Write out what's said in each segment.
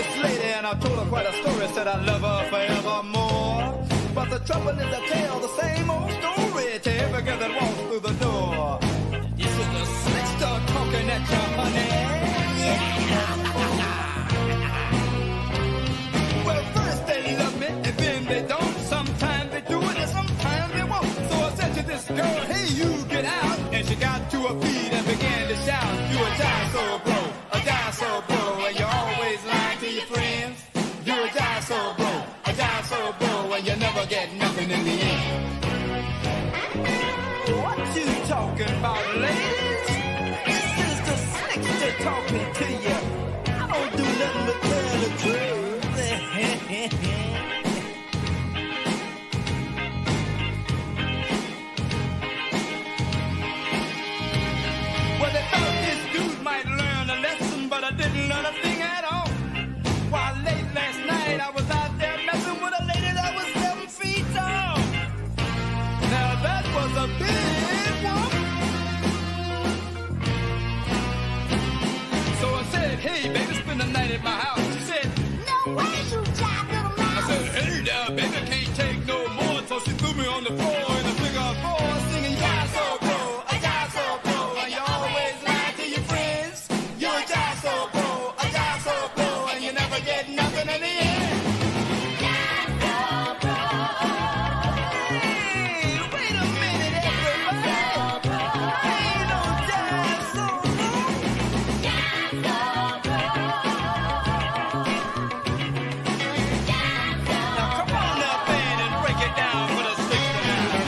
this lady and I told her quite a story, said I love her forevermore. But the trouble is I tell the same old story to every girl that walks through the door. This is the slickster talking at you, honey. Well, first they love me and then they don't. Sometimes they do it and sometimes they won't. So I said to this girl, hey, you get out. And she got to her feet and began to shout, you a dinosaur bro, a dinosaur bro, and you always lying to your friends. You a dinosaur bro, a dinosaur bro, and you never get nothing in the end. What you talking about, ladies? This is the slickster talking to you. I don't do nothing but tell the truth. Well, they thought this dude might learn a lesson, but I didn't learn a thing at all. While late last night I was out there messing with a lady that was 7 feet tall. Now that was a big one. So I said, hey, baby, spend the night at my house. She said, no way, you jive little mouse. I said, hey, now, baby, can't take no more. So she threw me on the floor in a figure of 4, singing, dinosaur bro, a dinosaur bro, and you always lie to your friends. You're a dinosaur bro, a dinosaur bro, and you never get nothing in the end. Dinosaur bro. Hey, wait a minute, everybody. Ain't no dinosaur bro. Dinosaur bro. Now come on up, band, and break it down for the 69.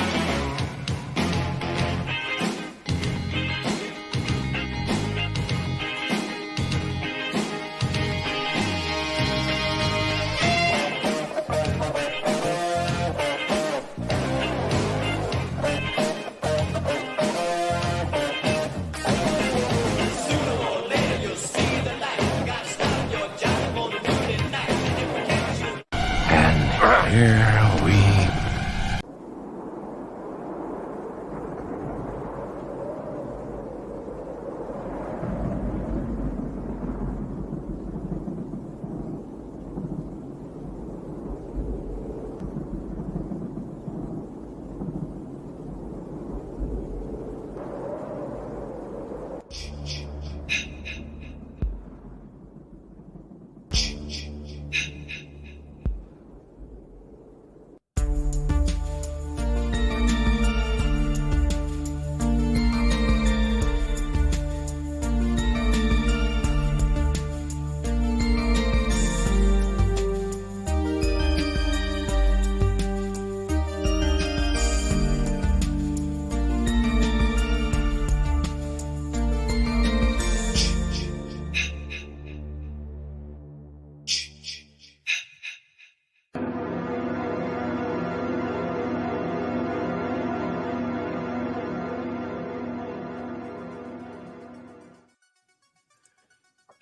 Sooner or later you'll see the light. You gotta stop your job on the moon at night. And if we catch you, Here we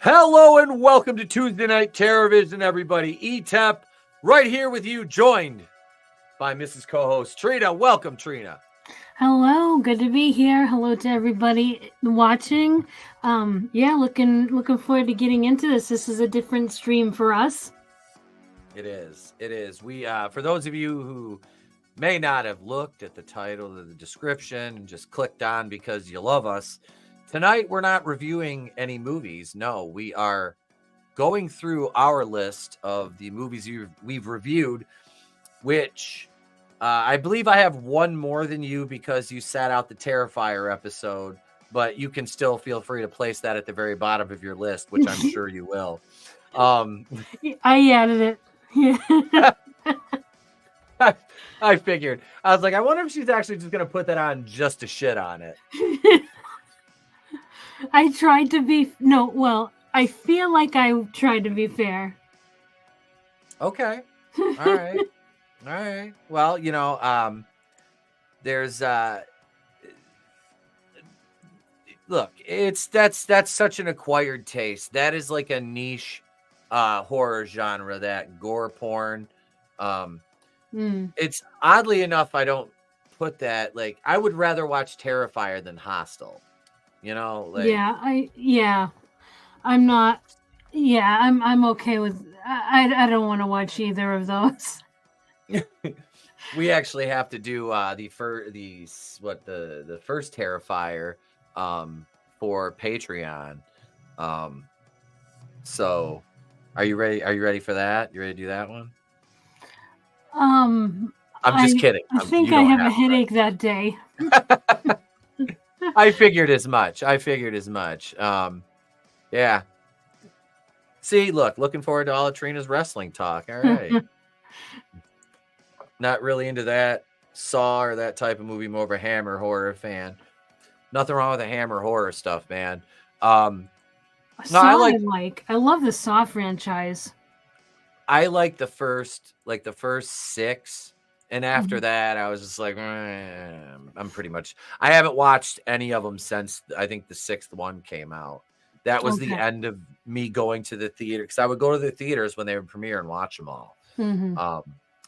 Hello and welcome to Tuesday Night TerrorVision, everybody. Etep, right here with you, joined by Mrs. Co-host Trina. Welcome, Trina. Hello, good to be here. Hello to everybody watching. Looking forward to getting into this. This is a different stream for us. It is. We, for those of you who may not have looked at the title or the description and just clicked on because you love us, tonight we're not reviewing any movies. No, we are going through our list of the movies we've reviewed, which I believe I have one more than you because you sat out the Terrifier episode, but you can still feel free to place that at the very bottom of your list, which I'm sure you will. I added it. Yeah. I figured. I was like, I wonder if she's actually just going to put that on just to shit on it. I tried to be... No, well, I feel like I tried to be fair. Okay. All right. All right. Well, you know, there's... Look, that's such an acquired taste. That is like a niche horror genre, that gore porn. It's oddly enough, I don't put that, like, I would rather watch Terrifier than Hostel. You know, like, I'm not Yeah, I'm okay with. I don't want to watch either of those. We actually have to do the first Terrifier for Patreon. So are you ready? Are you ready for that? You ready to do that one? I'm just kidding. I think I have a headache that day. I figured as much. Yeah. See, looking forward to all of Trina's wrestling talk. All right. Not really into that Saw or that type of movie, more of a Hammer horror fan. Nothing wrong with the Hammer horror stuff, man. I love the Saw franchise. I like the first 6, and after that, I was just like, I'm pretty much. I haven't watched any of them since I think the 6th one came out. That was the end of me going to the theater, because I would go to the theaters when they would premiere and watch them all.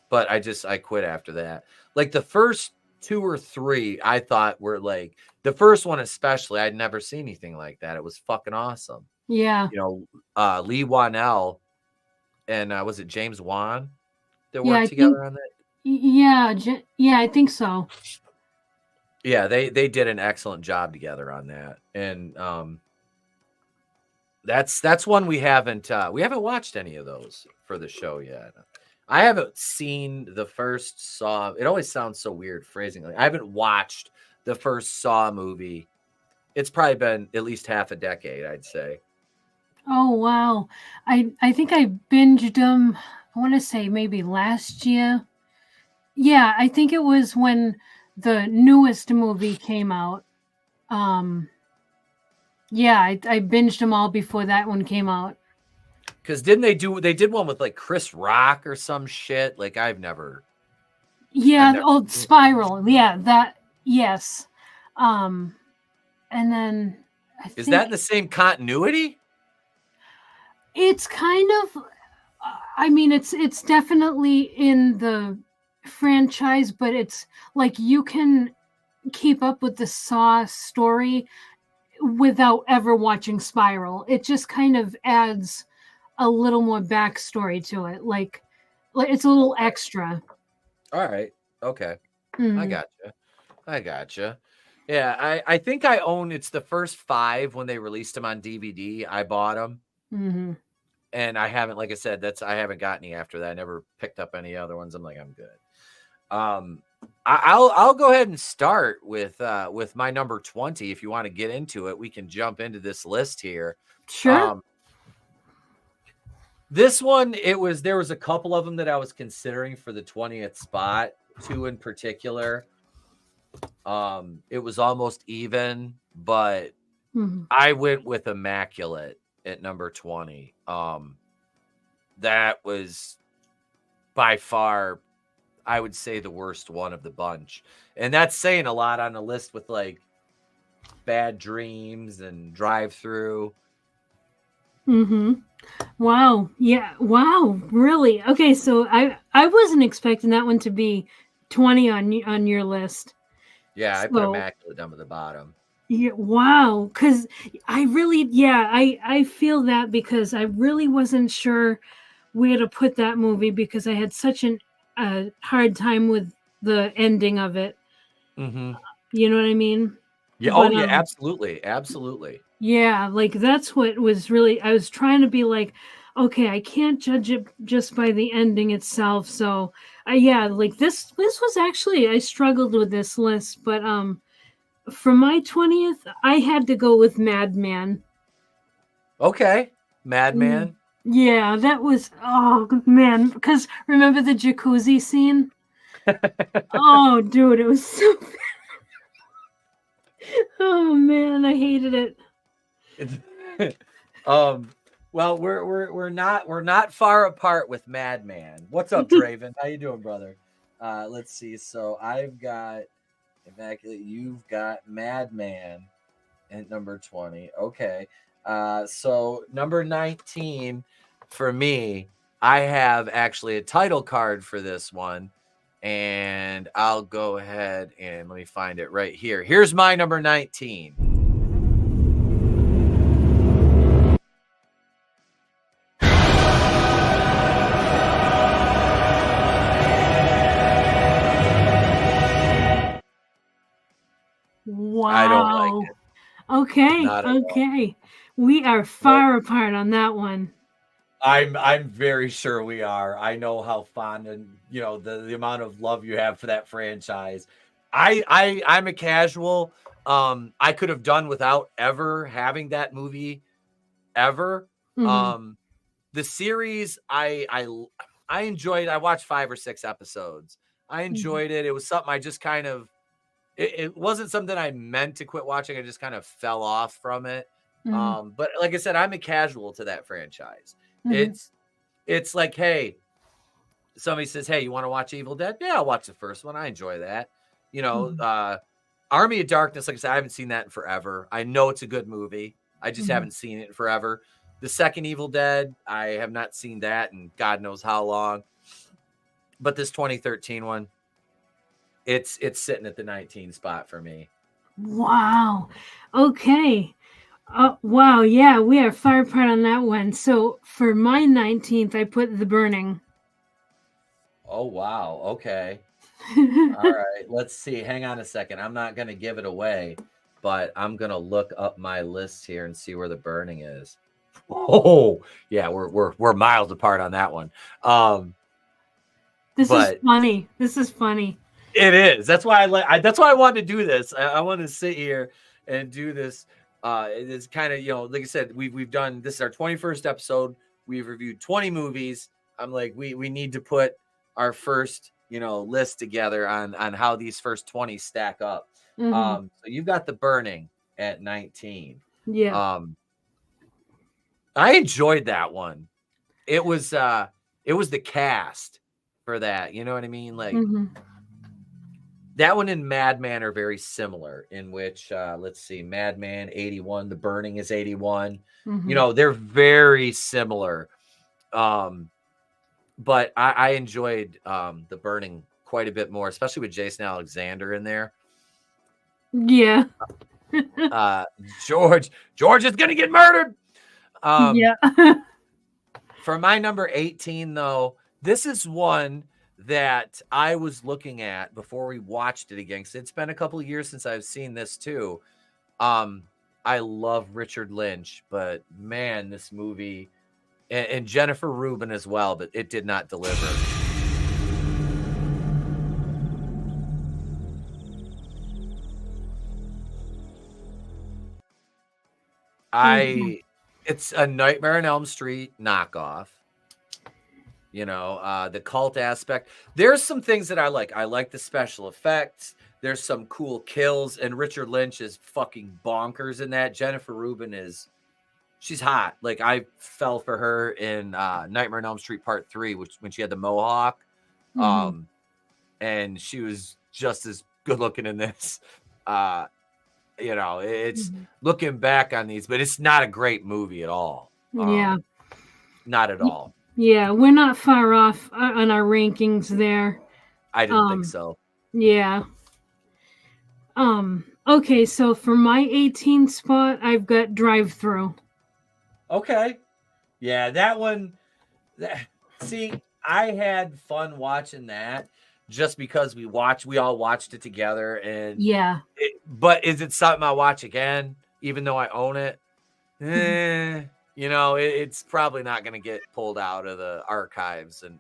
But I quit after that. Like the first 2 or 3, I thought were like, the first one especially, I'd never seen anything like that. It was fucking awesome. Yeah. Lee Wanell and was it James Wan that worked together on that? Yeah, I think so. Yeah, they did an excellent job together on that. And that's one we haven't watched any of those for the show yet. I haven't seen the first Saw. It always sounds so weird phrasing. I haven't watched the first Saw movie. It's probably been at least half a decade, I'd say. Oh, wow. I think I binged them, I want to say maybe last year. Yeah, I think it was when the newest movie came out. Yeah, I binged them all before that one came out. Because they did one with like Chris Rock or some shit. Like old Spiral. Yeah, yes. And then is that in the same continuity? It's kind of, I mean, it's definitely in the franchise, but it's like you can keep up with the Saw story without ever watching Spiral. It just kind of adds a little more backstory to it. Like it's a little extra. All right. Okay. I gotcha. Yeah, I think I own, it's the first 5 when they released them on DVD. I bought them. And I haven't, like I said, I haven't got any after that. I never picked up any other ones. I'm like, I'm good. I'll go ahead and start with my number 20. If you want to get into it, we can jump into this list here. Sure. This one, there was a couple of them that I was considering for the 20th spot, 2 in particular. It was almost even, but I went with Immaculate at number 20. That was by far, I would say, the worst one of the bunch. And that's saying a lot on a list with like Bad Dreams and Drive Through. Wow. Yeah. Wow. Really? Okay. So I wasn't expecting that one to be 20 on your list. Yeah. I put Immaculate down at the bottom. Yeah. Wow. Cause I really, I feel that because I really wasn't sure where to put that movie because I had such a hard time with the ending of it. You know what I mean? Yeah. But, yeah. Absolutely. Yeah, like that's what was really, I was trying to be like, okay, I can't judge it just by the ending itself. So like this was actually, I struggled with this list, but for my 20th, I had to go with Madman. Okay. Madman. Yeah, that was, oh man, because remember the jacuzzi scene? Oh, dude, it was so bad. Oh man, I hated it. Well, we're not far apart with Madman. What's up, Draven? How you doing, brother? Let's see. So I've got Immaculate. You've got Madman at number 20. Okay. So number 19 for me, I have actually a title card for this one, and I'll go ahead and let me find it right here. Here's my number 19. Okay. Not at all. Okay. We are far apart on that one. I'm very sure we are. I know how fond and the amount of love you have for that franchise. I'm a casual. I could have done without ever having that movie ever. Mhm. The series I enjoyed. I watched 5 or 6 episodes. I enjoyed it. It was something I just kind of it wasn't something I meant to quit watching. I just kind of fell off from it. Mhm. But like I said, I'm a casual to that franchise. Mhm. It's like, hey, somebody says, hey, you want to watch Evil Dead? Yeah, I'll watch the first one. I enjoy that. Mhm. Army of Darkness, like I said, I haven't seen that in forever. I know it's a good movie. I just Mhm. haven't seen it in forever. The second Evil Dead, I have not seen that in God knows how long. But this 2013 one, it's sitting at the 19 spot for me. Wow. Okay. Wow. Yeah, we are far apart on that one. So for my 19th, I put The Burning. Oh, wow. Okay. All right. Let's see. Hang on a second. I'm not going to give it away, but I'm going to look up my list here and see where The Burning is. Oh, yeah, we're miles apart on that one. This is But funny. This is funny. it is. That's why that's why I wanted to do this. I want to sit here and do this. It's kind of, like I said, we've done this is our 21st episode. We've reviewed 20 movies. I'm like, we need to put our first, list together on how these first 20 stack up. Mhm. So you've got The Burning at 19. Yeah. I enjoyed that one. It was the cast for that. You know what I mean? Like, Mhm. that one and Madman are very similar in which, let's see, Madman 81, The Burning is 81. Mhm. They're very similar. But I enjoyed The Burning quite a bit more, especially with Jason Alexander in there. Yeah. George is going to get murdered. Yeah. For my number 18, though, this is one that I was looking at before we watched it again. Cause it's been a couple of years since I've seen this too. I love Richard Lynch, but man, this movie and Jennifer Rubin as well, but it did not deliver. It's a Nightmare on Elm Street knockoff. The cult aspect. There's some things that I like. I like the special effects. There's some cool kills, and Richard Lynch is fucking bonkers in that. Jennifer Rubin she's hot. Like, I fell for her in Nightmare on Elm Street Part 3, when she had the mohawk. Mhm. And she was just as good looking in this. It's Mhm. looking back on these, but it's not a great movie at all. Yeah. Not at all. Yeah, we're not far off on our rankings there. I didn't think so. Yeah. Okay, so for my 18 spot, I've got Drive Through. Okay. Yeah, that one. See, I had fun watching that just because we all watched it together. And Yeah. But is it something I watch again, even though I own it? It's probably not going to get pulled out of the archives and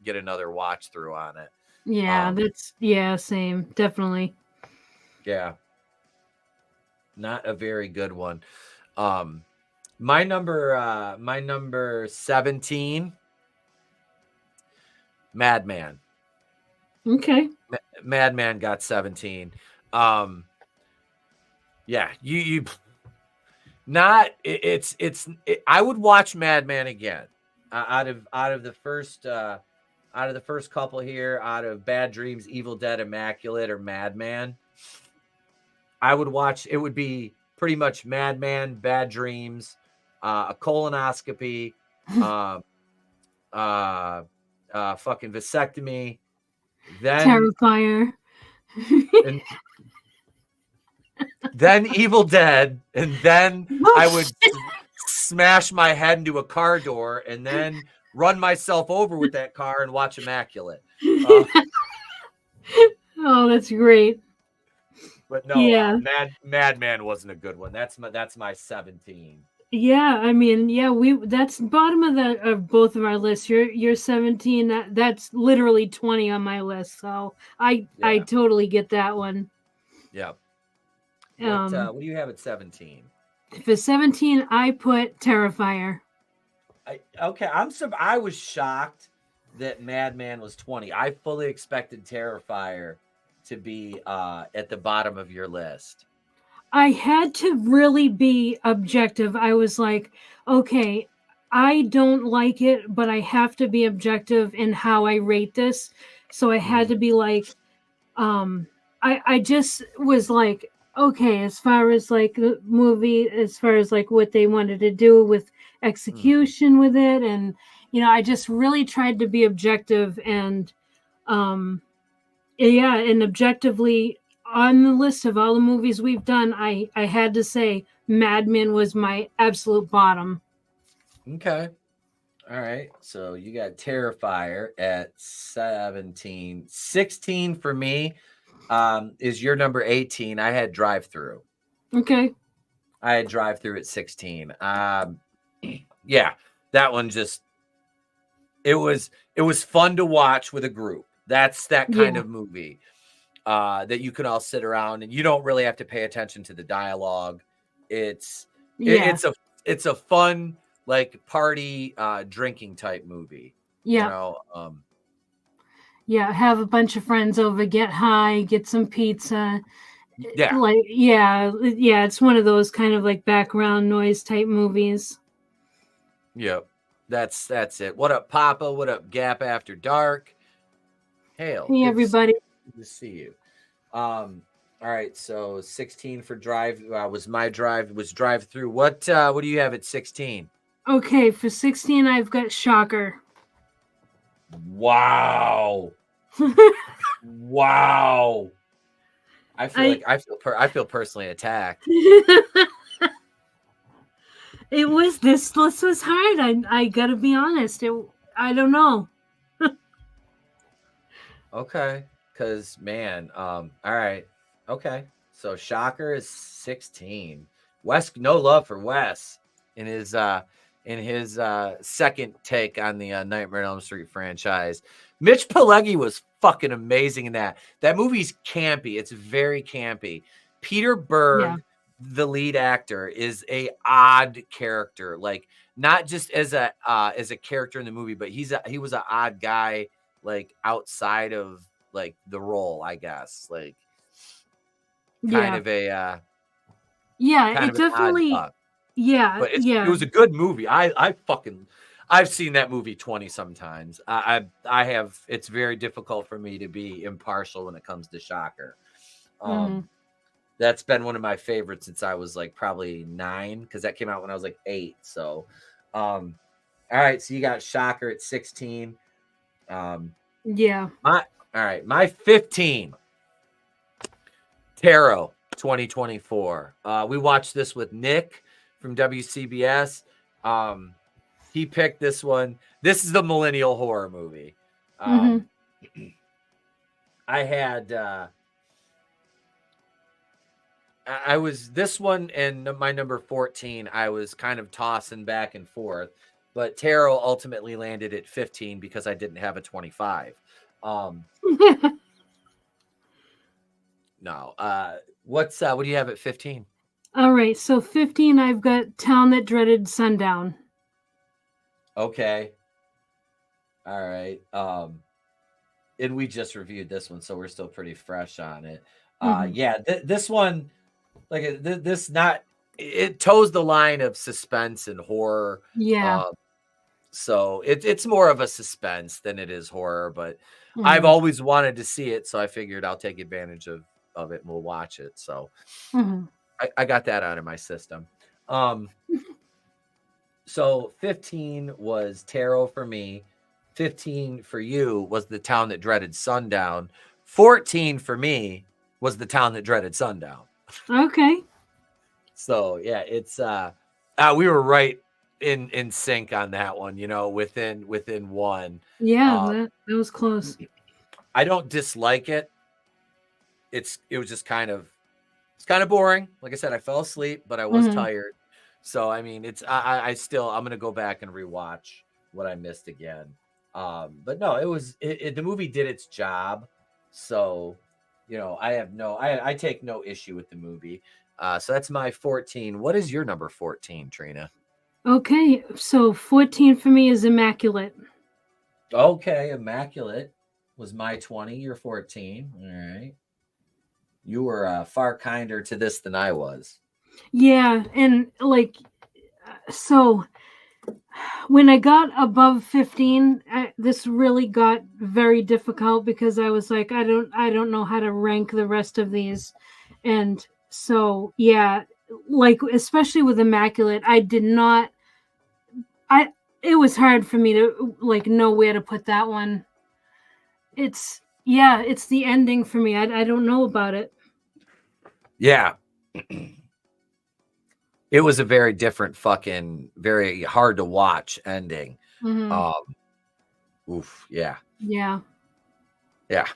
get another watch through on it. Yeah, same, definitely. Yeah. Not a very good one. My number 17, Madman. Okay. Madman got 17. Yeah, you not it's I would watch Madman again. Out of the first couple here, out of Bad Dreams, Evil Dead, Immaculate, or Madman, I would watch. It would be pretty much Madman, Bad Dreams, a colonoscopy, fucking vasectomy, then Terrifier. and then Evil Dead, and then I would smash my head into a car door, and then run myself over with that car and watch Immaculate. Oh, that's great. But no, Yeah. Madman wasn't a good one. That's my 17. Yeah, I mean, yeah, that's bottom of both of our lists. You're 17. That's literally 20 on my list. So I totally get that one. Yeah. What do you have at 17? For 17, I put Terrifier. I was shocked that Madman was 20. I fully expected Terrifier to be at the bottom of your list. I had to really be objective. I was like, okay, I don't like it, but I have to be objective in how I rate this. So I had to be like, I just was like, okay, as far as like the movie, as far as like what they wanted to do with execution with it, and I just really tried to be objective and and objectively on the list of all the movies we've done, I had to say Mad Men was my absolute bottom. Okay. All right. So you got Terrifier at 17. 16 for me is your number 18. I had Drive Through. Okay. I had Drive Through at 16. Yeah, that one just it was fun to watch with a group. That's that kind of movie that you can all sit around and you don't really have to pay attention to the dialogue. It's a fun like party drinking type movie. Yeah. Have a bunch of friends over, get high, get some pizza. Yeah. It's one of those kind of like background noise type movies. Yep. That's it. What up, Papa? What up, Gap After Dark? Hail. Hey, everybody. Good to see you. All right, so 16 for Drive was my Drive Through. What do you have at 16? Okay, for 16 I've got Shocker. Wow. Wow. I feel personally attacked. This list was hard. I gotta be honest. I don't know. Okay, because man, all right, okay. So Shocker is 16. Wes, no love for Wes in his second take on the Nightmare on Elm Street franchise. Mitch Pileggi was fucking amazing in that. That movie's campy. It's very campy. Peter Berg, the lead actor, is a odd character. Like not just as a character in the movie, but he was an odd guy like outside of like the role, I guess. Like kind of a it definitely but it was a good movie. I've seen that movie 20 sometimes. I have. It's very difficult for me to be impartial when it comes to Shocker. That's been one of my favorites since I was like probably 9, because that came out when I was like 8. So all right, so you got Shocker at 16. My 15, Tarot 2024. We watched this with Nick from WCBS. He picked this one. This is the millennial horror movie. I had I was this one and my number 14. I was kind of tossing back and forth, but Tarot ultimately landed at 15 because I didn't have a 25. No. What do you have at 15? All right, so 15 I've got Town That Dreaded Sundown. Okay. All right. And we just reviewed this one, so we're still pretty fresh on it. This one, like it toes the line of suspense and horror. So it's more of a suspense than it is horror, but I've always wanted to see it, so I figured I'll take advantage of it and we'll watch it. So I got that out of my system. So 15 was Tarot for me. 15 for you was The Town That Dreaded Sundown. 14 for me was The Town That Dreaded Sundown. Okay. So yeah, it's we were right in sync on that one, within one. Yeah, that was close. I don't dislike it. It was just kind of It's kind of boring. Like I said, I fell asleep, but I was Mhm. tired. So I mean, I still I'm gonna go back and rewatch what I missed again. But no, the movie did its job. So I take no issue with the movie. So that's my 14. What is your number 14, Trina? Okay, so 14 for me is Immaculate. Okay, Immaculate was my 20. You're 14. All right. You were far kinder to this than I was. Yeah, and like, so when I got above 15, this really got very difficult because I was like, I don't know how to rank the rest of these. And so, yeah, like, especially with Immaculate, it was hard for me to like know where to put that one. It's the ending for me. I don't know about it. Yeah. It was a very different very hard to watch ending. Mhm. Oof, yeah. Yeah. Yeah.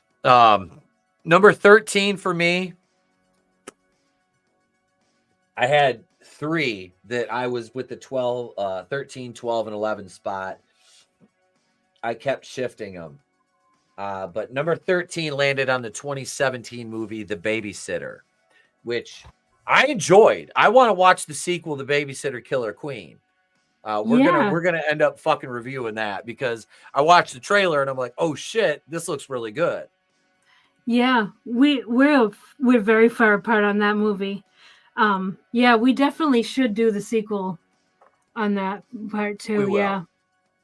Number 13 for me, I had 3 that I was with the 13, 12, and 11 spot. I kept shifting them. But number 13 landed on the 2017 movie, The Babysitter, which I enjoyed. I want to watch the sequel, The Babysitter Killer Queen. We're gonna end up fucking reviewing that because I watched the trailer and I'm like, oh shit, this looks really good. Yeah, we're very far apart on that movie. Yeah, we definitely should do the sequel on that part too. We will. Yeah.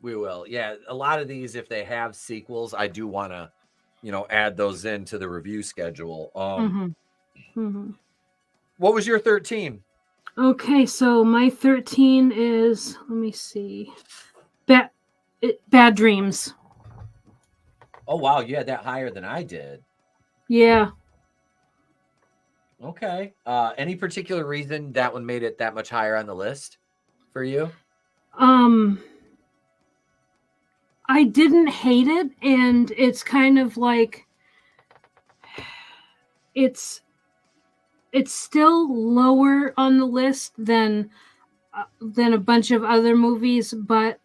We will. Yeah, a lot of these, if they have sequels, I do want to, add those into the review schedule. What was your 13? Okay, so my 13 is, let me see, Bad Dreams. Oh wow, you had that higher than I did. Yeah. Okay. Any particular reason that one made it that much higher on the list for you? I didn't hate it, and it's kind of like it's still lower on the list than a bunch of other movies, but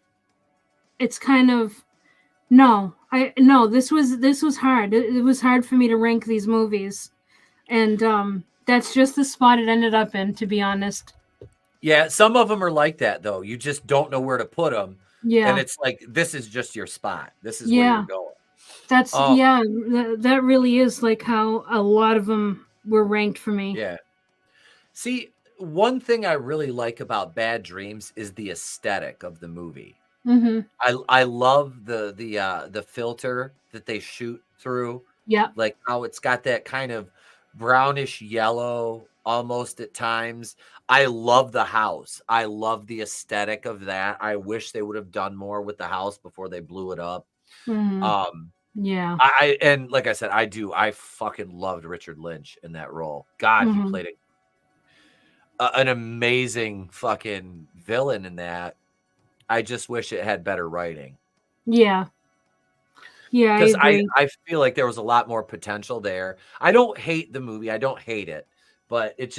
it's kind of this was hard. It was hard for me to rank these movies, and that's just the spot it ended up in, to be honest. Yeah, some of them are like that though. You just don't know where to put them. Yeah. And it's like, this is just your spot. This is where you're going. That's that really is like how a lot of them were ranked for me. Yeah. See, one thing I really like about Bad Dreams is the aesthetic of the movie. Mm-hmm. I love the filter that they shoot through. Yeah. Like how it's got that kind of brownish yellow almost at times. I love the house. I love the aesthetic of that. I wish they would have done more with the house before they blew it up. Mm-hmm. Yeah. And like I said, I fucking loved Richard Lynch in that role. God, he played an amazing fucking villain in that. I just wish it had better writing. Yeah. Yeah, Because I feel like there was a lot more potential there. I don't hate the movie. I don't hate it, but it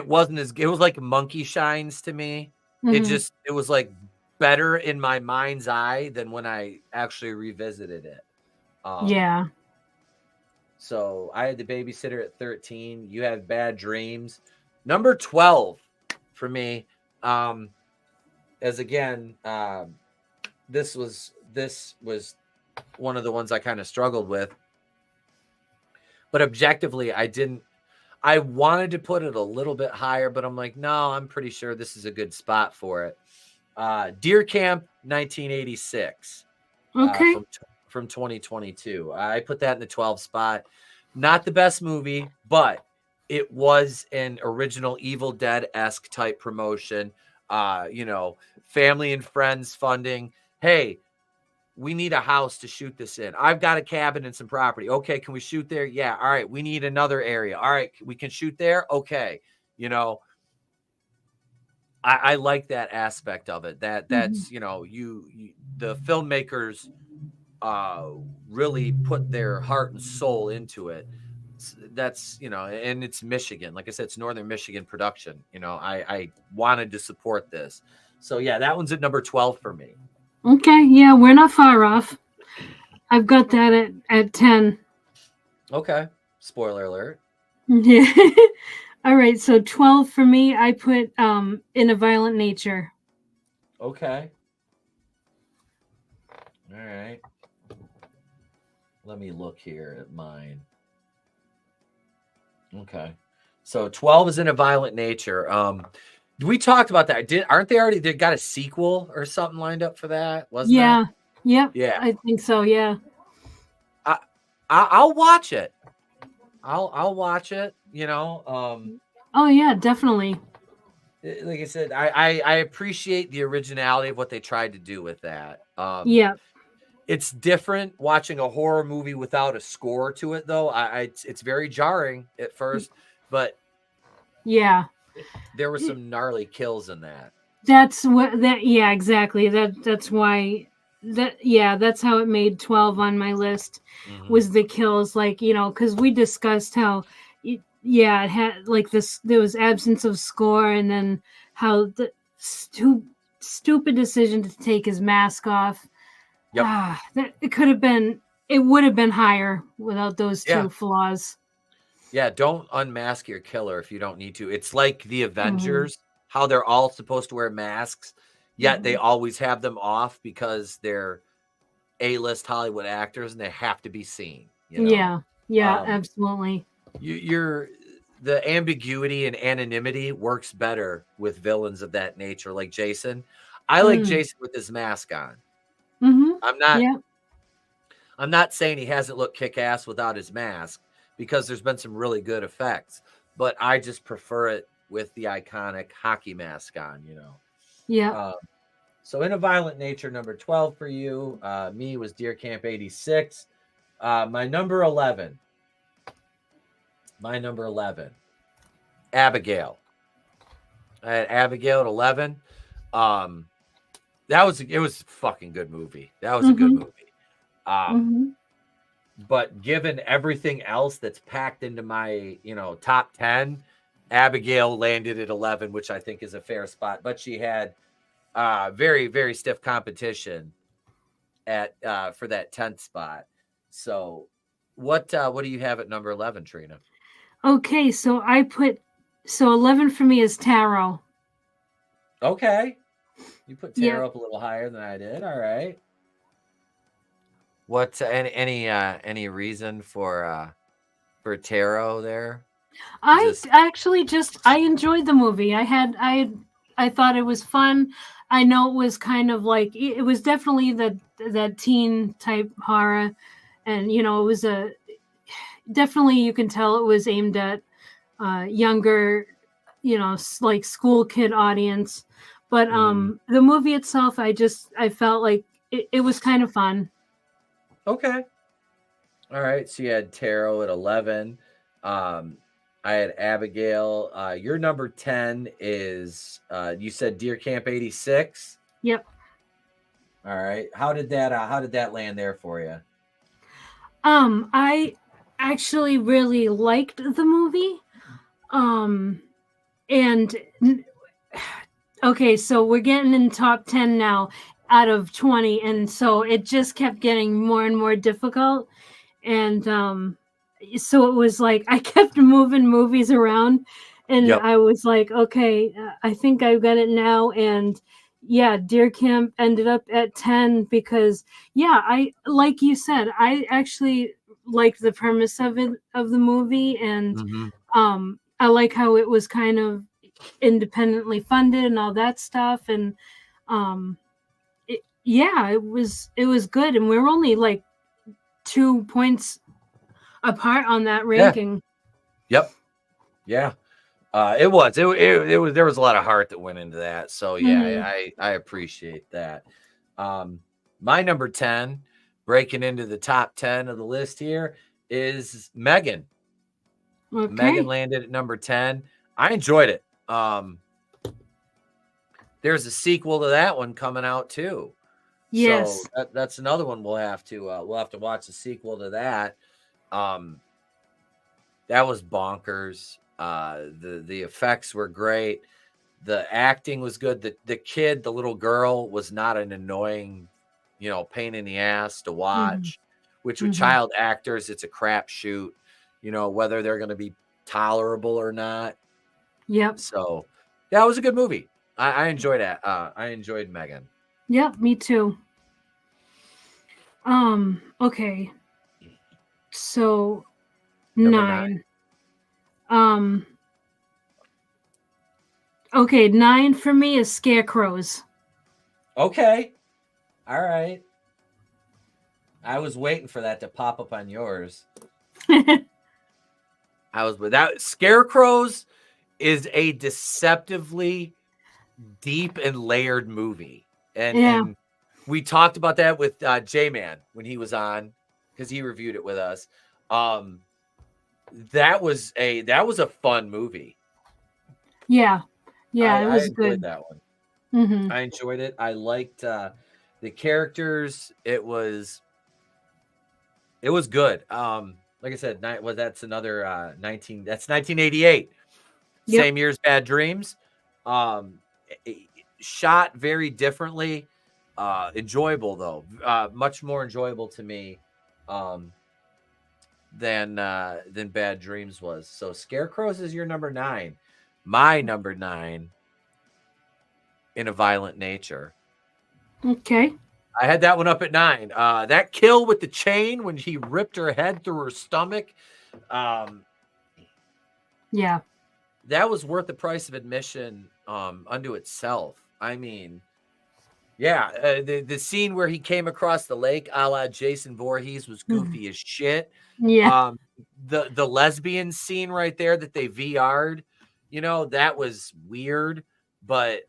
was like monkey shines to me. Mm-hmm. It was like better in my mind's eye than when I actually revisited it. Yeah. So I had The Babysitter at 13. You had Bad Dreams. Number 12 for me. As again, this was one of the ones I kind of struggled with. But objectively, I wanted to put it a little bit higher, but I'm like, no, I'm pretty sure this is a good spot for it. Deer Camp 1986. Okay. From 2022. I put that in the 12 spot. Not the best movie, but it was an original Evil Dead-esque type promotion. Family and friends funding. Hey, we need a house to shoot this in. I've got a cabin and some property. Okay, can we shoot there? Yeah. All right. We need another area. All right, we can shoot there. Okay. I like that aspect of it. That's the filmmakers really put their heart and soul into it. that's and it's Michigan. Like I said, it's Northern Michigan production. I wanted to support this. So yeah, that one's at number 12 for me. Okay, yeah, we're not far off. I've got that at 10. Okay. Spoiler alert. Yeah. All right, so 12 for me, I put In a Violent Nature. Okay. All right. Let me look here at mine. Okay. So 12 is In a Violent Nature. We talked about that. Aren't they got a sequel or something lined up for that? Wasn't Yeah. that? Yep. Yeah. I think so, yeah. I'll watch it. I'll watch it, Oh yeah, definitely. Like I said, I appreciate the originality of what they tried to do with that. Yeah. It's different watching a horror movie without a score to it, though. It's very jarring at first, but yeah, there were some gnarly kills in that. That's what that. Yeah, exactly. That's why. That's how it made 12 on my list. Mm-hmm. Was the kills, like, because we discussed how it had like this, there was absence of score, and then how the stupid decision to take his mask off. Yep. It would have been higher without those two flaws. Yeah, don't unmask your killer if you don't need to. It's like the Avengers, how they're all supposed to wear masks, yet they always have them off because they're A-list Hollywood actors and they have to be seen. Yeah, absolutely. The ambiguity and anonymity works better with villains of that nature, like Jason. I like Jason with his mask on. Mm-hmm. I'm not saying he hasn't looked kick-ass without his mask, because there's been some really good effects, but I just prefer it with the iconic hockey mask on, Yeah. So In a Violent Nature, number 12 for you. Me was Deer Camp 86. My number 11, Abigail. I had Abigail at 11. It was a fucking good movie. That was a good movie. But given everything else that's packed into my, top 10, Abigail landed at 11, which I think is a fair spot. But she had very, very stiff competition for that 10th spot. So what do you have at number 11, Trina? Okay, so 11 for me is Tarot. Okay. You put Tarot up a little higher than I did. All right. What any reason for Tarot there? I enjoyed the movie. I thought it was fun. I know it was kind of like, it was definitely that teen type horror, and it was definitely, you can tell it was aimed at younger, like school kid audience. But the movie itself, I felt like it was kind of fun. Okay. All right. So you had Tarot at 11. I had Abigail. Your number 10 is, you said Deer Camp 86. Yep. All right. How did that land there for you? I actually really liked the movie. And okay, so we're getting in top 10 now out of 20, and so it just kept getting more and more difficult, and so it was like I kept moving movies around, and I was like, okay, I think I've got it now. And Deer Camp ended up at 10 because I, like you said, I actually liked the premise of the movie, and I like how it was kind of independently funded and all that stuff, and it was good, and we're only like 2 points apart on that ranking. Yep. Yeah. It was there was a lot of heart that went into that. So I appreciate that. My number 10, breaking into the top 10 of the list here, is Megan. Okay. Megan landed at number 10. I enjoyed it. There's a sequel to that one coming out too. Yes. So that's another one we'll have to watch the sequel to that. That was bonkers. The effects were great. The acting was good. The kid, the little girl, was not an annoying, pain in the ass to watch. Which with child actors, it's a crapshoot. Whether they're going to be tolerable or not. Yep. So, yeah, it was a good movie. I enjoyed that. I enjoyed Megan. Yep, me too. Okay. So Number 9. Okay, 9 for me is Scarecrows. Okay. All right. I was waiting for that to pop up on yours. Scarecrows is a deceptively deep and layered movie. And we talked about that with J-Man when he was on, because he reviewed it with us. That was a fun movie. Yeah, it was I good. enjoyed that one. I enjoyed it. I liked the characters. It was good. Like I said, that's another 1988. Yep. Same year as Bad Dreams. Shot very differently. Enjoyable though. Much more enjoyable to me than Bad Dreams was. So Scarecrows is your number 9. My number 9, In a Violent Nature. Okay. I had that one up at 9. That kill with the chain when he ripped her head through her stomach. Yeah. That was worth the price of admission unto itself. I mean, yeah, the scene where he came across the lake a la Jason Voorhees was goofy as shit. Yeah. The lesbian scene right there that they VR'd, that was weird, but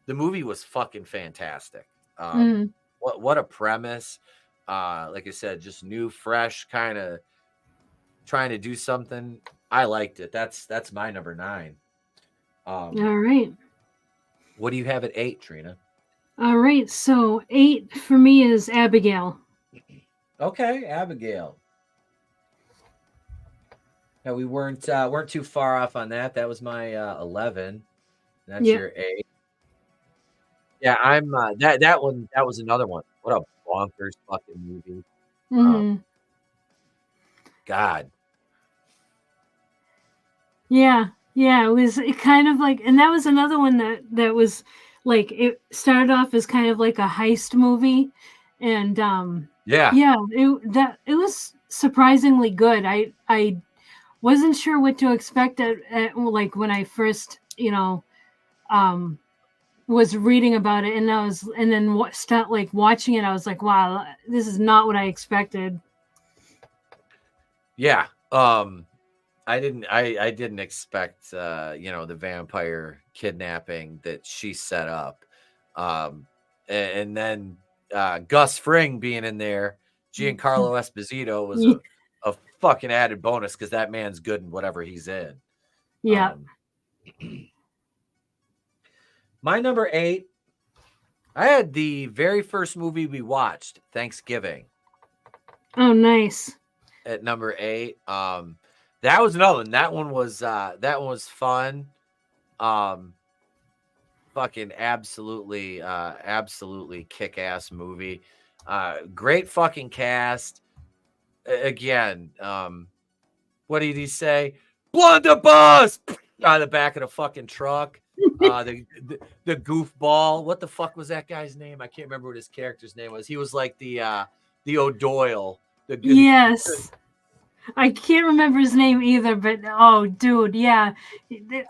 the movie was fucking fantastic. What a premise. Like I said, just new, fresh, kind of trying to do something. I liked it. That's my number 9. All right. What do you have at 8, Trina? All right. So 8 for me is Abigail. Okay, Abigail. Yeah, we weren't too far off on that. That was my 11. That's your 8. Yeah, I'm that one. That was another one. What a bonkers fucking movie. God. Yeah, it was kind of like, and that was another one that was like, it started off as kind of like a heist movie, and it was surprisingly good. I wasn't sure what to expect at like when I first was reading about it, and then watching it, I was like, wow, this is not what I expected. Yeah. I didn't expect the vampire kidnapping that she set up. And then Gus Fring being in there, Giancarlo Esposito was a fucking added bonus, because that man's good in whatever he's in. Yeah. My number 8, I had the very first movie we watched, Thanksgiving. Oh, nice. At number 8. That was another one. That one was fun. Fucking absolutely kick-ass movie. Great fucking cast. Again, what did he say? Blunderbuss on the back of the fucking truck. The goofball. What the fuck was that guy's name? I can't remember what his character's name was. He was like the O'Doyle. Yes. I can't remember his name either, but oh, dude, yeah.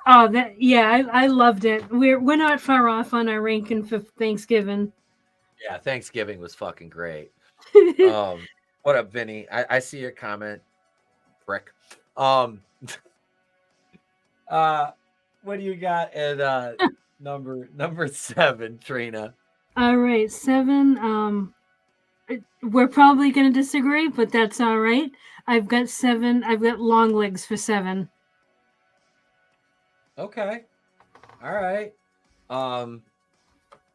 Oh, I loved it. We're not far off on our ranking for Thanksgiving. Yeah, Thanksgiving was fucking great. What up, Vinny? I see your comment, prick. What do you got at number 7, Trina? All right, 7. We're probably going to disagree, but that's all right. I've got 7. I've got Long Legs for 7. Okay. All right.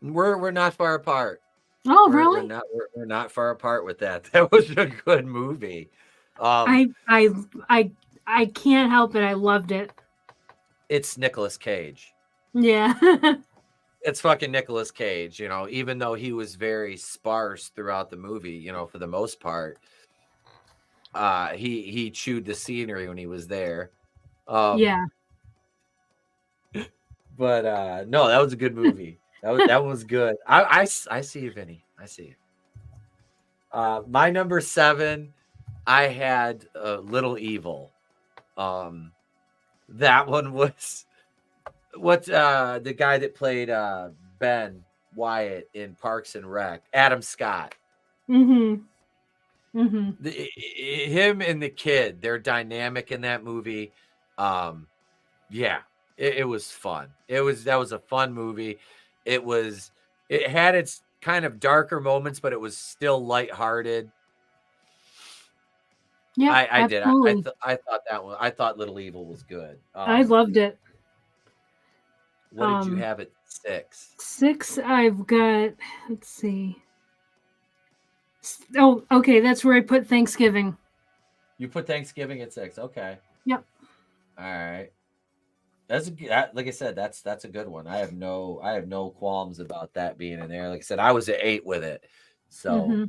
We're not far apart. Oh, really? We're not far apart with that. That was a good movie. I I can't help it. I loved it. It's Nicolas Cage. Yeah. It's fucking Nicolas Cage, even though he was very sparse throughout the movie, for the most part. He chewed the scenery when he was there. Yeah. But no, that was a good movie. That was good. I see you, Vinny. I see you. My number 7, I had Little Evil. That one was the guy that played Ben Wyatt in Parks and Rec, Adam Scott. Mm-hmm. Him and the kid, they're dynamic in that movie. Yeah, it was fun. That was a fun movie. It had its kind of darker moments, but it was still lighthearted. Yeah, I did. absolutely. I thought that one. I thought Little Evil was good. I loved it. What did you have at 6? 6, I've got. Let's see. Oh, okay. That's where I put Thanksgiving. You put Thanksgiving at 6. Okay. Yep. All right. Like I said, that's a good one. I have no qualms about that being in there. Like I said, I was at 8 with it. So,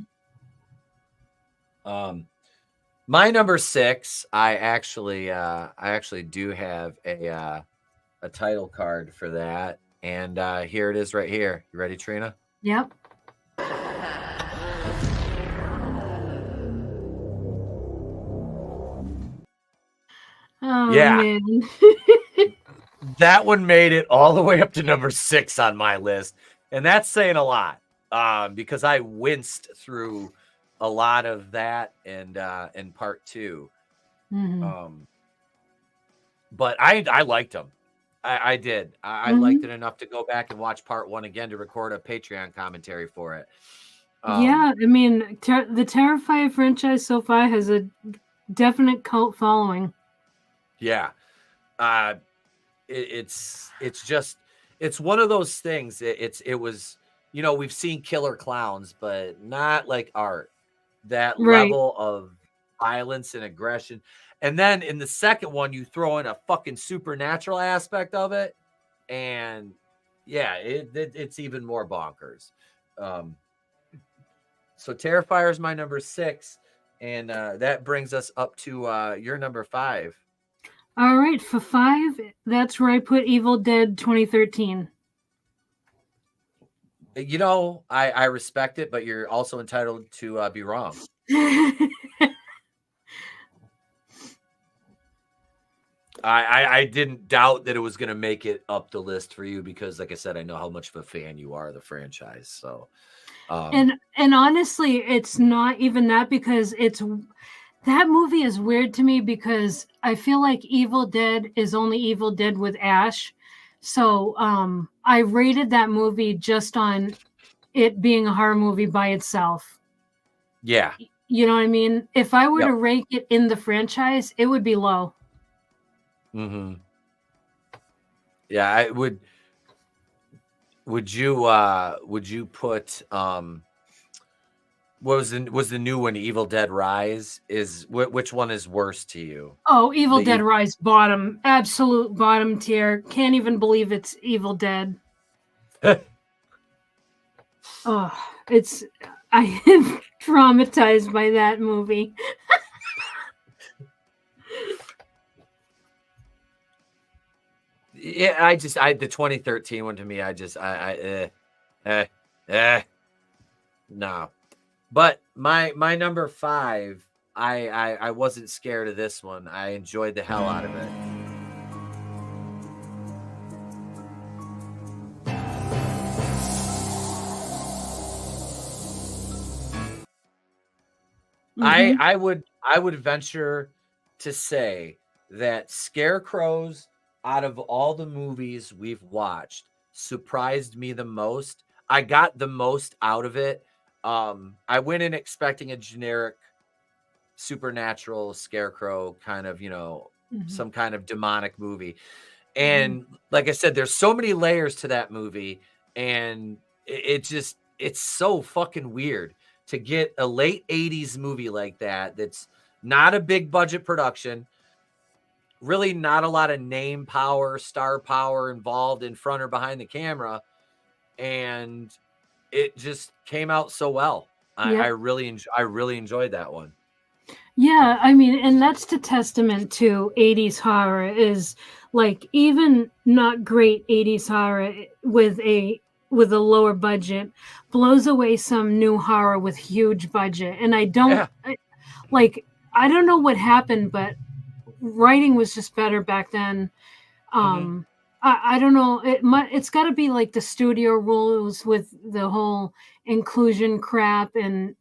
my number 6, I actually do have a title card for that, and here it is right here. You ready, Trina? Yep. Oh, Yeah. man. That one made it all the way up to number 6 on my list, and that's saying a lot because I winced through a lot of that and in part 2. But I liked them. I did. I liked it enough to go back and watch part 1 again to record a Patreon commentary for it. Yeah, I mean, the Terrifier franchise so far has a definite cult following. Yeah. It's one of those things. It was, we've seen killer clowns, but not like art. That level of violence and aggression. And then in the second one, you throw in a fucking supernatural aspect of it. And yeah, it's even more bonkers. So Terrifier is my number 6. And that brings us up to your number 5. All right, for 5, that's where I put Evil Dead 2013. I respect it, but you're also entitled to be wrong. I didn't doubt that it was going to make it up the list for you because, like I said, I know how much of a fan you are of the franchise. So, and honestly, it's not even that because that movie is weird to me because I feel like Evil Dead is only Evil Dead with Ash. So I rated that movie just on it being a horror movie by itself. Yeah. You know what I mean? If I were to rank it in the franchise, it would be low. Mm-hmm. Yeah, I would. Would you put what was the new one? Evil Dead Rise which one is worse to you? Oh, Evil Dead Rise, absolute bottom tier. Can't even believe it's Evil Dead. Oh, I am traumatized by that movie. Yeah, the 2013 one to me, no. But my number 5, I wasn't scared of this one. I enjoyed the hell out of it. I would venture to say that Scarecrows, out of all the movies we've watched, surprised me the most. I got the most out of it. I went in expecting a generic supernatural Scarecrow kind of, some kind of demonic movie. And like I said, there's so many layers to that movie, and it's so fucking weird to get a late 80s movie like that that's not a big budget production. really not a lot of name power, star power involved in front or behind the camera. And it just came out so well. I really enjoyed that one. Yeah, I mean, and that's the testament to 80s horror is like even not great 80s horror with a lower budget blows away some new horror with huge budget. And I don't I don't know what happened, but writing was just better back then. I don't know. It's got to be like the studio rules with the whole inclusion crap and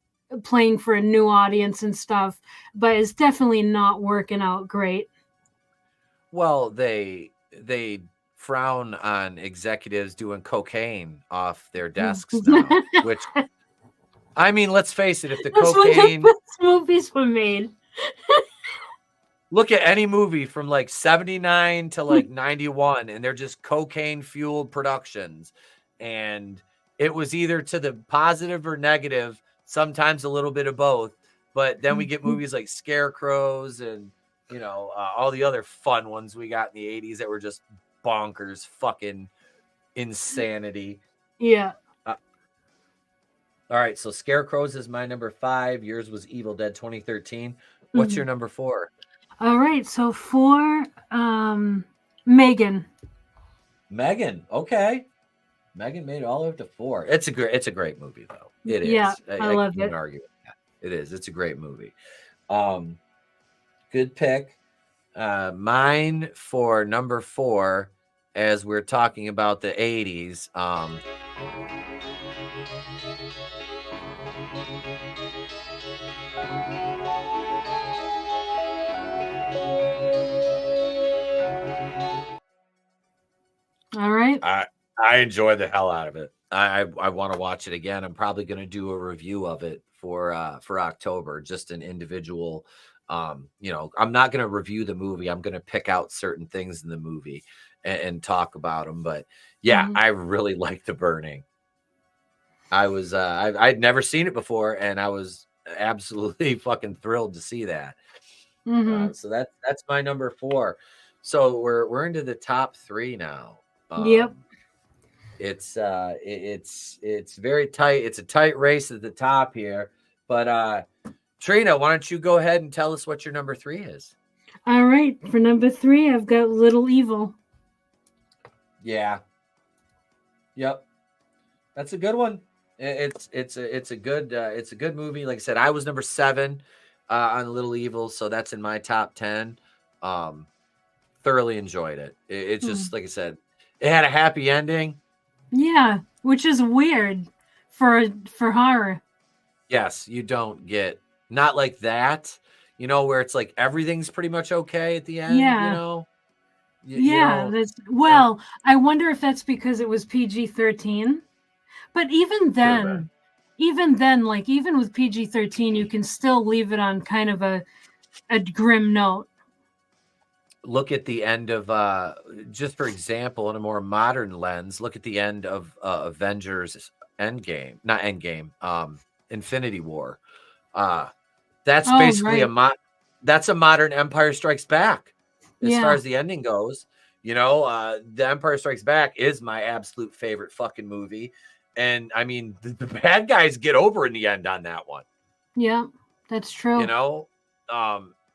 playing for a new audience and stuff, but it's definitely not working out great. Well, they frown on executives doing cocaine off their desks now, which, I mean, let's face it, if the cocaine movies were made. Look at any movie from like 79 to like 91, and they're just cocaine fueled productions. And it was either to the positive or negative, sometimes a little bit of both. But then we get movies like Scarecrows and, you know, all the other fun ones we got in the 80s that were just bonkers, fucking insanity. Yeah. All right. So Scarecrows is my number 5. Yours was Evil Dead 2013. What's your number 4? All right, so 4, Megan. Megan, okay. Megan made it all the way up to 4. It's a great movie though. It is. Yeah, I love it. Argue with that. It is. It's a great movie. Good pick. Mine for number 4, as we're talking about the 80s. All right. I enjoy the hell out of it. I want to watch it again. I'm probably going to do a review of it for October, just an individual. You know, I'm not going to review the movie. I'm going to pick out certain things in the movie and talk about them. But yeah, I really like The Burning. I'd never seen it before, and I was absolutely fucking thrilled to see that. So that's my number 4. So we're into the top 3 now. Yep. It's very tight. It's a tight race at the top here. But Trina, why don't you go ahead and tell us what your number 3 is? All right. For number 3, I've got Little Evil. Yeah. Yep. That's a good one. It's a good movie. Like I said, I was number 7 on Little Evil, so that's in my top 10. Thoroughly enjoyed it. It's just like I said, it had a happy ending. Yeah, which is weird for horror. Yes, you don't get not like that, you know, where it's like everything's pretty much okay at the end. Yeah. You know. I wonder if that's because it was PG-13. But even then, like even with PG-13, you can still leave it on kind of a grim note. Look at the end of, just for example, in a more modern lens, look at the end of Avengers Endgame, not Endgame, Infinity War. That's basically that's a modern Empire Strikes Back as far as the ending goes. You know, the Empire Strikes Back is my absolute favorite fucking movie. And I mean, the bad guys get over in the end on that one. Yeah, that's true. You know,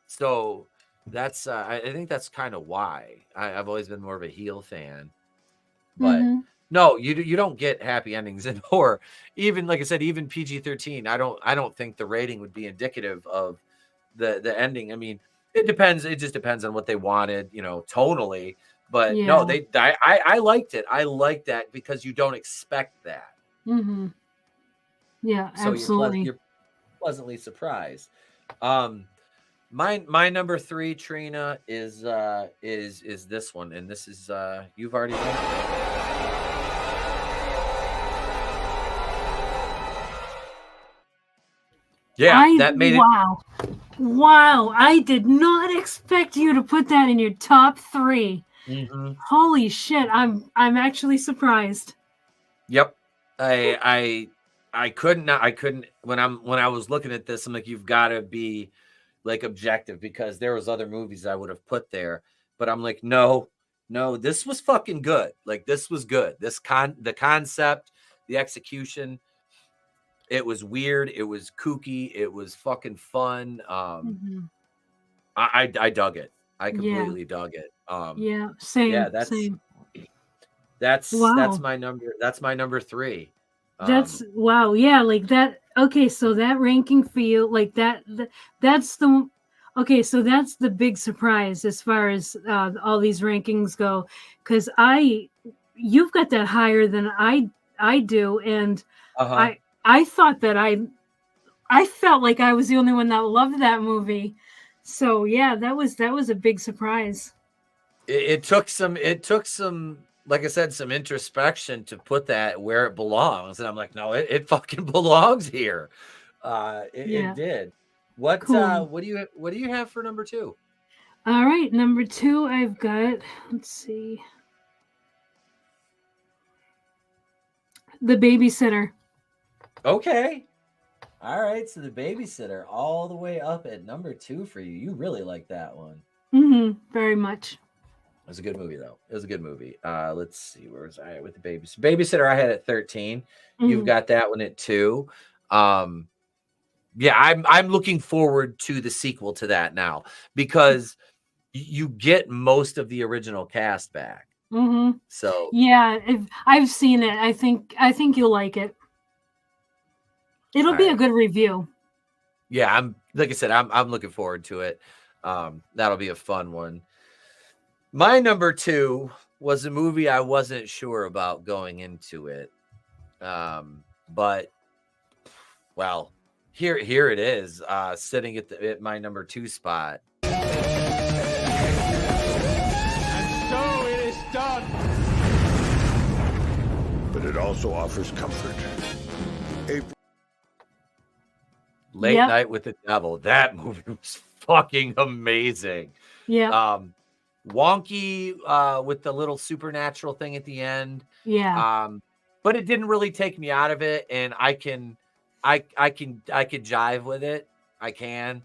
so that's I think that's kind of why I've always been more of a heel fan. But no, you don't get happy endings in horror. Even like I said, even PG-13, I don't think the rating would be indicative of the ending. I mean, it depends. It just depends on what they wanted, you know, tonally. But no, I liked it. I liked that because you don't expect that. Yeah, so absolutely. You're pleasantly surprised. My number 3, Trina, is this one, and this is you've already mentioned. Yeah, that made it. Wow! I did not expect you to put that in your top 3. Holy shit! I'm actually surprised. Yep, I couldn't when I was looking at this, I'm like, you've got to be like objective, because there was other movies I would have put there. but I'm like, no, this was fucking good. Like, this was good. The concept, the execution, it was weird. It was kooky. It was fucking fun. I dug it. I completely dug it. Yeah, same. That's Wow. my number 3. That's wow. Yeah, like that. Okay, so that ranking for you, like that's the okay. So that's the big surprise as far as all these rankings go, because you've got that higher than I do, and I thought that I felt like I was the only one that loved that movie. So yeah, that was a big surprise. It took some, like I said, some introspection to put that where it belongs. And I'm like, no, it fucking belongs here. It did. What do you have for number 2? All right, number 2, I've got, let's see, The Babysitter. Okay. All right, so The Babysitter all the way up at number 2 for you. You really like that one. Very much. It was a good movie, though. It was a good movie. Let's see, where was I with The Babysitter? Babysitter I had at 13. You've got that one at 2. Yeah, I'm looking forward to the sequel to that now, because you get most of the original cast back. So yeah, I've seen it. I think you'll like it. It'll be a good review. Yeah, like I said, I'm looking forward to it. That'll be a fun one. My number 2 was a movie I wasn't sure about going into it. But well, here it is, sitting at my number 2 spot. And so it is done. But it also offers comfort. Late Night with the Devil. That movie was fucking amazing. Yeah. Wonky with the little supernatural thing at the end. Yeah. But it didn't really take me out of it, and I could jive with it. I can.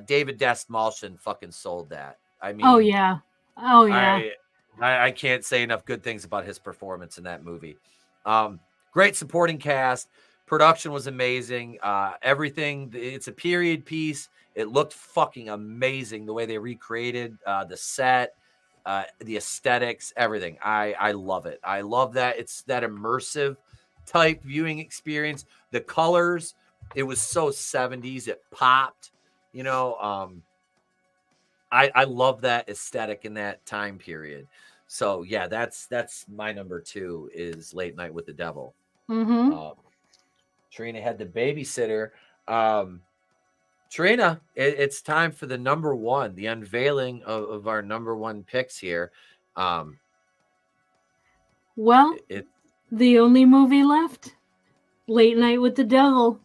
David Dastmalchian fucking sold that. I mean, oh yeah. I can't say enough good things about his performance in that movie. Great supporting cast. Production was amazing. Everything. It's a period piece. It looked fucking amazing the way they recreated the set, the aesthetics, everything. I love it. I love that. It's that immersive type viewing experience. The colors, it was so 70s. It popped. You know, I love that aesthetic in that time period. So yeah, that's my number 2 is Late Night with the Devil. Trina had The Babysitter. Trina, it's time for the number 1, the unveiling of our number 1 picks here. Well, the only movie left, Late Night with the Devil.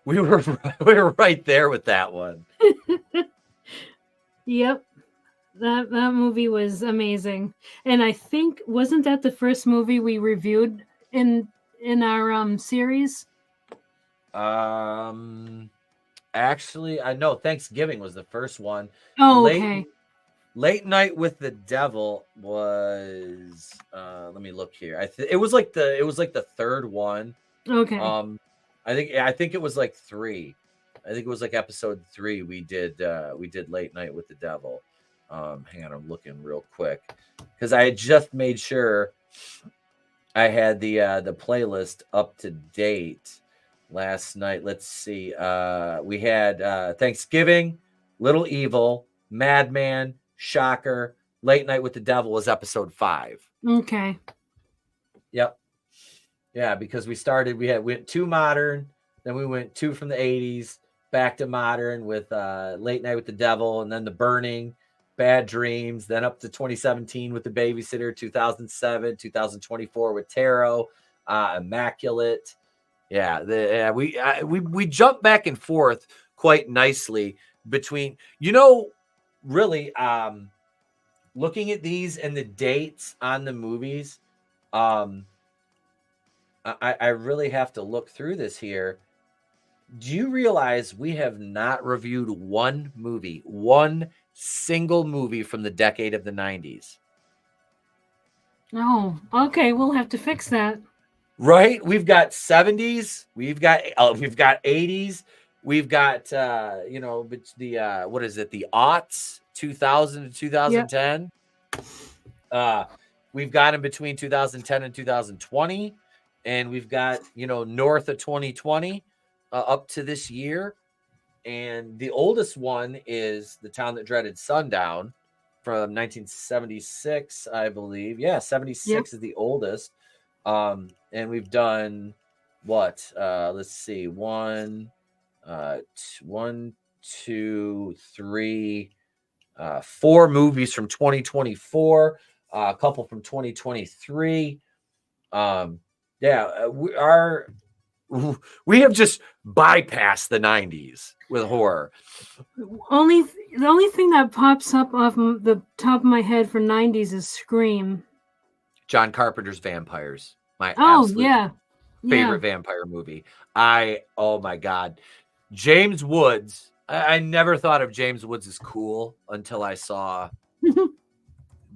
We were right there with that one. Yep. That movie was amazing. And I think, wasn't that the first movie we reviewed in our series? Actually, I know Thanksgiving was the first one. Oh, okay. Late Night with the Devil was let me look here. It was like the third one. Okay. I think it was like 3. I think it was like episode 3 we did Late Night with the Devil. Hang on, I'm looking real quick because I had just made sure I had the playlist up to date last night. Let's see. We had Thanksgiving, Little Evil, Madman, Shocker. Late Night with the Devil was episode 5. Okay. Yep. Yeah, because we went 2 modern, then we went 2 from the 80s, back to modern with Late Night with the Devil, and then The Burning, Bad Dreams, then up to 2017 with The Babysitter, 2007, 2024 with Tarot, Immaculate. Yeah, we jump back and forth quite nicely between, really looking at these and the dates on the movies. I really have to look through this here. Do you realize we have not reviewed one movie, one single movie from the decade of the 90s. Oh, okay. We'll have to fix that. Right? We've got 70s, we've got 80s, we've got what is it? The aughts, 2000 to 2010. We've got in between 2010 and 2020, and we've got north of 2020 up to this year. And the oldest one is The Town That Dreaded Sundown from 1976, I believe. Yeah, 76 is the oldest. And we've done what? Let's see, 1, 2, 3, 4 movies from 2024, a couple from 2023. We have just bypassed the 90s with horror. The only thing that pops up off the top of my head for 90s is Scream. John Carpenter's Vampires. My absolute favorite vampire movie. Oh my God. James Woods. I never thought of James Woods as cool until I saw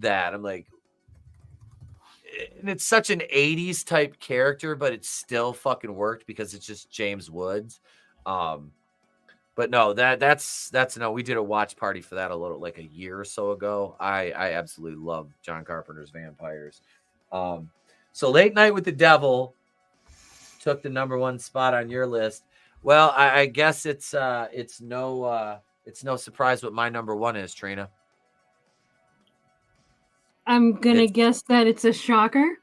that. I'm like, and it's such an 80s type character, but it still fucking worked because it's just James Woods. But no, that's no, we did a watch party for that like a year or so ago. I absolutely love John Carpenter's Vampires. So Late Night with the Devil took the number 1 spot on your list. Well, I guess it's no surprise what my number 1 is, Trina. I'm gonna guess that it's a shocker.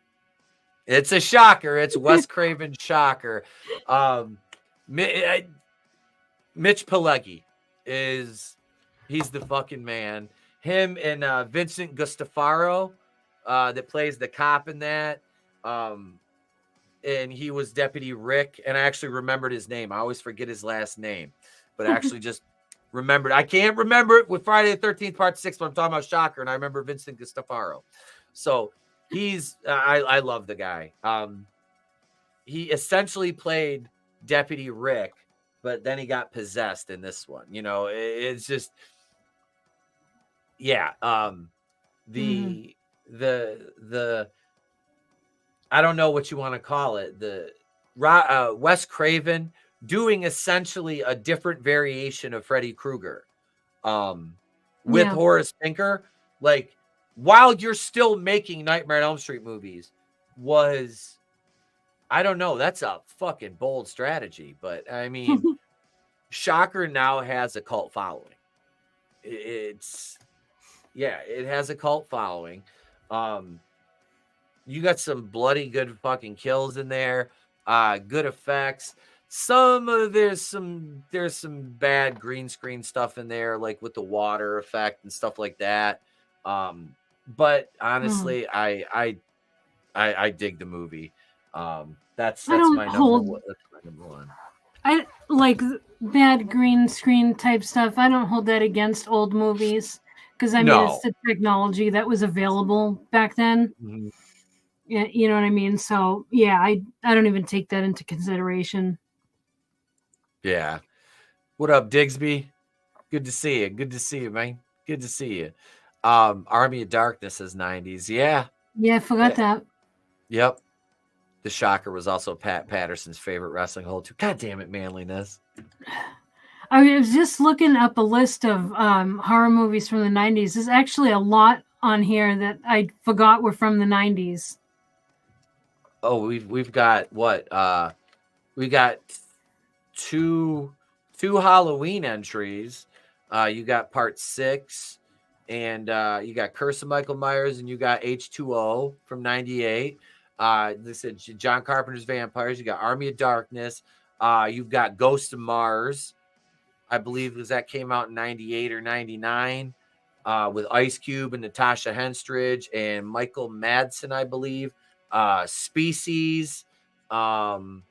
It's a shocker. It's Wes Craven's Shocker. Mitch Pileggi he's the fucking man. Him and Vincent Gustafaro that plays the cop in that. And he was Deputy Rick, and I actually remembered his name. I always forget his last name, but I actually just remembered. I can't remember it with Friday the 13th Part 6, but I'm talking about Shocker, and I remember Vincent Gustafaro. So I love the guy. He essentially played Deputy Rick, but then he got possessed in this one. It's just, yeah. The I don't know what you want to call it. The Wes Craven doing essentially a different variation of Freddy Krueger with Horace Pinker. Like, while you're still making Nightmare on Elm Street movies, I don't know. That's a fucking bold strategy. But, I mean, Shocker now has a cult following. It has a cult following. You got some bloody good fucking kills in there. Good effects. There's some bad green screen stuff in there, like with the water effect and stuff like that. But honestly, I dig the movie. That's my number 1. I like bad green screen type stuff. I don't hold that against old movies because it's the technology that was available back then. Mm-hmm. Yeah, you know what I mean? So, yeah, I don't even take that into consideration. Yeah. What up, Digsby? Good to see you. Good to see you, man. Good to see you. Army of Darkness is 90s. Yeah. Yeah, I forgot that. Yep. The Shocker was also Pat Patterson's favorite wrestling hold too. God damn it, manliness. I was just looking up a list of horror movies from the 90s. There's actually a lot on here that I forgot were from the 90s. Oh, we've got what? We got two Halloween entries. You got Part 6, and you got Curse of Michael Myers, and you got H2O from 98. They said John Carpenter's Vampires. You got Army of Darkness. You've got Ghost of Mars. I believe that came out in 98 or 99 with Ice Cube and Natasha Henstridge and Michael Madsen, I believe. Species. One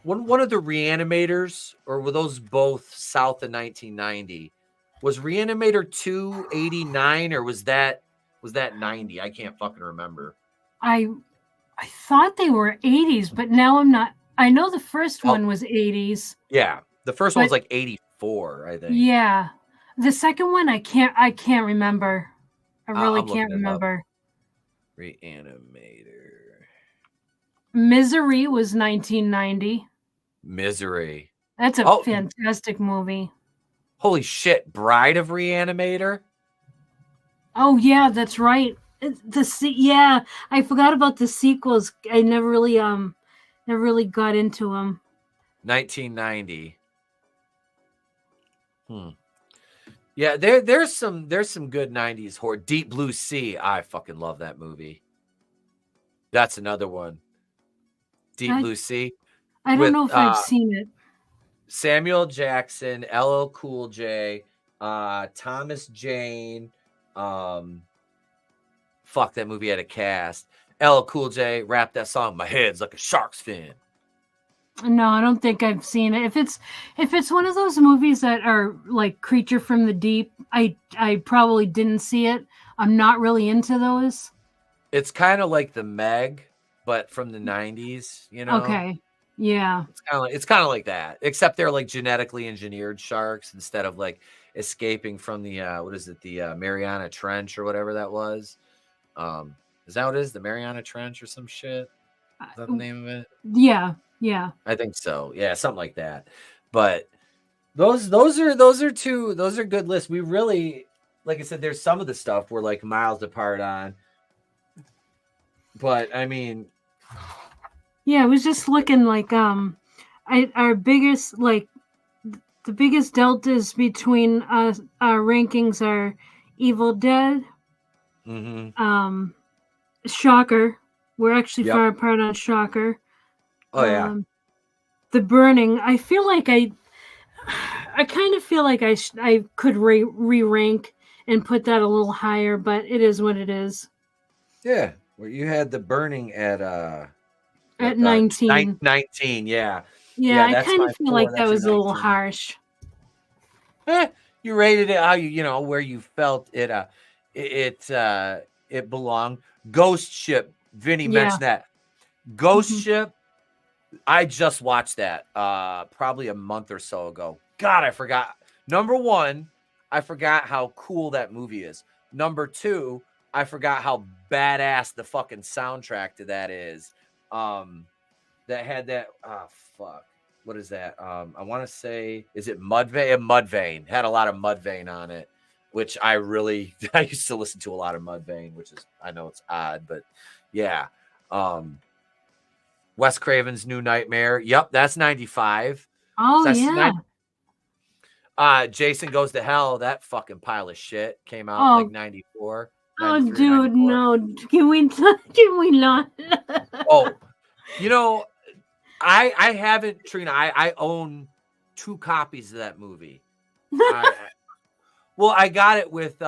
of the Reanimators, or were those both south of 1990? Was Reanimator 2 89 or was that 90? I can't fucking remember. I thought they were 80s, but now I'm not. I know the first one was 80s. Yeah, the first one was like 84, I think. Yeah, The second one, I can't remember. I really I'm can't looking it up. remember. Reanimator. Misery was 1990. Misery. That's a Oh. fantastic movie. Holy shit! Bride of Reanimator. Oh yeah, that's right. Yeah, I forgot about the sequels. I never really got into them. 1990. Yeah, there's some good 90s horror. Deep Blue Sea. I fucking love that movie. That's another one. Deep Blue Sea. I don't know if I've seen it. Samuel Jackson, LL Cool J, Thomas Jane. Fuck, that movie had a cast. LL Cool J rapped that song. My head's like a shark's fin. No, I don't think I've seen it. If it's one of those movies that are like Creature from the Deep, I probably didn't see it. I'm not really into those. It's kind of like the Meg, but from the 90s, you know. Okay. Yeah. It's kind of like that, except they're like genetically engineered sharks instead of like escaping from the the Mariana Trench or whatever that was. Is that what it is? The Mariana Trench or some shit? Is that the name of it? Yeah. Yeah. I think so. Yeah, something like that. But those are good lists. We really, like I said, there's some of the stuff we're like miles apart on. But I mean, yeah, I was just looking like our biggest, like the biggest deltas between us, our rankings are Evil Dead, Shocker. We're actually far apart on Shocker. Oh yeah. The Burning. I feel like I kind of feel like I could re-rank and put that a little higher, but it is what it is. Yeah, where you had The Burning at 19. 19, yeah. Yeah, I kind of feel like that was a little harsh. You rated it how where you felt it it belonged. Ghost Ship, Vinny mentioned that. Ghost Ship, I just watched that probably a month or so ago. God, I forgot. Number one, I forgot how cool that movie is. Number two, I forgot how badass the fucking soundtrack to that is. That had that fuck. What is that? I want to say, is it Mudvayne? Mudvayne had a lot of Mudvayne on it, which I used to listen to a lot of Mudvayne, which is, I know it's odd, but yeah. Wes Craven's New Nightmare. Yep, that's 95. Oh, that's yeah. Jason Goes to Hell. That fucking pile of shit came out like 94. Oh, dude, 94. No. Can we not? Oh, I haven't, Trina. I own 2 copies of that movie. Well, I got it with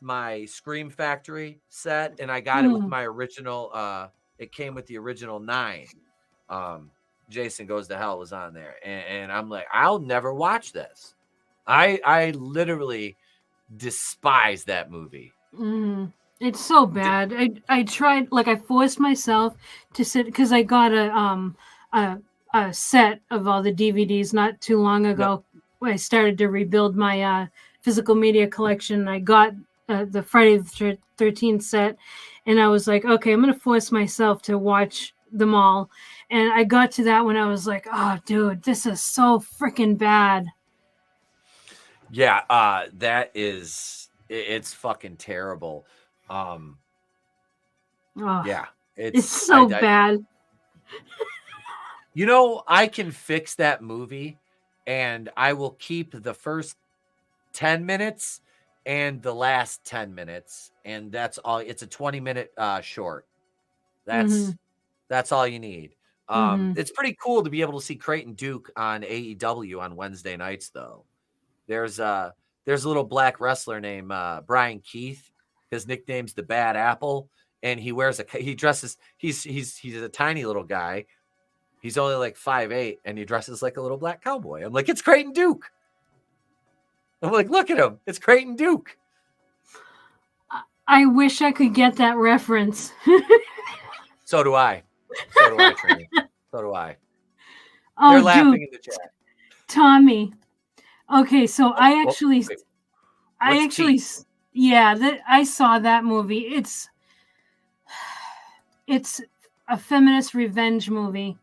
my Scream Factory set, and I got it with my original. It came with the original 9. Jason Goes to Hell was on there, and I'm like, I'll never watch this. I literally despise that movie. It's so bad. I tried, like, I forced myself to sit because I got a set of all the DVDs not too long ago. Yep. I started to rebuild my physical media collection. I got the Friday the 13th set, and I was like, okay, I'm going to force myself to watch them all. And I got to that when I was like, oh, dude, this is so freaking bad. Yeah, it's fucking terrible. Yeah, it's so bad. I can fix that movie, and I will keep the first 10 minutes and the last 10 minutes, and that's all. It's a 20-minute short. That's all you need. It's pretty cool to be able to see Creighton Duke on AEW on Wednesday nights, though. There's a little black wrestler named Brian Keith. His nickname's the Bad Apple, and he dresses. He's a tiny little guy. He's only like 5'8", and he dresses like a little black cowboy. I'm like, it's Creighton Duke. I'm like, look at him. It's Creighton Duke. I wish I could get that reference. So do I, Trina. So do I. Oh, they're laughing in the chat. Tommy, Okay, so I actually, wait. I What's actually, Teeth? yeah, I saw that movie. It's a feminist revenge movie.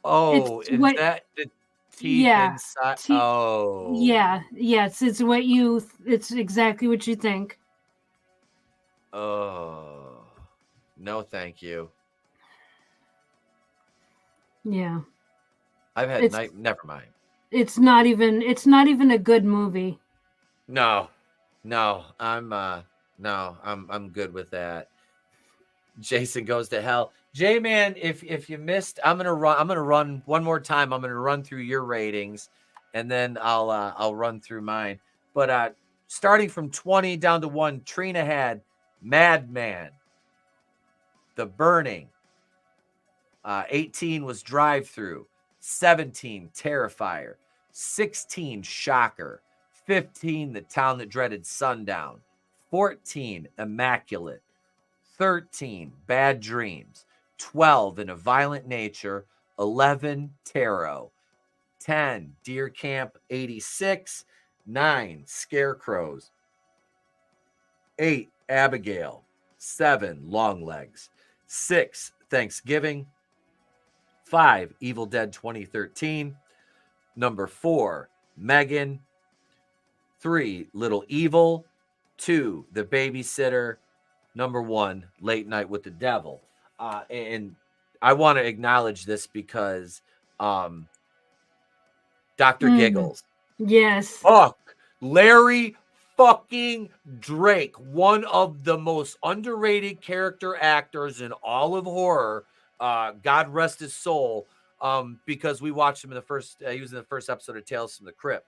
Oh, It's is what, that the teeth yeah, inside? T, Oh, yeah, yes, it's exactly what you think. oh, no, thank you. Yeah, I've had it's night. Never mind. it's not even a good movie. No, no, I'm good with that. Jason Goes to Hell. J Man, if you missed, I'm gonna run one more time. I'm gonna run through your ratings, and then I'll run through mine. But starting from 20 down to 1, Trina had Madman, The Burning. 18 was Drive Through. 17, Terrifier. 16, Shocker. 15, The Town That Dreaded Sundown. 14, Immaculate. 13, Bad Dreams. 12, In a Violent Nature. 11, Tarot. 10, Deer Camp 86. 9, Scarecrows. 8, Abigail. 7, Longlegs. 6, Thanksgiving. 5, Evil Dead 2013. Number 4, Megan. 3, Little Evil. 2, The Babysitter. Number 1, Late Night with the Devil. And I want to acknowledge this because Dr. Giggles. Yes. Fuck. Larry fucking Drake, one of the most underrated character actors in all of horror. God rest his soul. Because we watched him in the first, he was in the first episode of Tales from the Crypt.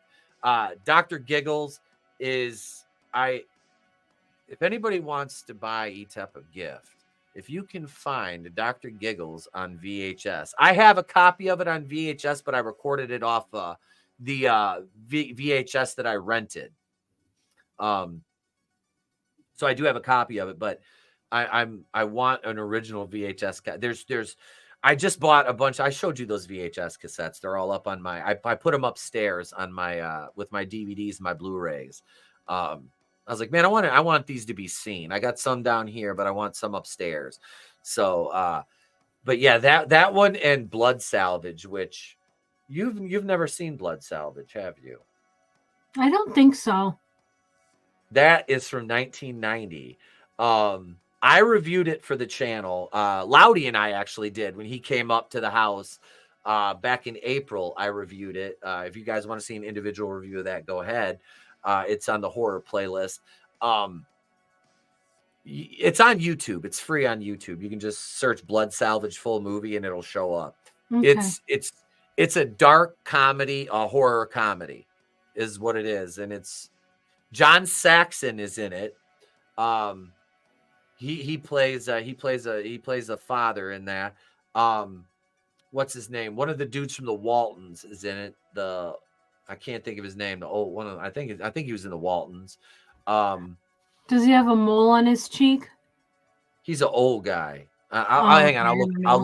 Dr. Giggles is, if anybody wants to buy Etep a gift, if you can find Dr. Giggles on VHS, I have a copy of it on VHS, but I recorded it off the VHS that I rented. So I do have a copy of it, but I want an original VHS. I just bought a bunch. I showed you those VHS cassettes. They're all up on I put them upstairs on my with my DVDs and my Blu-rays. I was like, man, I want these to be seen. I got some down here, but I want some upstairs. So but yeah, that one and Blood Salvage, which you've never seen Blood Salvage, have you? I don't think so. That is from 1990. I reviewed it for the channel. Loudy and I actually did when he came up to the house back in April. I reviewed it. If you guys want to see an individual review of that, go ahead. It's on the horror playlist. It's on YouTube. It's free on YouTube. You can just search Blood Salvage full movie and it'll show up. Okay. It's a dark comedy, a horror comedy is what it is. And it's John Saxon is in it. He plays a father in that. What's his name? One of the dudes from the Waltons is in it. I can't think of his name. The old one. I think he was in the Waltons. Does he have a mole on his cheek? He's an old guy. I'll hang on. I'll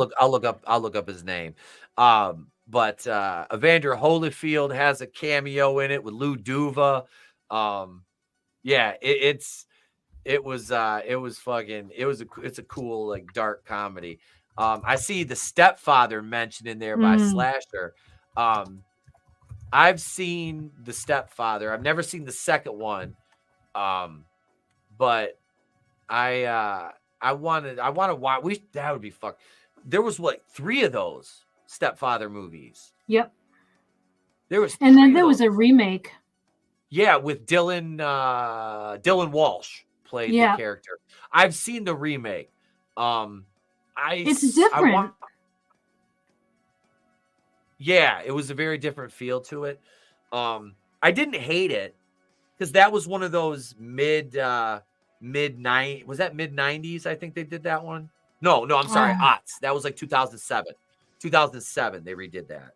look up his name. But Evander Holyfield has a cameo in it with Lou Duva. Yeah, it's a cool like dark comedy. I see The Stepfather mentioned in there by Slasher. I've seen The Stepfather. I've never seen the second one. But I want to watch. That would be fuck. There was 3 of those Stepfather movies. Yep. There was, and then there was a remake. Yeah, with Dylan Walsh played the character. I've seen the remake. It's different. Yeah, it was a very different feel to it. I didn't hate it because that was one of those mid 90s. Was that mid 90s? I think they did that one. No, I'm sorry. Aughts. That was like 2007. 2007 they redid that.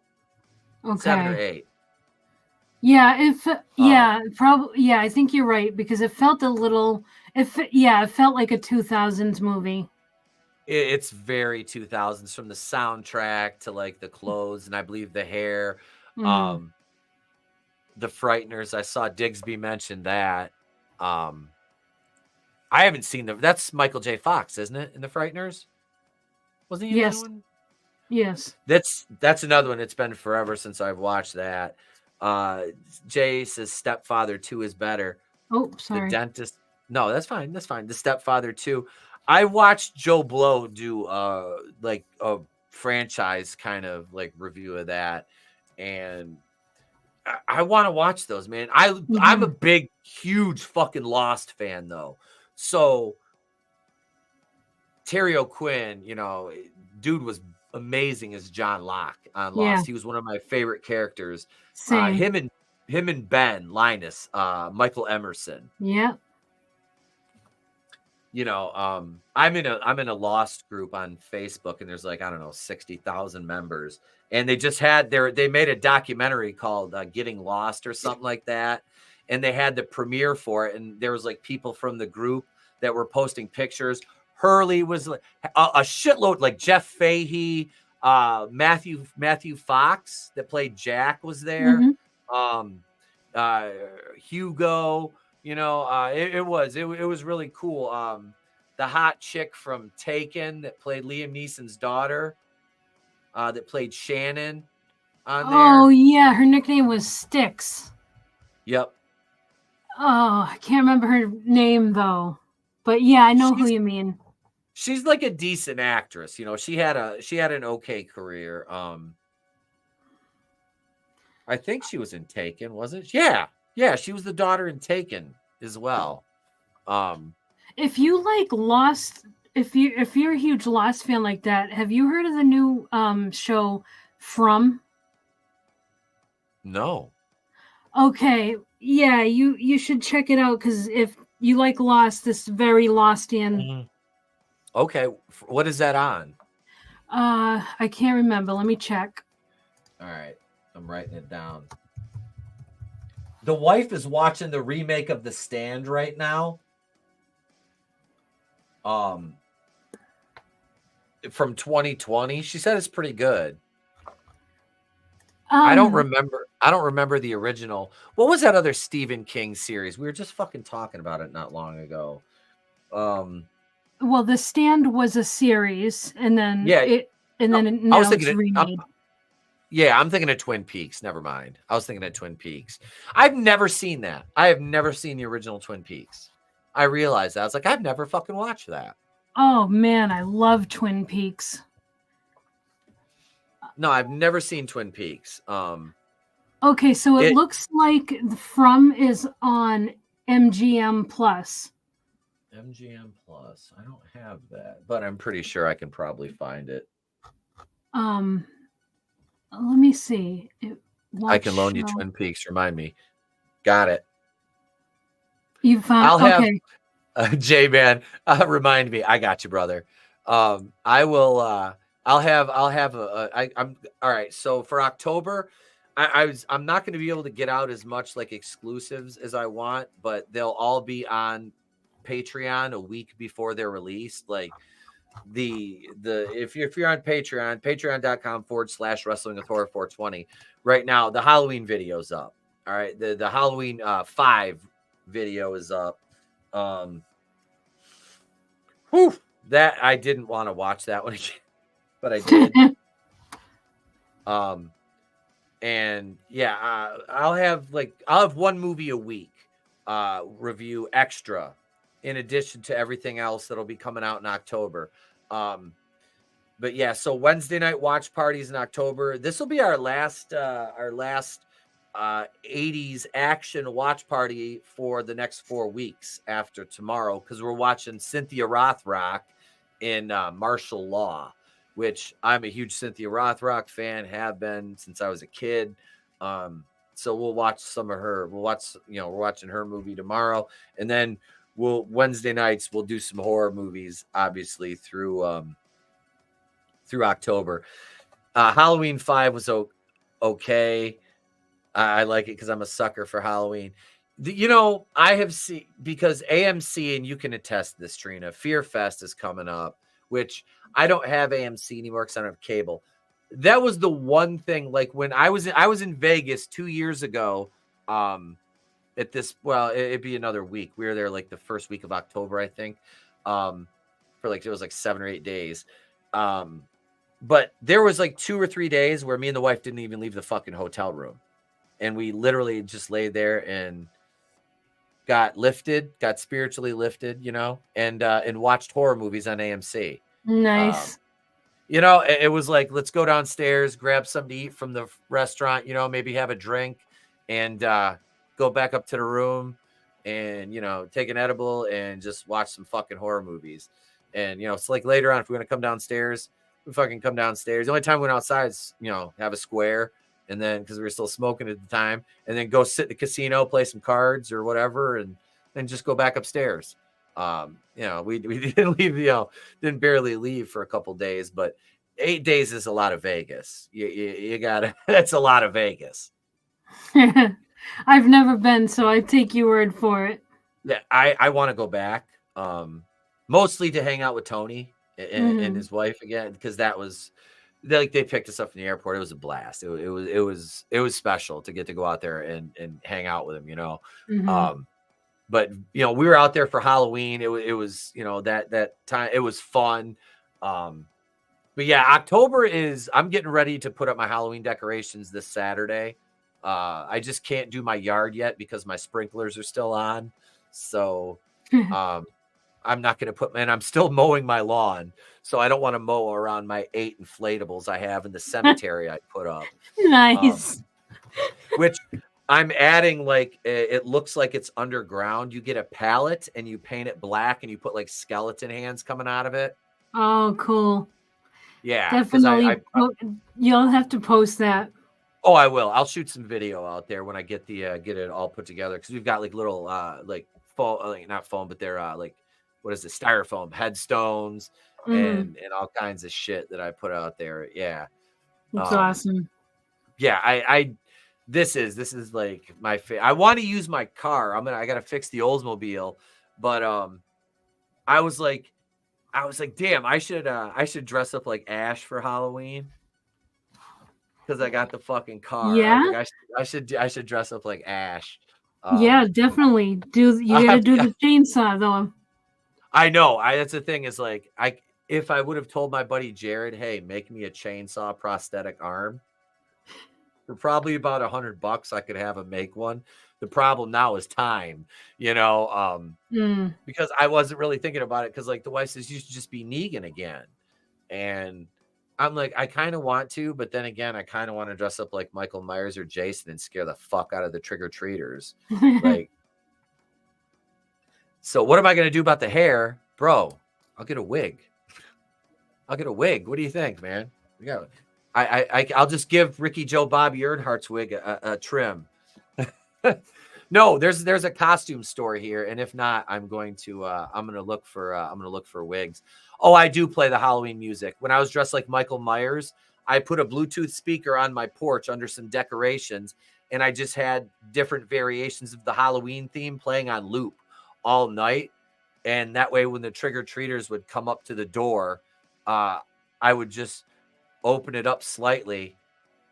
Okay. 7 or 8. Yeah, probably. Yeah, I think you're right because it felt a little. It felt like a 2000s movie. It's very 2000s from the soundtrack to like the clothes and I believe the hair. The Frighteners. I saw Digsby mention that. I haven't seen them. That's Michael J. Fox, isn't it? In The Frighteners? Wasn't he in that Yes. one? Yes. That's another one. It's been forever since I've watched that. Jay says Stepfather 2 is better. Oh, The sorry. Dentist. No, that's fine. That's fine. The Stepfather 2. I watched Joe Blow do like a franchise kind of like review of that, and I want to watch those, man. I'm a big, huge fucking Lost fan though. So Terry O'Quinn, you know, dude was amazing as John Locke on Lost. Yeah. He was one of my favorite characters. Same. Him and Ben Linus, Michael Emerson. Yeah. You know, I'm in a Lost group on Facebook, and there's like, I don't know, 60,000 members, and they just had they made a documentary called Getting Lost or something like that, and they had the premiere for it, and there was like people from the group that were posting pictures. Hurley was like a shitload, like Jeff Fahey, Matthew Fox that played Jack was there, Hugo. You know, it was really cool. The hot chick from Taken that played Liam Neeson's daughter, that played Shannon on there. Oh yeah, her nickname was Styx. Yep. Oh, I can't remember her name though, but yeah, I know who you mean. She's like a decent actress. You know, she had an okay career. I think she was in Taken, wasn't she? Yeah, she was the daughter in Taken as well. If you like Lost, if you're a huge Lost fan like that, have you heard of the new show From? No. Okay, yeah, you should check it out because if you like Lost, this very Lostian. Okay, what is that on? I can't remember. Let me check. All right, I'm writing it down. The wife is watching the remake of The Stand right now. From 2020. She said it's pretty good. I don't remember the original. What was that other Stephen King series? We were just fucking talking about it not long ago. Well, The Stand was a series, and then now it's remade. I'm thinking of Twin Peaks. Never mind. I was thinking of Twin Peaks. I've never seen that. I have never seen the original Twin Peaks. I realized that. I was like, I've never fucking watched that. Oh man, I love Twin Peaks. No, I've never seen Twin Peaks. Okay, so it looks like From is on MGM Plus. MGM Plus. I don't have that, but I'm pretty sure I can probably find it. Let me see. I can loan you Twin Peaks. Remind me. Got it. You found. I'll have okay. J-Man. Remind me. I got you, brother. I will. I'll have. I'm all right. So for October, I'm not going to be able to get out as much like exclusives as I want, but they'll all be on Patreon a week before they're released. Like if you're on patreon.com/wrestling with horror 420 right now, the Halloween video's up. All right, the Halloween 5 video is up. That I didn't want to watch that one again, but I did. And yeah, I'll have one movie a week review extra in addition to everything else that'll be coming out in October. But yeah, so Wednesday night watch parties in October. This will be our last 80s action watch party for the next 4 weeks after tomorrow, because we're watching Cynthia Rothrock in Martial Law, which I'm a huge Cynthia Rothrock fan, have been since I was a kid. So we'll watch some of her. We're watching her movie tomorrow, and then Wednesday nights we'll do some horror movies, obviously through October. Halloween 5 was okay. I like it because I'm a sucker for Halloween. I have seen, because AMC, and you can attest this, Trina, Fear Fest is coming up, which I don't have AMC anymore because I don't have cable. That was the one thing, like when I was in Vegas 2 years ago, At this, well, it'd be another week. We were there like the first week of October, I think, for like, it was like 7 or 8 days. But there was like 2 or 3 days where me and the wife didn't even leave the fucking hotel room. And we literally just laid there and got spiritually lifted, and watched horror movies on AMC. Nice. It was like, let's go downstairs, grab something to eat from the restaurant, maybe have a drink, and go back up to the room and, take an edible and just watch some fucking horror movies. And, it's like later on, if we're going to come downstairs, we fucking come downstairs. The only time we went outside is, have a square. And then, because we were still smoking at the time, and then go sit in the casino, play some cards or whatever, and then just go back upstairs. We didn't leave, didn't barely leave for a couple days, but 8 days is a lot of Vegas. You gotta, that's a lot of Vegas. I've never been, so I take your word for it. Yeah, I want to go back, mostly to hang out with Tony and his wife again, because that was, they picked us up from the airport. It was a blast. It was special to get to go out there and hang out with him, But we were out there for Halloween. It was that time. It was fun. But yeah, October is, I'm getting ready to put up my Halloween decorations this Saturday. I just can't do my yard yet because my sprinklers are still on. So I'm not going to and I'm still mowing my lawn. So I don't want to mow around my 8 inflatables I have in the cemetery I put up. Nice. Which I'm adding, like, it looks like it's underground. You get a pallet and you paint it black and you put like skeleton hands coming out of it. Oh, cool. Yeah. Definitely. You'll have to post that. Oh, I will. I'll shoot some video out there when I get get it all put together. Cause we've got like little, like foam, not foam, but they're like, what is it? Styrofoam headstones and all kinds of shit that I put out there. Yeah. That's awesome. Yeah. This is like my I want to use my car. I got to fix the Oldsmobile, but I was like, damn, I should dress up like Ash for Halloween because I got the fucking car. Yeah. Like, I should dress up like Ash. Yeah, definitely. You got to do the chainsaw though. I know. That's the thing is like, if I would have told my buddy Jared, hey, make me a chainsaw prosthetic arm, for probably about $100, I could have him make one. The problem now is time, because I wasn't really thinking about it. Cause like the wife says, you should just be Negan again. And I'm like, I kind of want to, but then again, I kind of want to dress up like Michael Myers or Jason and scare the fuck out of the trick-or-treaters. Like, so what am I going to do about the hair? Bro, I'll get a wig. What do you think, man? I'll just give Ricky Joe Bobby Earnhardt's wig a trim. No, there's a costume store here, and if not, I'm going to look for wigs. Oh, I do play the Halloween music. When I was dressed like Michael Myers, I put a Bluetooth speaker on my porch under some decorations, and I just had different variations of the Halloween theme playing on loop all night. And that way, when the trick-or-treaters would come up to the door, I would just open it up slightly,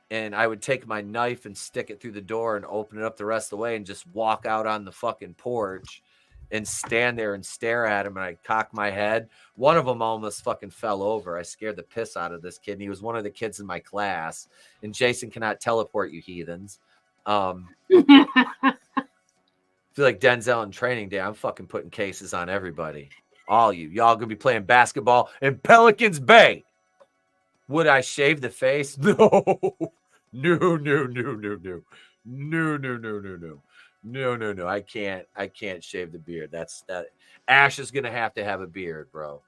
and I would take my knife and stick it through the door and open it up the rest of the way and just walk out on the fucking porch and stand there and stare at him. And I cock my head. One of them almost fucking fell over. I scared the piss out of this kid. And he was one of the kids in my class. And Jason cannot teleport, you heathens. I feel like Denzel in Training Day. I'm fucking putting cases on everybody. All y'all gonna be playing basketball in Pelicans Bay. Would I shave the face? No. No. I can't shave the beard. That Ash is gonna have to have a beard, bro.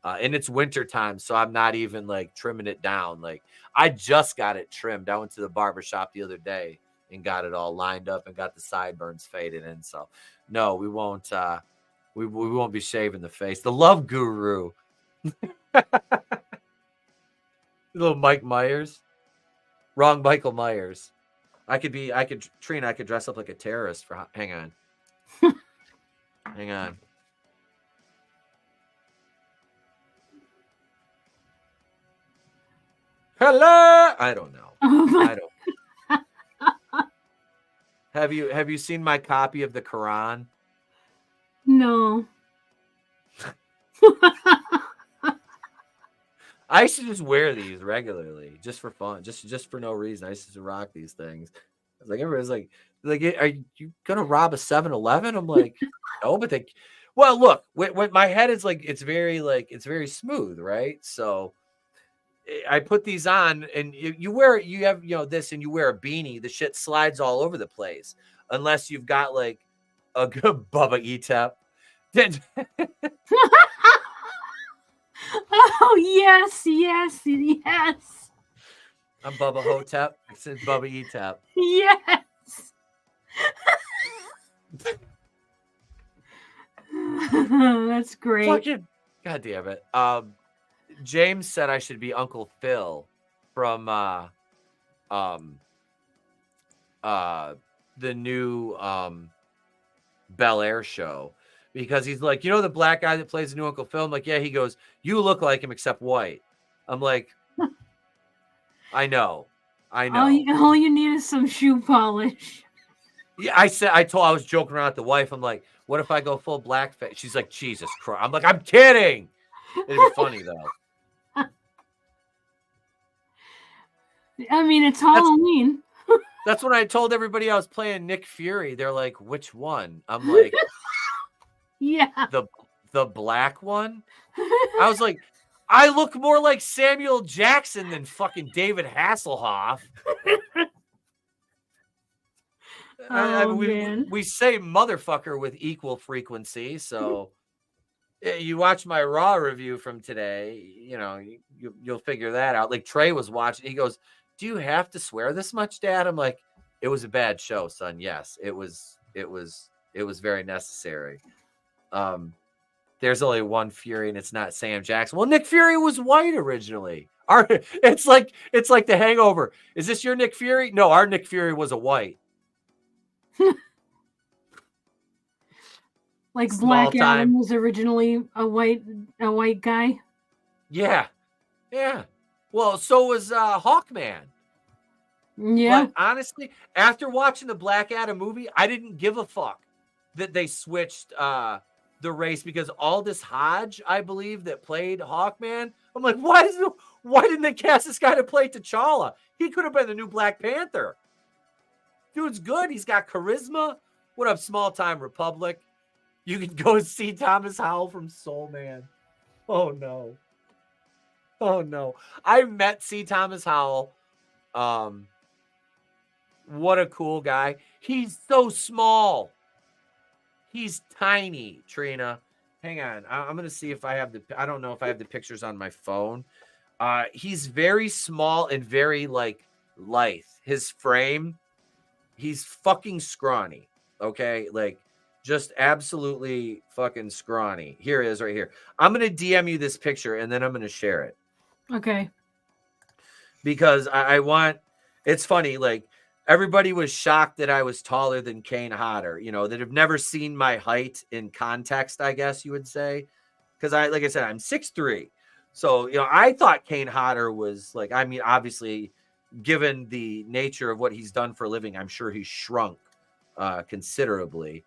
And it's winter time, so I'm not even like trimming it down. Like, I just got it trimmed. I went to the barber shop the other day and got it all lined up and got the sideburns faded in. So no, we won't we won't be shaving the face. The love guru. Little Mike Myers. Wrong Michael Myers. Trina, I could dress up like a terrorist for, hang on. Hang on. Hello. I don't know. Oh my. I don't. Have you seen my copy of the Quran? No. I used to just wear these regularly, just for fun, just for no reason. I used to rock these things. Like everybody's like, are you gonna rob a 7-Eleven? I'm like, no, but they. Well, look, when my head is like, it's very smooth, right? So I put these on, and you have this, and you wear a beanie. The shit slides all over the place, unless you've got like a good Bubba Etep. Oh yes. I'm Bubba Hotep. It says Bubba Etep. Yes. That's great. Fucking God damn it. James said I should be Uncle Phil from the new Bel Air show, because he's like, the black guy that plays the new Uncle Phil. I'm like, yeah. He goes, you look like him except white. I'm like, I know. All you need is some shoe polish. Yeah, I was joking around with the wife. I'm like, what if I go full blackface? She's like, Jesus Christ. I'm like, I'm kidding. It'd be funny though. I mean, it's Halloween. That's when I told everybody I was playing Nick Fury. They're like, which one? I'm like, yeah, the black one. I was like, I look more like Samuel Jackson than fucking David Hasselhoff. We say motherfucker with equal frequency. So you watch my Raw review from today, you'll figure that out. Like Trey was watching. He goes, do you have to swear this much, Dad? I'm like, it was a bad show, son. Yes, it was very necessary. There's only one Fury, and it's not Sam Jackson. Well, Nick Fury was white originally. It's like The Hangover. Is this your Nick Fury? No, our Nick Fury was a white. Like Small Black time. Adam was originally a white guy. Yeah. Well, so was Hawkman. Yeah. But honestly, after watching the Black Adam movie, I didn't give a fuck that they switched the race, because Aldous Hodge, I believe, that played Hawkman, I'm like, why didn't they cast this guy to play T'Challa? He could have been the new Black Panther. Dude's good. He's got charisma. What up, Small Time Republic? You can go see Thomas Howell from Soul Man. Oh no. I met C. Thomas Howell. What a cool guy. He's so small. He's tiny, Trina. Hang on. I'm going to see if I don't know if I have the pictures on my phone. He's very small and very lithe. His frame, he's fucking scrawny. Okay. Like just absolutely fucking scrawny. Here it is right here. I'm going to DM you this picture and then I'm going to share it. Okay. Because I want, it's funny. Like everybody was shocked that I was taller than Kane Hodder, that have never seen my height in context, I guess you would say. Because like I said, I'm 6'3". So, I thought Kane Hodder was obviously, given the nature of what he's done for a living, I'm sure he's shrunk considerably.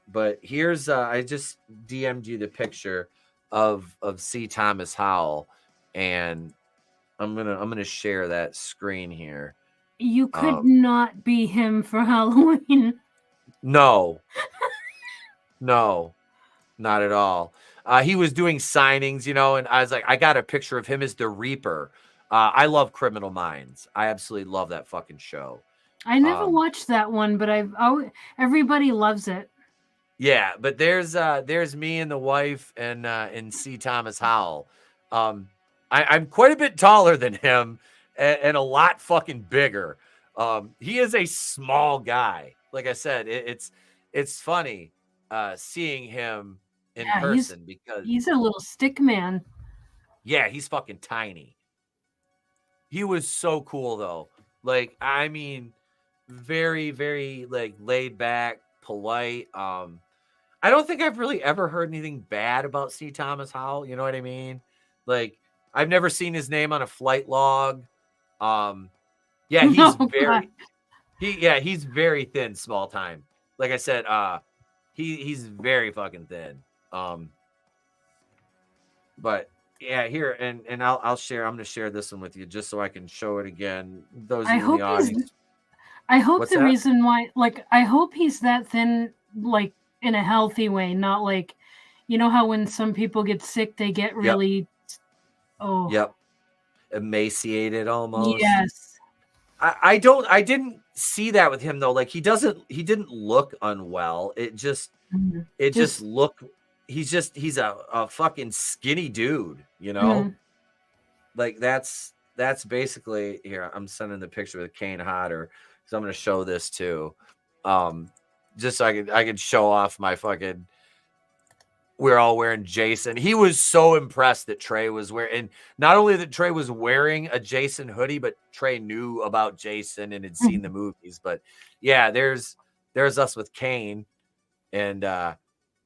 But here's, I just DM'd you the picture of C. Thomas Howell, and I'm gonna share that screen here. You could not be him for Halloween. No, not at all. He was doing signings, and I was like, I got a picture of him as the Reaper. I love Criminal Minds. I absolutely love that fucking show. I never watched that one, but everybody loves it. Yeah, but there's me and the wife and C. Thomas Howell. I'm quite a bit taller than him and a lot fucking bigger. He is a small guy. Like I said, it's funny seeing him in person because he's a little stick man. Yeah, he's fucking tiny. He was so cool though. Like, I mean, very, very laid back, polite. I don't think I've really ever heard anything bad about C. Thomas Howell. You know what I mean? Like, I've never seen his name on a flight log. Yeah, he's He's very thin, small time. Like I said, he's very fucking thin. But yeah, here and I'll share. I'm gonna share this one with you just so I can show it again. Those of you in the audience. I hope What's the that? reason why, like, I hope he's that thin, like, in a healthy way, not like, you know how when some people get sick, they get really, Yep, emaciated almost. Yes. I didn't see that with him though. Like he didn't look unwell. It just looked. He's a fucking skinny dude, you know. Like that's basically here. I'm sending the picture with Kane Hodder because I'm going to show this too, just so I could show off my fucking. We're all wearing Jason. He was so impressed that Trey was wearing, and not only that Trey was wearing a Jason hoodie, but Trey knew about Jason and had seen the movies. But yeah, there's us with Kane, and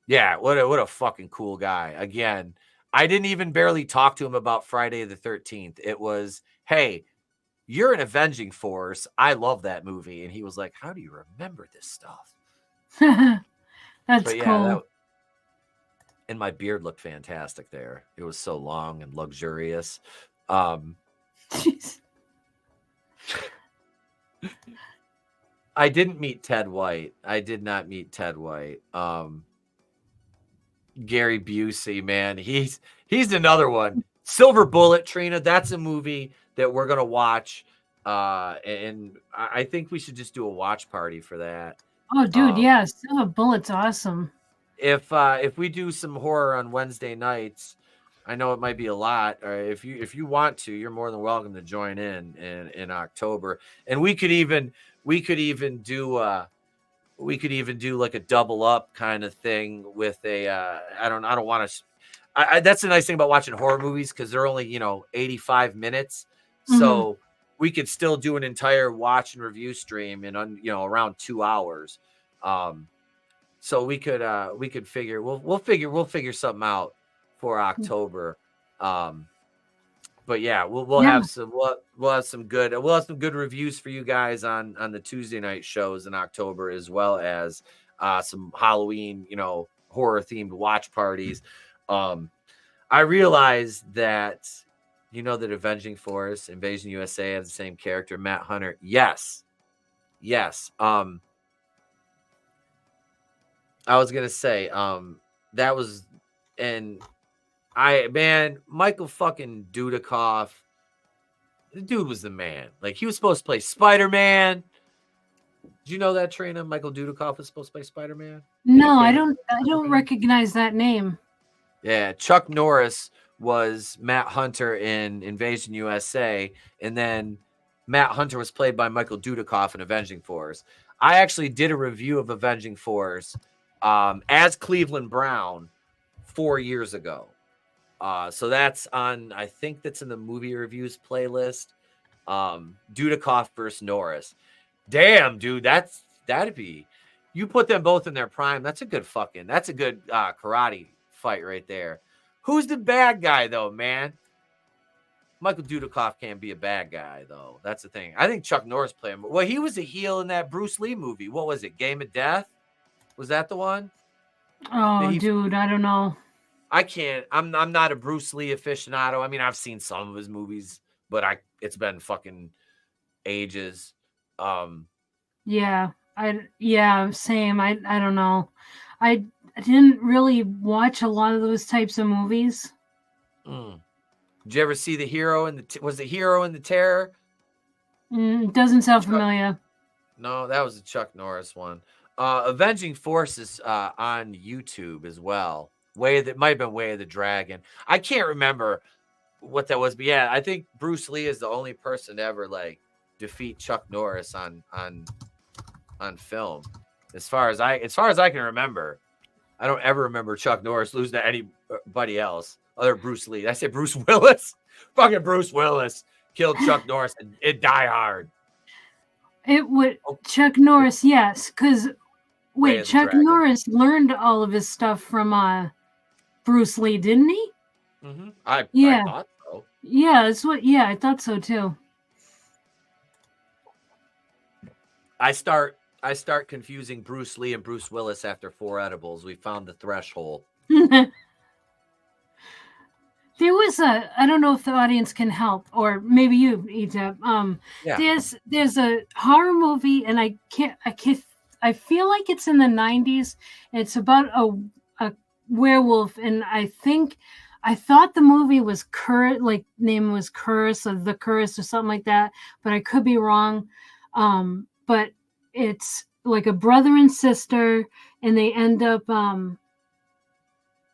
yeah, what a fucking cool guy. Again, I didn't even barely talk to him about Friday the 13th. It was, hey, you're an Avenging Force. I love that movie, and he was like, how do you remember this stuff? That's cool. And my beard looked fantastic there. It was so long and luxurious. Jeez. I didn't meet Ted White. I did not meet Ted White. Gary Busey, man, he's another one. Silver Bullet, Trina. That's a movie that we're gonna watch, and I think we should just do a watch party for that. Oh, dude, yeah, Silver Bullet's awesome. If we do some horror on Wednesday nights, I know it might be a lot. Or if you want to, you're more than welcome to join in October. And we could even do like a double up kind of thing with a I don't want to. That's the nice thing about watching horror movies because they're only 85 minutes, so we could still do an entire watch and review stream in around 2 hours. So we could figure we'll figure something out for October. But yeah, we'll have some good reviews for you guys on the Tuesday night shows in October, as well as some Halloween, horror themed watch parties. I realized that that Avenging Force, Invasion USA has the same character, Matt Hunter. Yes. I was gonna say, that was, and Michael fucking Dudikoff, the dude was the man. Like he was supposed to play Spider-Man. Did you know that, Trina? Michael Dudikoff was supposed to play Spider-Man? No, I don't recognize that name. Yeah, Chuck Norris was Matt Hunter in Invasion USA, and then Matt Hunter was played by Michael Dudikoff in Avenging Force. I actually did a review of Avenging Force as Cleveland Brown 4 years ago. So that's on, I think that's in the movie reviews playlist. Dudikoff versus Norris. Damn, dude, that'd be, you put them both in their prime. That's a good karate fight right there. Who's the bad guy though, man? Michael Dudikoff can't be a bad guy though. That's the thing. I think Chuck Norris played him. Well, he was a heel in that Bruce Lee movie. What was it? Game of Death? Was that the one? Oh, dude, I don't know. I can't. I'm not a Bruce Lee aficionado. I mean, I've seen some of his movies, but it's been fucking ages. Yeah, same. I don't know. I didn't really watch a lot of those types of movies. Did you ever see The Hero was The Hero in the Terror? Doesn't sound familiar. No, that was a Chuck Norris one. Avenging Force is on YouTube as well. That might have been Way of the Dragon. I can't remember what that was, but yeah, I think Bruce Lee is the only person to ever like defeat Chuck Norris on film. As far as I can remember, I don't ever remember Chuck Norris losing to anybody else other than Bruce Lee. Did I say Bruce Willis? Fucking Bruce Willis killed Chuck Norris in Die Hard. It would Chuck Norris, yes, because wait, Chuck Norris learned all of his stuff from Bruce Lee, didn't he? Mm-hmm. I thought so. Yeah, that's what. Yeah, I thought so too. I start confusing Bruce Lee and Bruce Willis after 4 edibles. We found the threshold. There was I don't know if the audience can help, or maybe you, Etep. Yeah. There's a horror movie, and I feel like it's in the 90s. It's about a werewolf, and I thought the movie was name was Curse, or The Curse, or something like that, but I could be wrong. But it's like a brother and sister, and they end up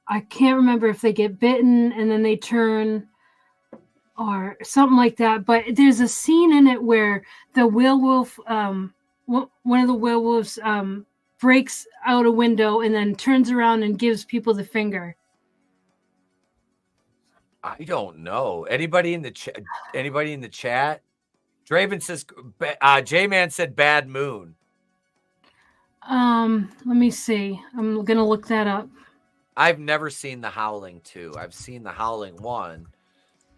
I can't remember if they get bitten and then they turn or something like that. But there's a scene in it where the werewolf, one of the werewolves, breaks out a window and then turns around and gives people the finger. I don't know. Anybody in the chat? Draven says, J-Man said Bad Moon. Let me see. I'm going to look that up. I've never seen The Howling 2. I've seen The Howling 1.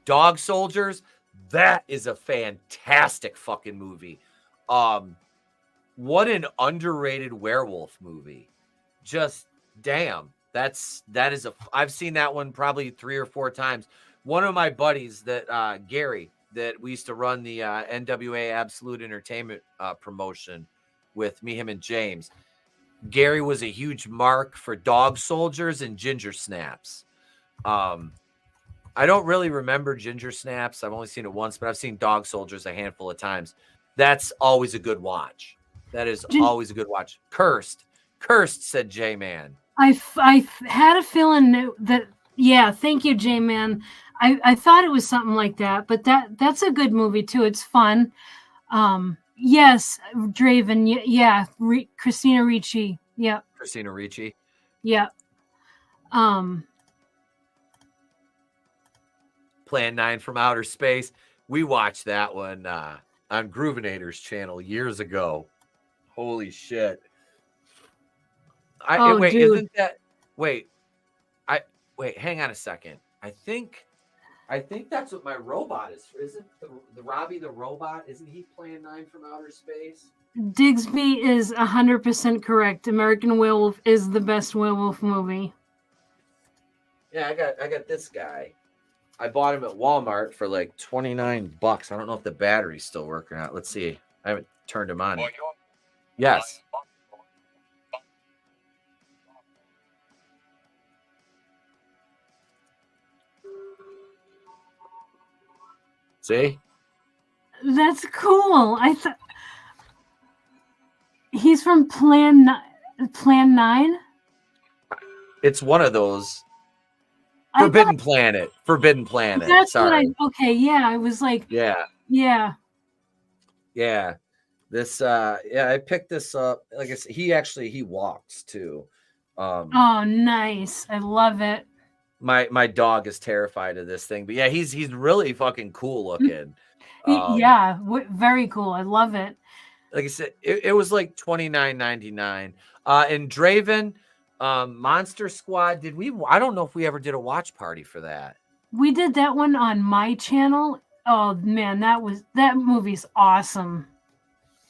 Dog Soldiers, that is a fantastic fucking movie. What an underrated werewolf movie. Just damn. I've seen that one probably 3 or 4 times. One of my buddies that Gary, that we used to run the NWA Absolute Entertainment promotion with, me, him, and James. Gary was a huge mark for Dog Soldiers and Ginger Snaps. I don't really remember Ginger Snaps. I've only seen it once, but I've seen Dog Soldiers a handful of times. That's always a good watch. That is always a good watch. Cursed, said J-Man. I had a feeling that, yeah, thank you, J-Man. I thought it was something like that, but that's a good movie too. It's fun. Yes, Draven. Yeah, Christina Ricci. Yeah. Christina Ricci. Yeah. Plan 9 from Outer Space. We watched that one on Groovinator's channel years ago. Holy shit. Dude. Wait, hang on a second. I think that's what my robot is. Isn't the Robbie the robot? Isn't he Plan 9 from Outer Space? Digsby is 100% correct. American Werewolf is the best werewolf movie. Yeah, I got this guy. I bought him at Walmart for like $29. I don't know if the battery's still working out. Let's see. I haven't turned him on. Yes. See? That's cool. I thought he's from Plan 9. It's one of those. Forbidden Planet. That's Sorry. okay. Yeah, I was like, yeah. This I picked this up. Like I said, he walks too. Oh, nice. I love it. My dog is terrified of this thing, but yeah, he's really fucking cool looking. Yeah, very cool. I love it. Like I said, it was like $29.99. And Draven, Monster Squad, I don't know if we ever did a watch party for that. We did that one on my channel. Oh man, that movie's awesome.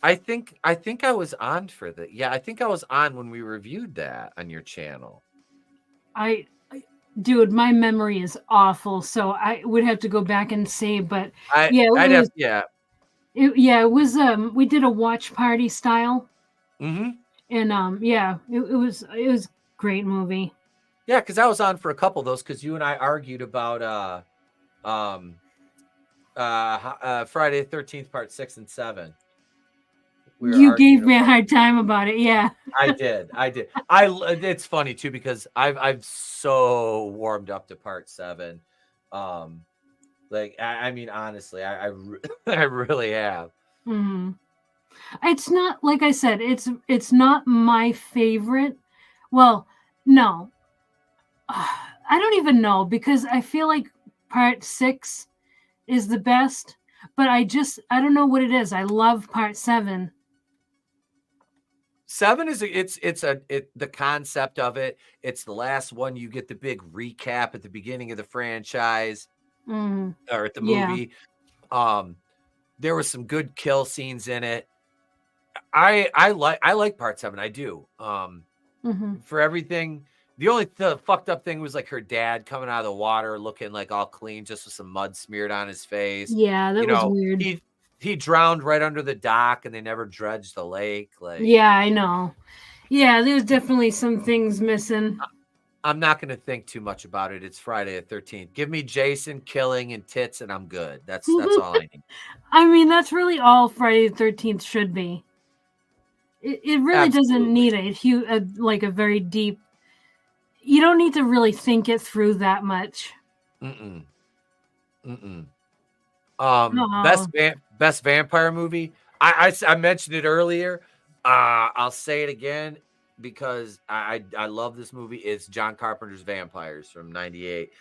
I think I was on for that. Yeah, I think I was on when we reviewed that on your channel. Dude, my memory is awful, so I would have to go back and see. But it was. We did a watch party style. Mm-hmm. And it was great movie. Yeah, because I was on for a couple of those because you and I argued about Friday the 13th part 6 and 7. You gave me a hard time about it. Yeah, I did. It's funny too because I've so warmed up to part 7. Like I mean, honestly, I really have. Mm-hmm. It's not, like I said, it's not my favorite. Well, no, I don't even know, because I feel like part 6 is the best, but I don't know what it is. I love part 7. 7 is the concept of it. It's the last one. You get the big recap at the beginning of the franchise or at the movie. There was some good kill scenes in it. I like part 7. I do. For everything. The only fucked up thing was like her dad coming out of the water looking like all clean, just with some mud smeared on his face. Yeah, that was weird. He drowned right under the dock, and they never dredged the lake. Like, yeah, I know. Yeah, there's definitely some things missing. I'm not going to think too much about it. It's Friday the 13th. Give me Jason killing and tits, and I'm good. That's all I need. I mean, that's really all Friday the 13th should be. It really doesn't need a very deep. You don't need to really think it through that much. Best vampire movie. I mentioned it earlier. I'll say it again because I love this movie. It's John Carpenter's Vampires from '98.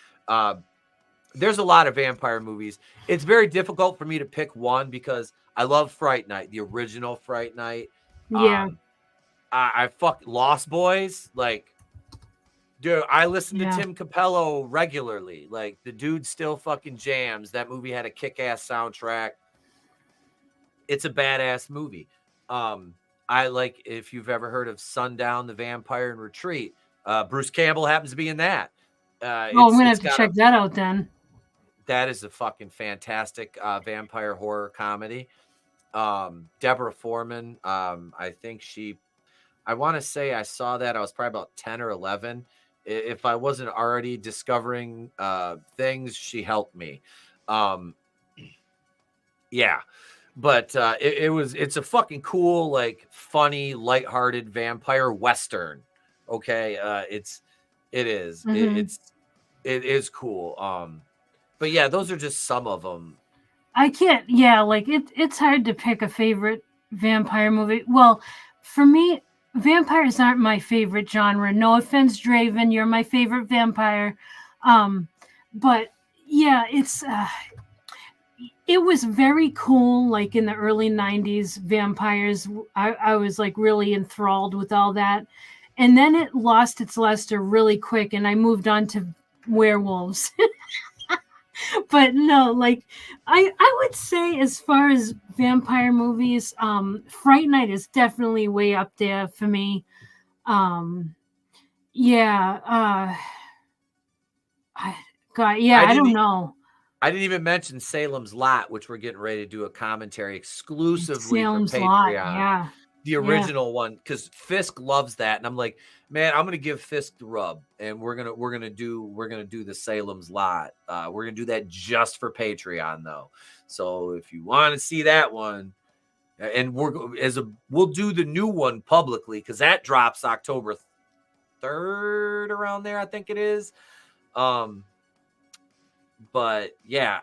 There's a lot of vampire movies. It's very difficult for me to pick one because I love Fright Night, the original Fright Night. Yeah. I fuck Lost Boys. Like, dude, I listen to Tim Capello regularly. Like, the dude still fucking jams. That movie had a kick-ass soundtrack. It's a badass movie. I like, if you've ever heard of Sundown, the Vampire in Retreat, Bruce Campbell happens to be in that. I'm going to have to check that out then. That is a fucking fantastic vampire horror comedy. Deborah Foreman, I want to say I saw that. I was probably about 10 or 11. If I wasn't already discovering things, she helped me. Yeah. But it's a fucking cool, like, funny, lighthearted vampire Western. Okay. It is. It is cool. But yeah, those are just some of them. I can't. Yeah, like it's hard to pick a favorite vampire movie. Well, for me, vampires aren't my favorite genre. No offense, Draven, you're my favorite vampire. But yeah, it was very cool. Like in the early 90s, vampires, I was like really enthralled with all that. And then it lost its luster really quick, and I moved on to werewolves. But no, like I would say, as far as vampire movies, Fright Night is definitely way up there for me. I don't know. I didn't even mention Salem's Lot, which we're getting ready to do a commentary exclusively Salem's for Patreon. Lot, yeah. The original one, because Fisk loves that, and I'm like, man, I'm gonna give Fisk the rub, and we're gonna do the Salem's Lot. We're gonna do that just for Patreon, though. So if you want to see that one, and we'll do the new one publicly because that drops October 3rd, around there, I think it is. But yeah,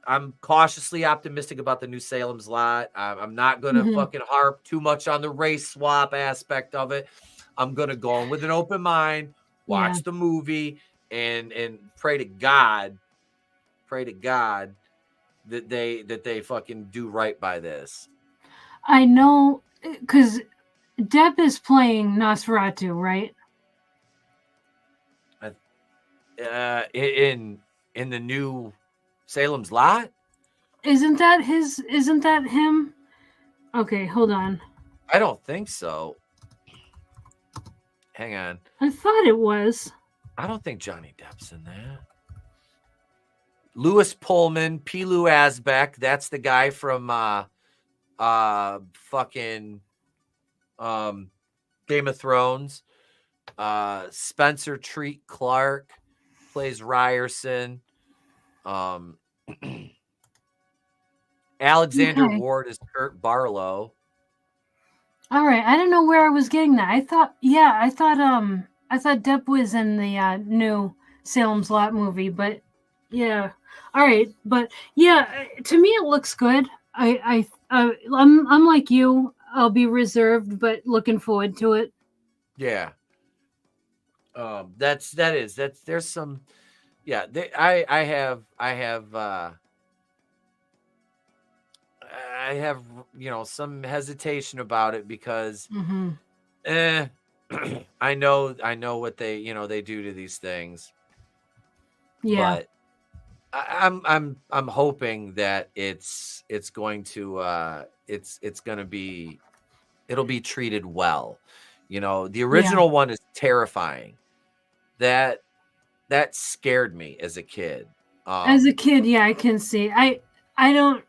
I'm cautiously optimistic about the new Salem's Lot. I'm not going to fucking harp too much on the race swap aspect of it. I'm going to go in with an open mind, watch the movie, and pray to God that they fucking do right by this. I know, because Depp is playing Nosferatu, right? In the new Salem's Lot? Isn't that him? Okay, hold on. I don't think so. Hang on. I thought it was. I don't think Johnny Depp's in that. Louis Pullman, Pilu Asbeck, that's the guy from fucking Game of Thrones. Spencer Treat Clark plays Ryerson. Alexander Ward is Kurt Barlow. All right, I don't know where I was getting that. I thought Depp was in the new Salem's Lot movie, but yeah. All right, but yeah, to me it looks good. I'm like you. I'll be reserved, but looking forward to it. Yeah. There's some, yeah. I have some hesitation about it because I know what they do to these things. Yeah. But I'm hoping that it's going to it's going to be, it'll be treated well. You know, the original one is terrifying. That scared me as a kid. As a kid, yeah, I can see. I don't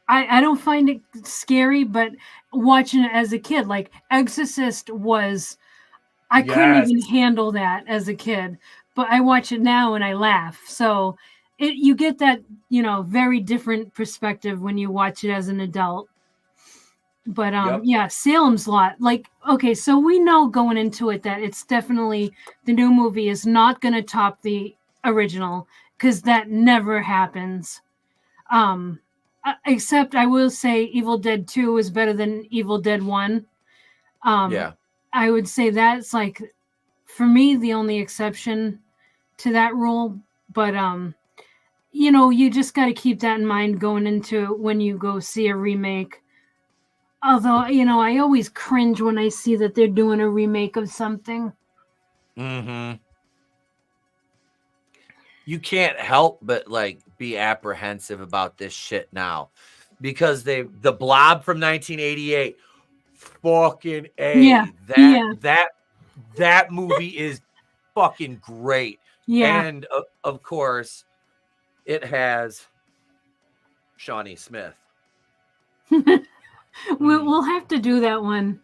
I don't find it scary, but watching it as a kid, like Exorcist was, I couldn't even handle that as a kid, but I watch it now and I laugh. So you get that, very different perspective when you watch it as an adult. But yeah, Salem's Lot. Like, okay, so we know going into it that it's definitely, the new movie is not going to top the original, because that never happens. Except I will say Evil Dead 2 is better than Evil Dead 1. I would say that's, like, for me, the only exception to that rule. But you just got to keep that in mind going into when you go see a remake. Although, I always cringe when I see that they're doing a remake of something. Mm-hmm. You can't help but, like, be apprehensive about this shit now, because the Blob from 1988, fucking A. Yeah. That movie is fucking great. Yeah. And of course, it has Shawnee Smith. We'll have to do that one.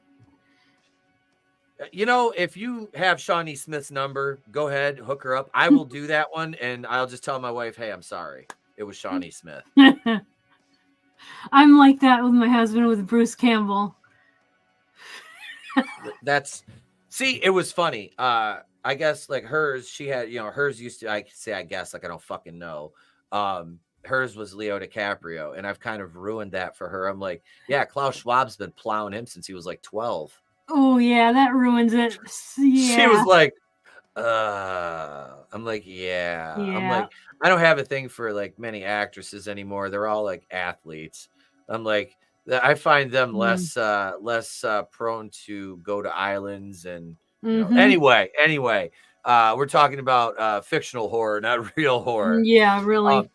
If you have Shawnee Smith's number, go ahead, hook her up. I will do that one, and I'll just tell my wife, hey, I'm sorry. It was Shawnee Smith. I'm like that with my husband, with Bruce Campbell. It was funny. I guess, like, hers, she had, hers used to, I guess, like, I don't fucking know. Hers was Leo DiCaprio, and I've kind of ruined that for her. I'm like, yeah, Klaus Schwab's been plowing him since he was like 12. Oh yeah, that ruins it. Yeah. She was like, I'm like, yeah. I'm like, I don't have a thing for, like, many actresses anymore. They're all, like, athletes. I'm like, I find them less prone to go to islands and anyway, we're talking about fictional horror, not real horror. Yeah, really.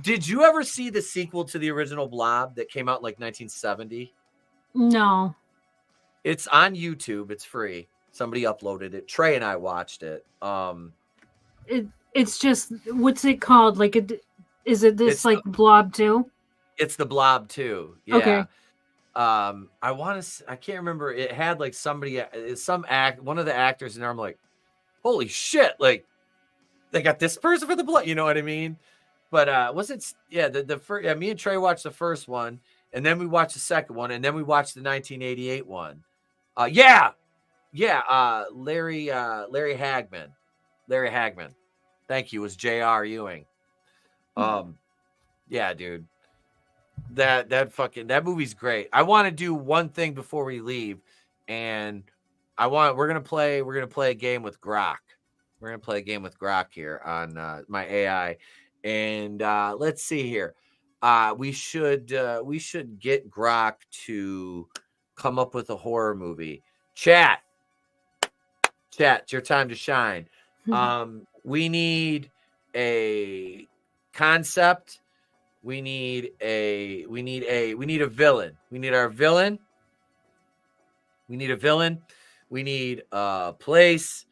Did you ever see the sequel to the original Blob that came out in, like, 1970? No. It's on YouTube. It's free. Somebody uploaded it. Trey and I watched it. It's just, what's it called? Like, is it this, like, Blob 2? It's the Blob 2. Yeah. Okay. I can't remember. It had, like, one of the actors in there. I'm like, holy shit. Like, they got this person for the Blob. You know what I mean? But was it? Yeah, the first. Yeah, me and Trey watched the first one, and then we watched the second one, and then we watched the 1988 one. Larry Hagman. Larry Hagman. Thank you. It was J.R. Ewing. Yeah, dude. That movie's great. I want to do one thing before we leave, and we're gonna play a game with Grok. We're gonna play a game with Grok here on my AI. And let's see here. We should get Grok to come up with a horror movie. Chat, it's your time to shine. We need a concept. We need a villain. We need our villain. We need a villain. We need a place.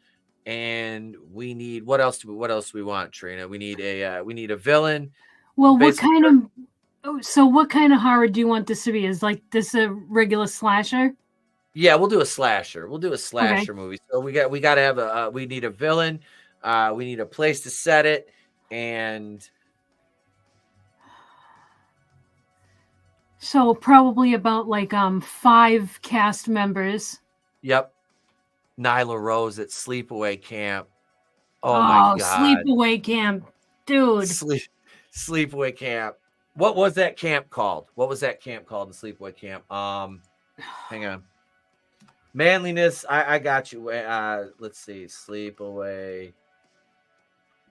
And we need, what else do we want, Trina? We need a villain. Well, what kind of horror do you want this to be? Is, like, this a regular slasher? Yeah, we'll do a slasher. We'll do a slasher movie. So we got to have we need a villain. We need a place to set it, and so probably about, like, 5 cast members. Yep. Nyla Rose at Sleepaway Camp. Oh my God. Sleepaway Camp. Dude. Sleepaway Camp. What was that camp called? What was that camp called in Sleepaway Camp? Hang on. Manliness. I got you. Let's see. Sleepaway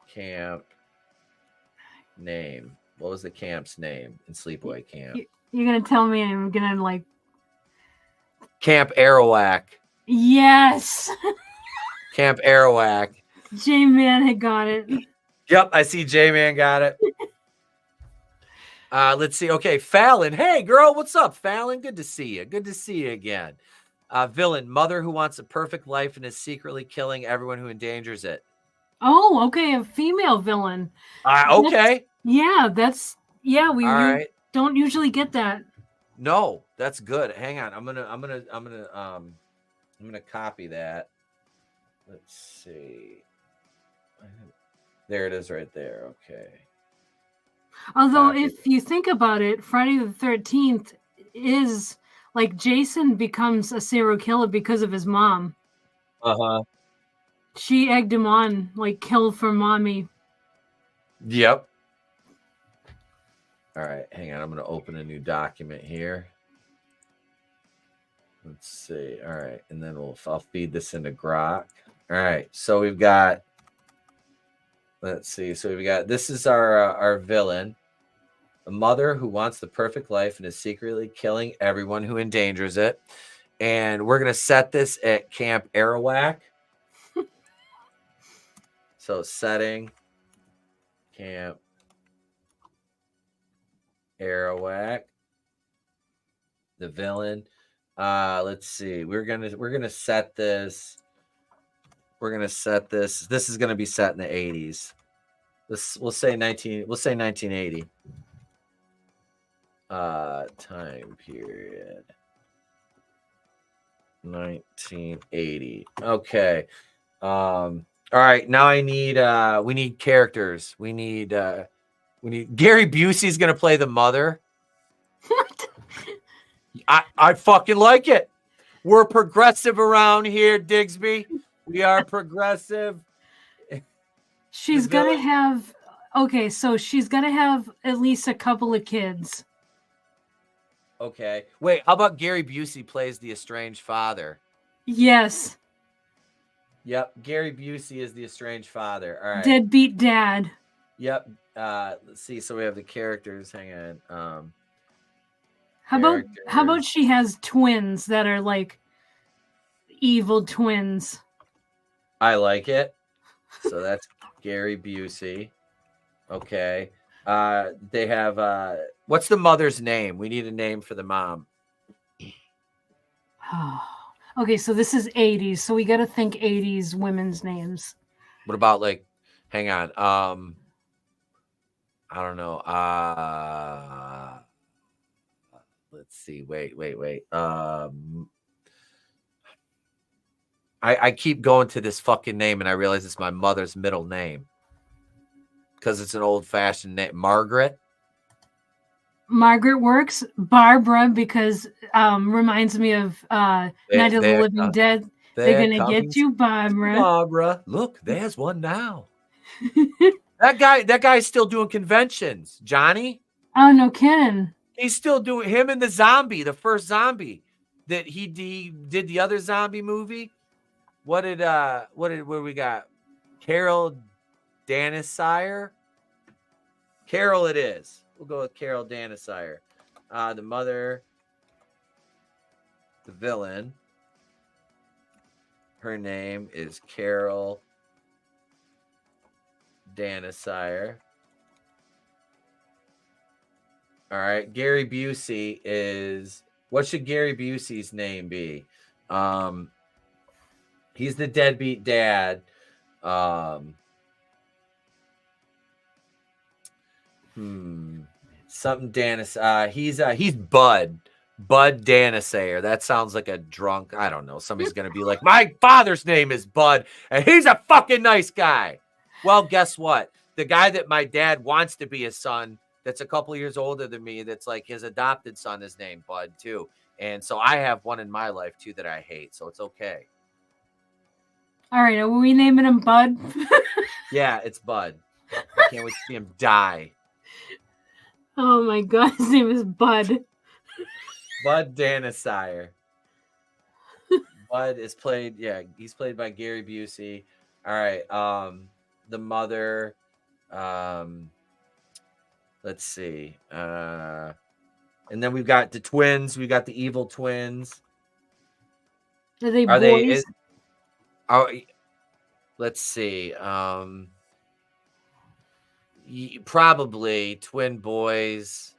Camp name. What was the camp's name in Sleepaway Camp? You're going to tell me I'm going to, like... Camp Arawak. Yes. Camp Arawak. J-Man had got it. Yep, I see J-Man got it. Let's see. Okay, Fallon. Hey, girl, what's up, Fallon? Good to see you. Good to see you again. Villain, mother who wants a perfect life and is secretly killing everyone who endangers it. Oh, okay, a female villain. Okay. We All right. don't usually get that. No, that's good. Hang on. I'm gonna copy that. Let's see. There it is right there. Okay. Although, Copy. if you think about it, Friday the 13th is like Jason becomes a serial killer because of his mom. Uh-huh. She egged him on, like, kill for mommy. Yep. All right, hang on. I'm going to open a new document here. Let's see. All right, and then I'll feed this into Grok. All right, so we've got. Let's see. So we've got. This is our villain, a mother who wants the perfect life and is secretly killing everyone who endangers it. And we're going to set this at Camp Arawak. So setting Camp Arawak. The villain. Let's see. We're gonna set this. We're gonna set this. This is gonna be set in the 80s. We'll say 1980. Time period. 1980. Okay. All right. Now we need characters. We need Gary Busey's gonna play the mother. What? I fucking like it. We're progressive around here, Digsby. We are progressive. She's gonna have. Okay, so she's gonna have at least a couple of kids. Okay. Wait, how about Gary Busey plays the estranged father? Yes. Yep. Gary Busey is the estranged father. All right. Deadbeat dad. Yep. Let's see. So we have the characters. Hang on. How about she has twins that are like evil twins? I like it. So that's Gary Busey. Okay. They have what's the mother's name? We need a name for the mom. Okay, so this is 80s, so we got to think 80s women's names. What about like hang on. I don't know. Let's see. Wait. I keep going to this fucking name and I realize it's my mother's middle name. Because it's an old-fashioned name. Margaret works. Barbara, because reminds me of Night of the Living Dead. They're gonna get you, Barbara. Barbara. Look, there's one now. That guy's still doing conventions. Johnny? Oh, no kidding. He's still doing him and the zombie, the first zombie that he did the other zombie movie. What did we got? Carol Danasire. Carol it is. We'll go with Carol Danasire. The mother, the villain. Her name is Carol Danasire. All right. Gary Busey is. What should Gary Busey's name be? He's the deadbeat dad. Something Danis. He's Bud Danisayer. That sounds like a drunk. I don't know. Somebody's gonna be like, my father's name is Bud, and he's a fucking nice guy. Well, guess what? The guy that my dad wants to be his son, that's a couple years older than me, that's like his adopted son, is named Bud too. And so I have one in my life too that I hate. So it's okay. All right, are we naming him Bud? Yeah, it's Bud. I can't wait to see him die. Oh my God, his name is Bud. Bud Danasire. Bud is played, he's played by Gary Busey. All right, the mother, let's see. And then we've got the twins. We got the evil twins. Are they boys? Let's see. Probably twin boys.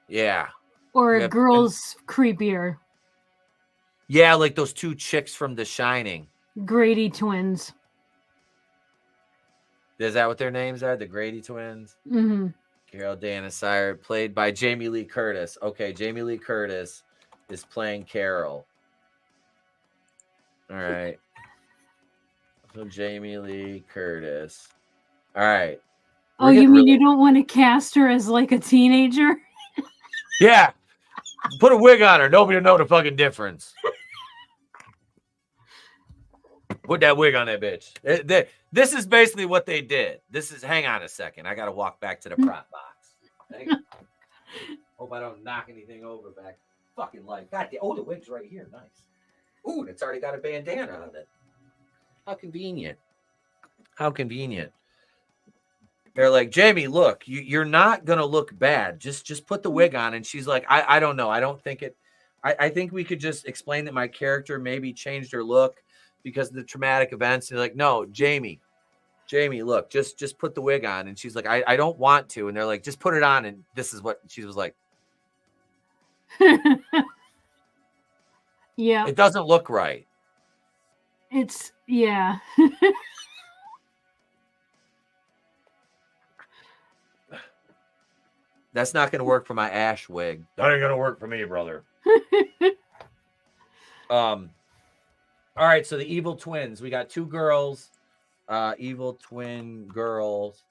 Yeah. Or We a have girl's creepier. Yeah, like those two chicks from The Shining. Grady twins. Is that what their names are? The Grady twins? Mm-hmm. Carol Danisire, played by Jamie Lee Curtis. Okay, Jamie Lee Curtis is playing Carol. All right. So Jamie Lee Curtis. All right. Oh, you mean you don't want to cast her as like a teenager? Yeah. Put a wig on her. Nobody will know the fucking difference. Put that wig on that bitch. This is basically what they did. Hang on a second. I got to walk back to the prop box. Hang on. Hope I don't knock anything over back. Fucking light. God damn. Oh, the wig's right here. Nice. Ooh, it's already got a bandana on it. How convenient. How convenient. They're like, Jamie, look, you're not going to look bad. Just put the wig on. And she's like, I don't know. I don't think it. I think we could just explain that my character maybe changed her look because of the traumatic events. And they're like, no, Jamie, look, just put the wig on. And she's like, I don't want to. And they're like, just put it on. And this is what she was like. Yeah. It doesn't look right. It's, yeah. That's not going to work for my ash wig. That ain't going to work for me, brother. All right, so the evil twins. We got two girls. Evil twin girls.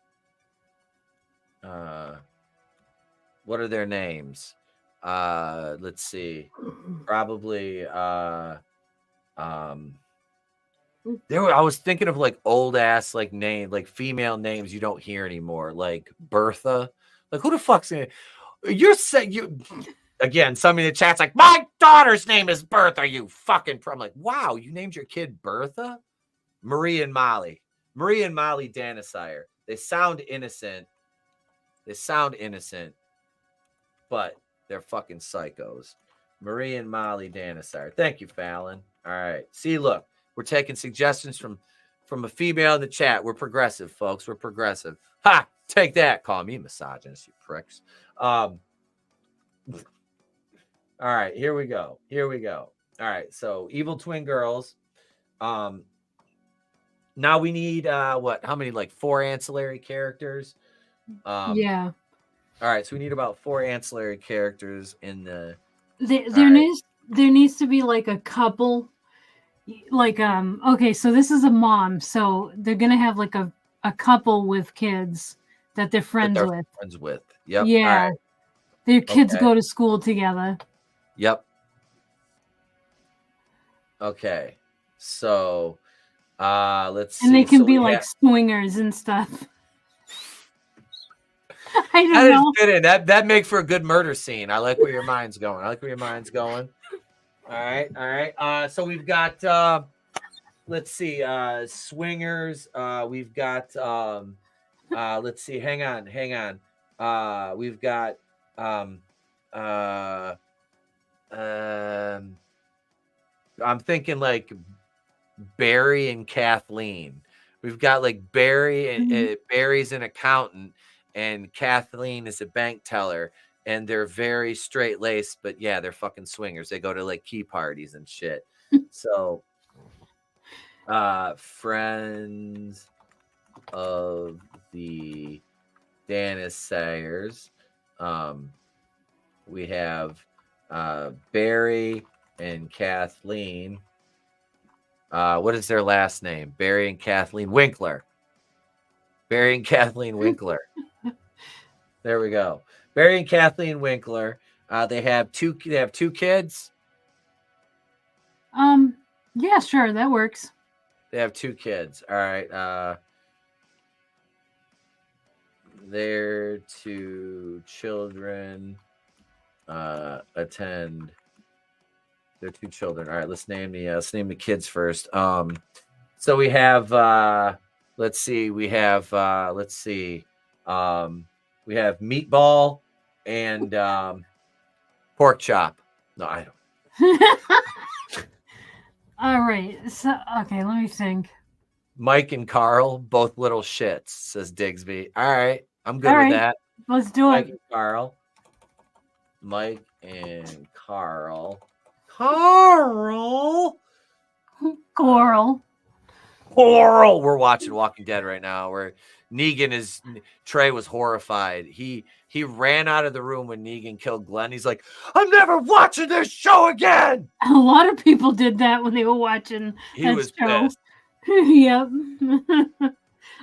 What are their names? Let's see. Probably I was thinking of like old ass like name, like female names you don't hear anymore, like Bertha. Like who the fuck's in it? You again, somebody in the chat's like, my daughter's name is Bertha, you fucking I'm like, wow, you named your kid Bertha? Marie and Molly Danisire. They sound innocent, but they're fucking psychos. Marie and Molly Danisire. Thank you, Fallon. All right. See, look, we're taking suggestions from a female in the chat. We're progressive, folks. We're progressive. Ha! Take that. Call me misogynist, you pricks. All right, here we go. All right, so evil twin girls. Now we need how many? Like 4 ancillary characters. Yeah. All right, so we need about 4 ancillary characters in the. There needs to be like a couple. Like okay, so this is a mom, so they're gonna have like a couple with kids that they're friends with. Yep. Yeah. Right. Their kids go to school together. Yep. Okay. So let's see. And they can be like swingers and stuff. I don't know. Fit in. That make for a good murder scene. I like where your mind's going. All right. So we've got let's see, swingers. We've got let's see, hang on. We've got I'm thinking like Barry and Kathleen. We've got like Barry and Barry's an accountant and Kathleen is a bank teller, and they're very straight laced, but yeah, they're fucking swingers. They go to like key parties and shit. So friends of the Danisires. We have Barry and Kathleen. What is their last name? Barry and Kathleen Winkler. There we go. Barry and Kathleen Winkler. They have two kids. Yeah, sure, that works. They have 2 kids. All right. Their 2 children attend. Their 2 children. All right, let's name the kids first. So we have let's see. We have Meatball and Pork Chop. No, I don't. All right. So okay, let me think. Mike and Carl, both little shits, says Digsby. All right. I'm good All with right. that. Let's do Mike it. and Carl. Mike and Carl. Carl. Coral. Coral. We're watching Walking Dead right now where Trey was horrified. He ran out of the room when Negan killed Glenn. He's like, I'm never watching this show again. A lot of people did that when they were watching He that was show. pissed. Yep.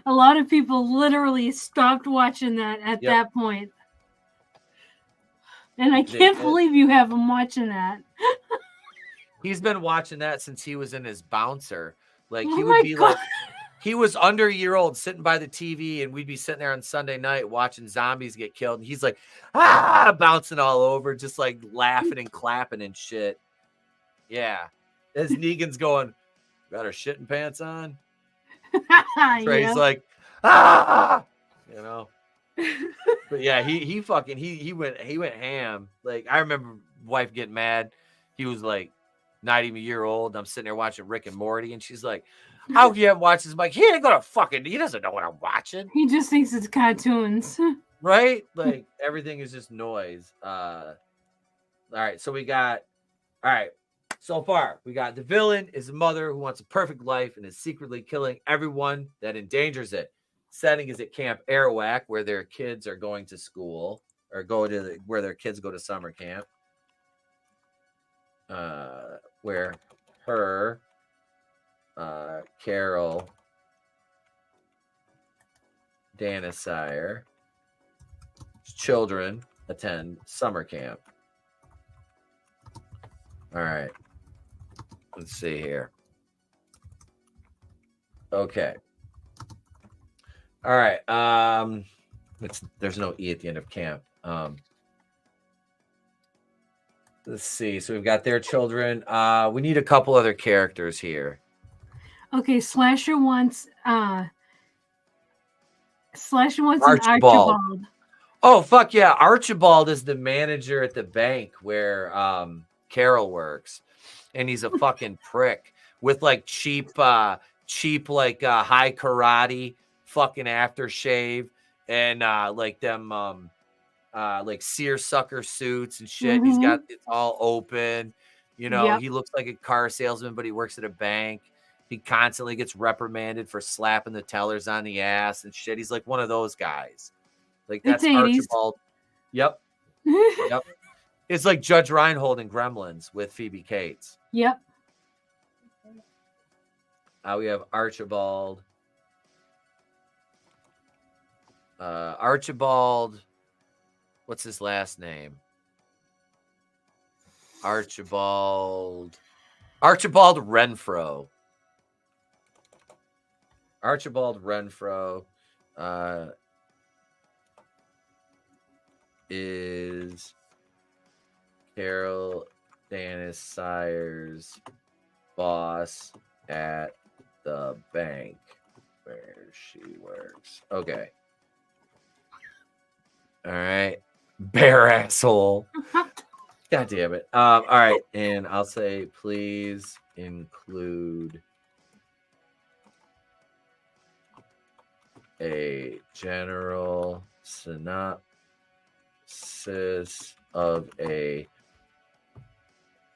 A lot of people literally stopped watching that at that point. And I can't believe you have him watching that. He's been watching that since he was in his bouncer. Like Oh he would be like, he was under a year old sitting by the TV, and we'd be sitting there on Sunday night watching zombies get killed. And he's like, bouncing all over, just like laughing and clapping and shit. Yeah. As Negan's going, got her shitting pants on. Trey's like, you know. But yeah, he went ham. Like I remember wife getting mad. He was like not even a year old. I'm sitting there watching Rick and Morty, and she's like, how you haven't watched this? Like, he ain't gonna he doesn't know what I'm watching. He just thinks it's cartoons. Right? Like everything is just noise. All right, so so far we got the villain is a mother who wants a perfect life and is secretly killing everyone that endangers it. Setting is at Camp Arawak, where their kids are going to school or where their kids go to summer camp. Where her Carol Danisire children attend summer camp. All right. Let's see here. Okay. All right. There's no E at the end of camp. Let's see. So we've got their children. We need a couple other characters here. Okay, Slasher wants an Archibald. Archibald. Oh, fuck yeah. Archibald is the manager at the bank where Carol works. And he's a fucking prick with like cheap high karate fucking aftershave and like them like seersucker suits and shit. Mm-hmm. He's got it's all open. You know, Yep. He looks like a car salesman, but he works at a bank. He constantly gets reprimanded for slapping the tellers on the ass and shit. He's like one of those guys. Like that's It's 80s. Archibald. Yep. Yep. It's like Judge Reinhold in Gremlins with Phoebe Cates. Yep. We have Archibald. Archibald. What's his last name? Archibald Renfro. Archibald Renfro is Carol Danisire's boss at the bank where she works. Okay. All right. Bear asshole. God damn it. All right. And I'll say, please include a general synopsis of a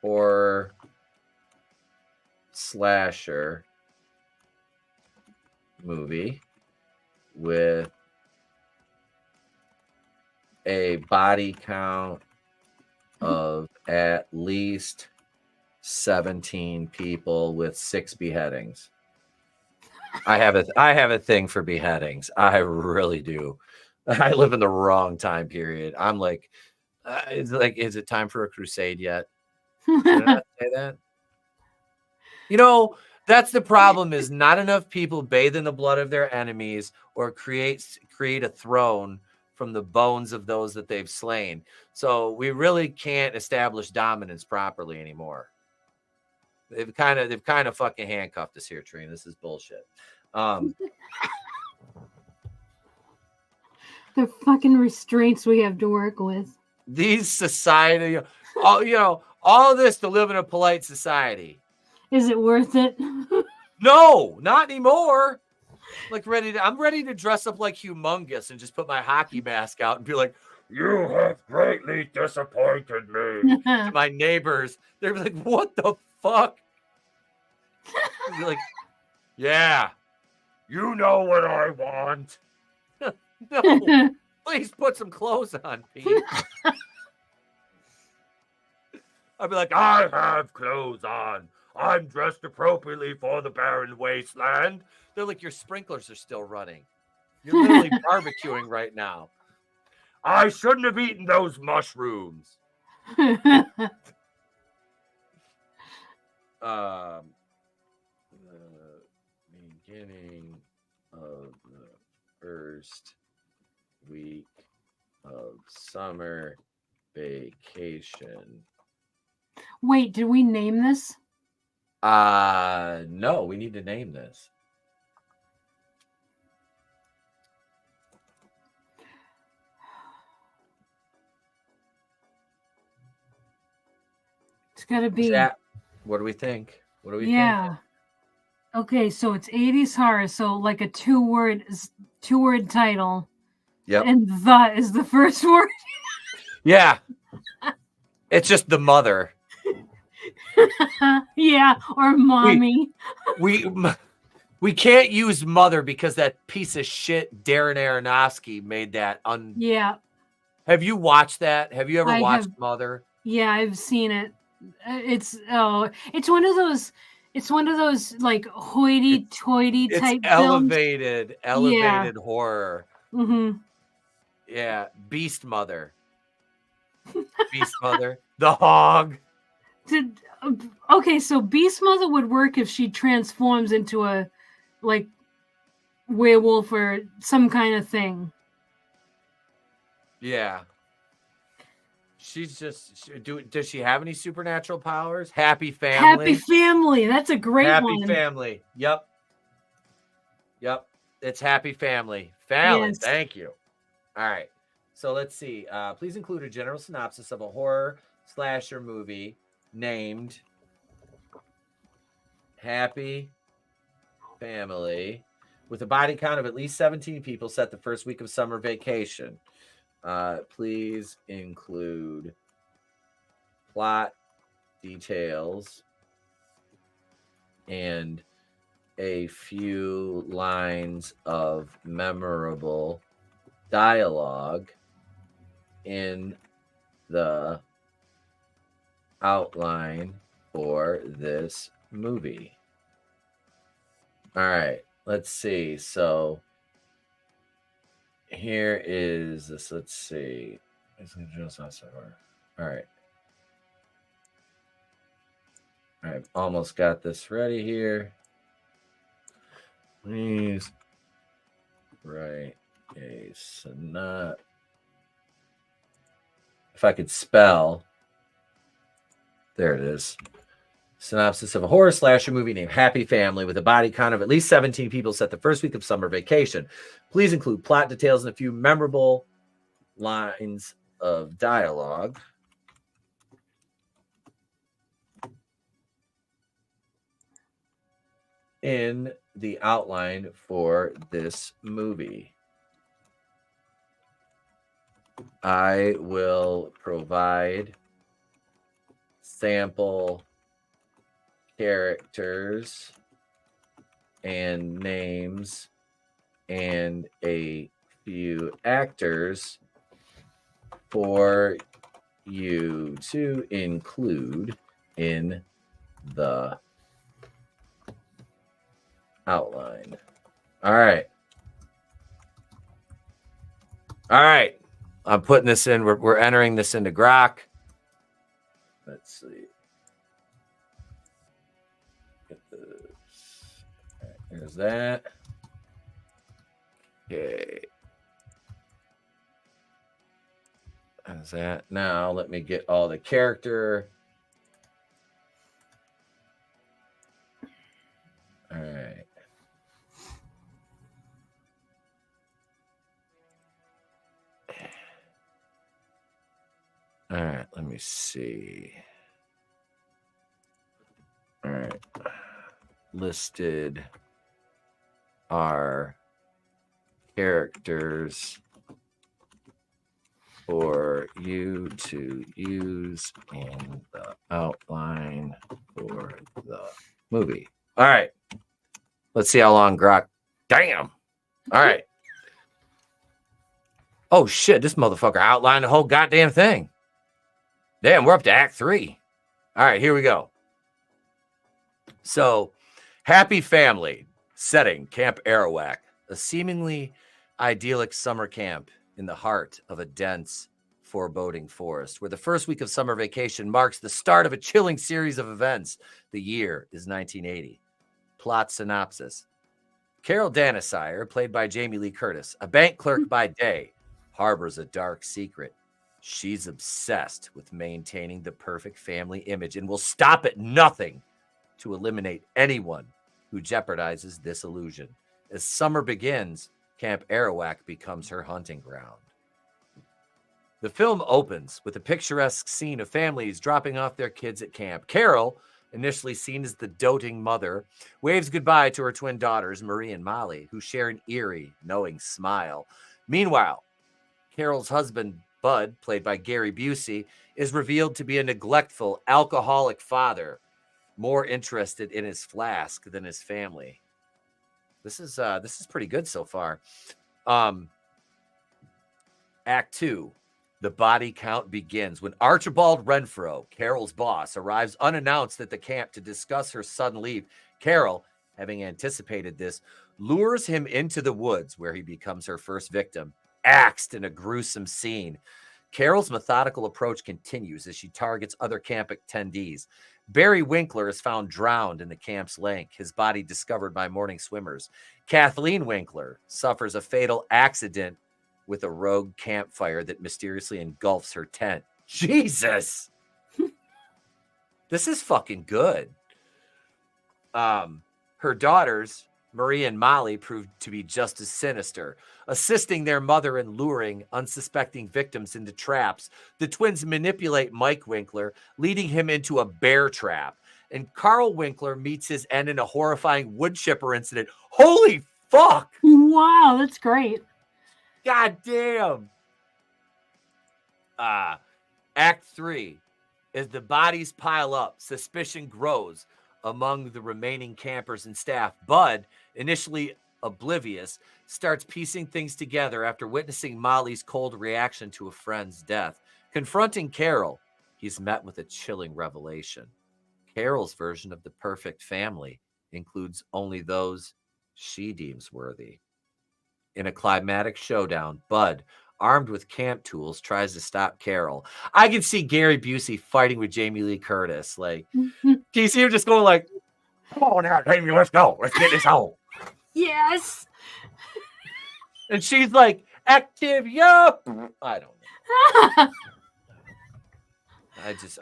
horror slasher movie with a body count of at least 17 people with 6 beheadings. I have a thing for beheadings. I really do. I live in the wrong time period. I'm like, is it time for a crusade yet? Did I not say that? You know, that's the problem is not enough people bathe in the blood of their enemies or create a throne from the bones of those that they've slain. So we really can't establish dominance properly anymore. They've kind of fucking handcuffed us here, Trina. This is bullshit. The fucking restraints we have to work with. These society, all this to live in a polite society. Is it worth it? No, not anymore. Like I'm ready to dress up like Humongous and just put my hockey mask out and be like, "You have greatly disappointed me." To my neighbors, they're like, "What the fuck?" I'd be like, "Yeah, you know what I want." No, please put some clothes on, Pete. I'd be like, "I have clothes on. I'm dressed appropriately for the barren wasteland." They're like, "Your sprinklers are still running. You're literally barbecuing right now." I shouldn't have eaten those mushrooms. Beginning of the first week of summer vacation. Wait, did we name this? No, we need to name this. It's gotta be. Chat, what do we think? What do we think? Yeah. Okay, so it's 80s horror, so like a two-word title. Yep. And "the" is the first word. Yeah. It's just the mother. Yeah, or mommy. We can't use mother because that piece of shit Darren Aronofsky made that Yeah. Have you watched that? Have you ever I watched have. Mother? Yeah, I've seen it. It's one of those. It's one of those like hoity-toity type films. Elevated horror. Mm-hmm. Yeah, Beast Mother. Beast Mother. The hog. Okay, so Beast Mother would work if she transforms into a like werewolf or some kind of thing. Yeah. She's just does she have any supernatural powers? Happy family. Happy Family. That's a great Happy one. Family. Yep. It's Happy Family. Fallon, Yes. thank you. All right. So let's see. Please include a general synopsis of a horror slasher movie named Happy Family with a body count of at least 17 people set the first week of summer vacation. Please include plot details and a few lines of memorable dialogue in the outline for this movie. All right, let's see. So here is this. Let's see. All right. I've almost got this ready here. Please write a synopsis. If I could spell. There it is. Synopsis of a horror slasher movie named Happy Family with a body count of at least 17 people set the first week of summer vacation. Please include plot details and a few memorable lines of dialogue. In the outline for this movie. I will provide sample characters and names and a few actors for you to include in the outline. All right. I'm putting this in. We're entering this into Grok. Let's see. Get this. All right, there's that. Okay. How's that? Now let me get all the character. All right. All right, let me see. All right. listed are characters for you to use in the outline for the movie. All right. Let's see how long Grok. Damn. All right. Oh, shit. This motherfucker outlined the whole goddamn thing. Damn, we're up to Act 3. All right, here we go. So, happy family. Setting, Camp Arawak. A seemingly idyllic summer camp in the heart of a dense, foreboding forest, where the first week of summer vacation marks the start of a chilling series of events. The year is 1980. Plot synopsis. Carol Danisire, played by Jamie Lee Curtis, a bank clerk by day, harbors a dark secret. She's obsessed with maintaining the perfect family image and will stop at nothing to eliminate anyone who jeopardizes this illusion. As summer begins, Camp Arawak becomes her hunting ground. The film opens with a picturesque scene of families dropping off their kids at camp. Carol, initially seen as the doting mother, waves goodbye to her twin daughters, Marie and Molly, who share an eerie, knowing smile. Meanwhile, Carol's husband, Bud, played by Gary Busey, is revealed to be a neglectful, alcoholic father, more interested in his flask than his family. This is pretty good so far. Act 2. The body count begins when Archibald Renfro, Carol's boss, arrives unannounced at the camp to discuss her sudden leave. Carol, having anticipated this, lures him into the woods where he becomes her first victim, axed in a gruesome scene. Carol's methodical approach continues as she targets other camp attendees. Barry Winkler is found drowned in the camp's lake, his body discovered by morning swimmers. Kathleen Winkler suffers a fatal accident with a rogue campfire that mysteriously engulfs her tent. Jesus! This is fucking good. Her daughters, Marie and Molly, proved to be just as sinister, assisting their mother in luring unsuspecting victims into traps. The twins manipulate Mike Winkler, leading him into a bear trap. And Carl Winkler meets his end in a horrifying wood chipper incident. Holy fuck! Wow, that's great. God damn. Act 3. As the bodies pile up, suspicion grows among the remaining campers and staff. Bud, initially oblivious, starts piecing things together after witnessing Molly's cold reaction to a friend's death. Confronting Carol, he's met with a chilling revelation. Carol's version of the perfect family includes only those she deems worthy. In a climatic showdown, Bud, armed with camp tools, tries to stop Carol. I can see Gary Busey fighting with Jamie Lee Curtis. Like, can you see him just going like, "Come on now, Jamie, let's go. Let's get this home." Yes. And she's like, "Active, yup." I don't know.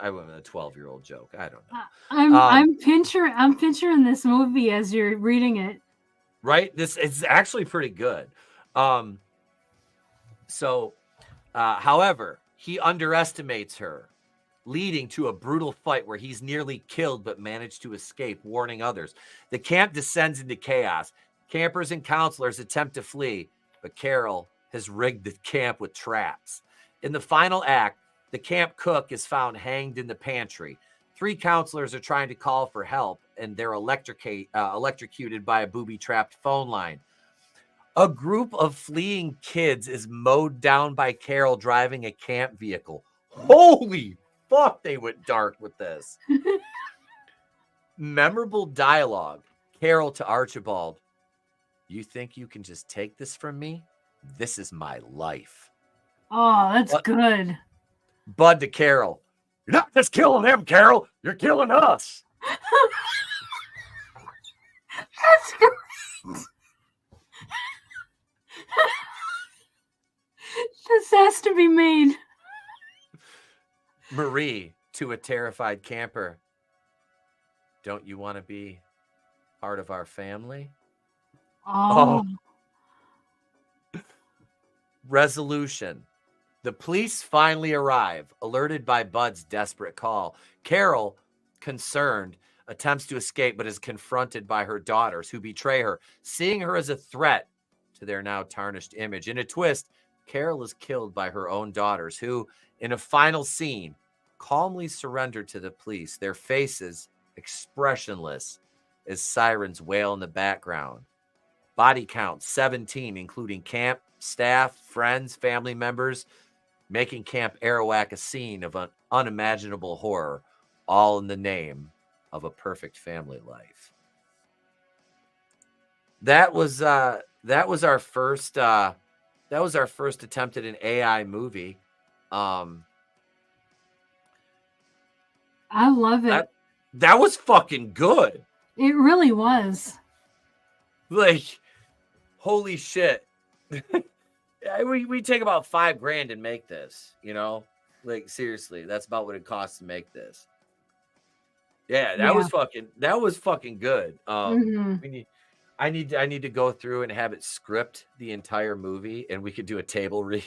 I went with a 12-year-old joke. I don't know. I'm picturing this movie as you're reading it. Right? This is actually pretty good. However, he underestimates her, leading to a brutal fight where he's nearly killed but managed to escape, warning others. The camp descends into chaos. Campers and counselors attempt to flee, but Carol has rigged the camp with traps. In the final act, the camp cook is found hanged in the pantry. 3 counselors are trying to call for help, and they're electrocuted by a booby-trapped phone line. A group of fleeing kids is mowed down by Carol driving a camp vehicle. Holy fuck, they went dark with this. Memorable dialogue. Carol to Archibald. "You think you can just take this from me? This is my life." Oh, that's good. Bud to Carol. "You're not just killing them, Carol. You're killing us." That's great. This has to be made. Marie to a terrified camper. "Don't you want to be part of our family?" Oh. Resolution. The police finally arrive, alerted by Bud's desperate call. Carol, concerned, attempts to escape, but is confronted by her daughters who betray her, seeing her as a threat to their now tarnished image. In a twist, Carol is killed by her own daughters, who, in a final scene, calmly surrender to the police, their faces expressionless as sirens wail in the background. Body count 17, including camp staff, friends, family members, making Camp Arawak a scene of an unimaginable horror, all in the name of a perfect family life. That was our first attempt at an AI movie. I love it. That was fucking good. It really was. Like, holy shit. we take about $5,000 and make this, you know? Like, seriously, that's about what it costs to make this. Yeah, that was fucking good. I need to go through and have it script the entire movie, and we could do a table read.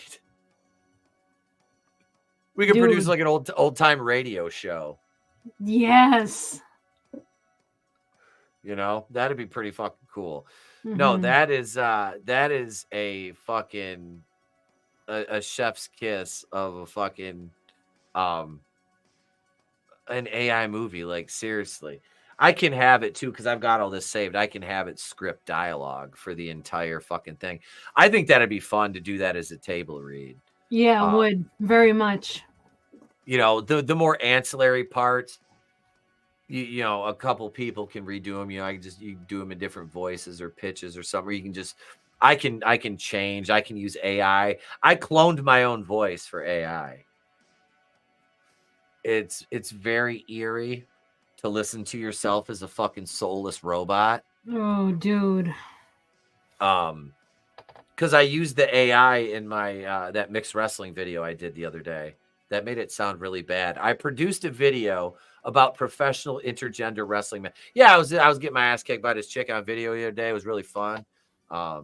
We could produce like an old time radio show. Yes. You know, that'd be pretty fucking cool. No, that is a fucking a chef's kiss of a fucking an AI movie. Like, seriously, I can have it too because I've got all this saved. I can have it script dialogue for the entire fucking thing. I think that'd be fun to do that as a table read. Yeah, it would very much. You know, the more ancillary parts, you know, a couple people can redo them. You know, you do them in different voices or pitches or something. You can just, I can change. I can use AI. I cloned my own voice for AI. It's very eerie to listen to yourself as a fucking soulless robot. Oh, dude. Because I used the AI in my that mixed wrestling video I did the other day. That made it sound really bad. I produced a video about professional intergender wrestling. Yeah, I was getting my ass kicked by this chick on video the other day. It was really fun. I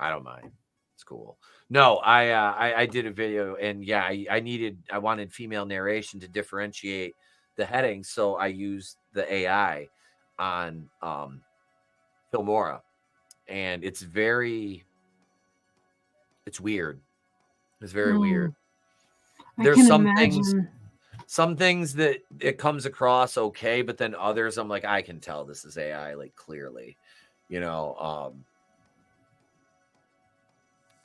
don't mind. It's cool. No, I did a video, and yeah, I wanted female narration to differentiate the headings, so I used the AI on Filmora, and it's weird. It's very weird. There's some things that it comes across okay, but then others I'm like, I can tell this is AI, like, clearly, you know.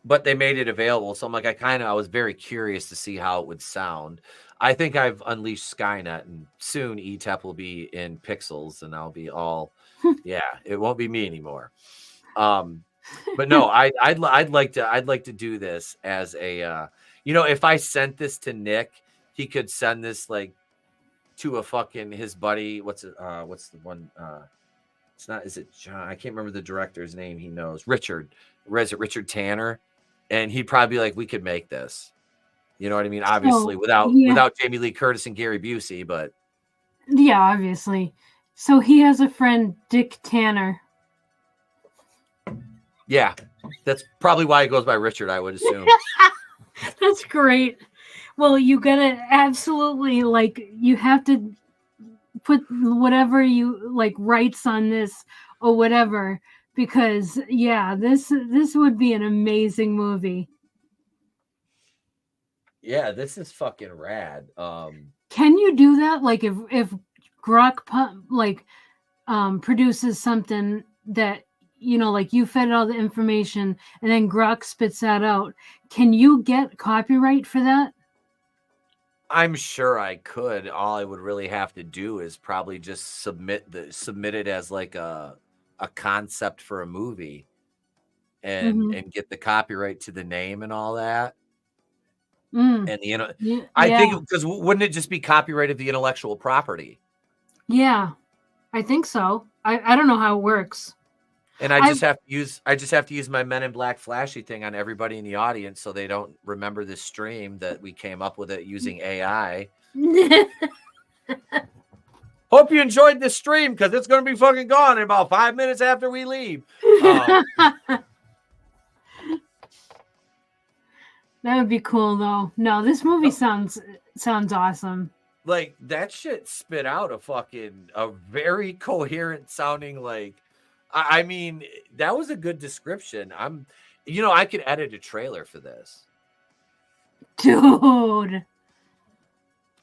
But they made it available, so I'm like, I was very curious to see how it would sound. I think I've unleashed Skynet, and soon Etep will be in pixels, and I'll be all, yeah, it won't be me anymore. But no, I'd like to do this as a, you know, if I sent this to Nick, he could send this like to a fucking his buddy. What's the one? It's not. Is it John? I can't remember the director's name. He knows Richard. Is it Richard Tanner? And he'd probably be like, we could make this. You know what I mean? Obviously, without Jamie Lee Curtis and Gary Busey, but yeah, obviously. So he has a friend, Dick Tanner. Yeah, that's probably why he goes by Richard, I would assume. That's great. Well, you gotta absolutely, like, you have to put whatever you like rights on this or whatever, because yeah, this would be an amazing movie. Yeah, this is fucking rad. Can you do that? Like, if Grok produces something that, you know, like, you fed all the information and then Grok spits that out, can you get copyright for that? I'm sure I could. All I would really have to do is probably just submit it as like a concept for a movie, and get the copyright to the name and all that. And I think, because wouldn't it just be copyright of the intellectual property? Yeah, I think so. I don't know how it works. And I just have to use my Men in Black flashy thing on everybody in the audience so they don't remember this stream that we came up with it using AI. Hope you enjoyed this stream, because it's going to be fucking gone in about 5 minutes after we leave. That would be cool, though. No, this movie sounds awesome. like that shit spit out a very coherent sounding, like, I mean, that was a good description. I could edit a trailer for this. Dude.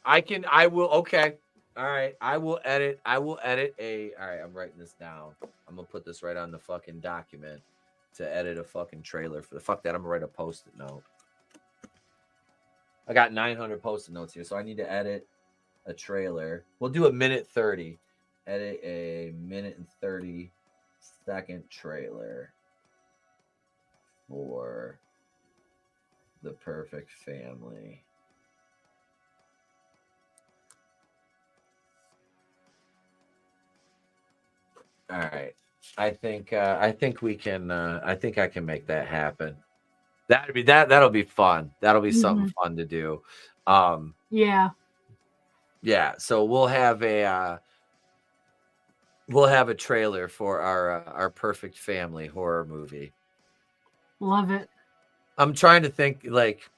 I will. Okay. All right. I will edit all right. I'm writing this down. I'm going to put this right on the fucking document to edit a fucking trailer for the fuck that. I'm going to write a post-it note. I got 900 post-it notes here, so I need to edit a trailer. We'll do a minute 30. Edit a minute and 30 second trailer for The Perfect Family. All right. I think we can I think I can make that happen. That'll be fun. That'll be something fun to do. Yeah. Yeah, so we'll have a trailer for our Perfect Family horror movie. Love it. I'm trying to think, like,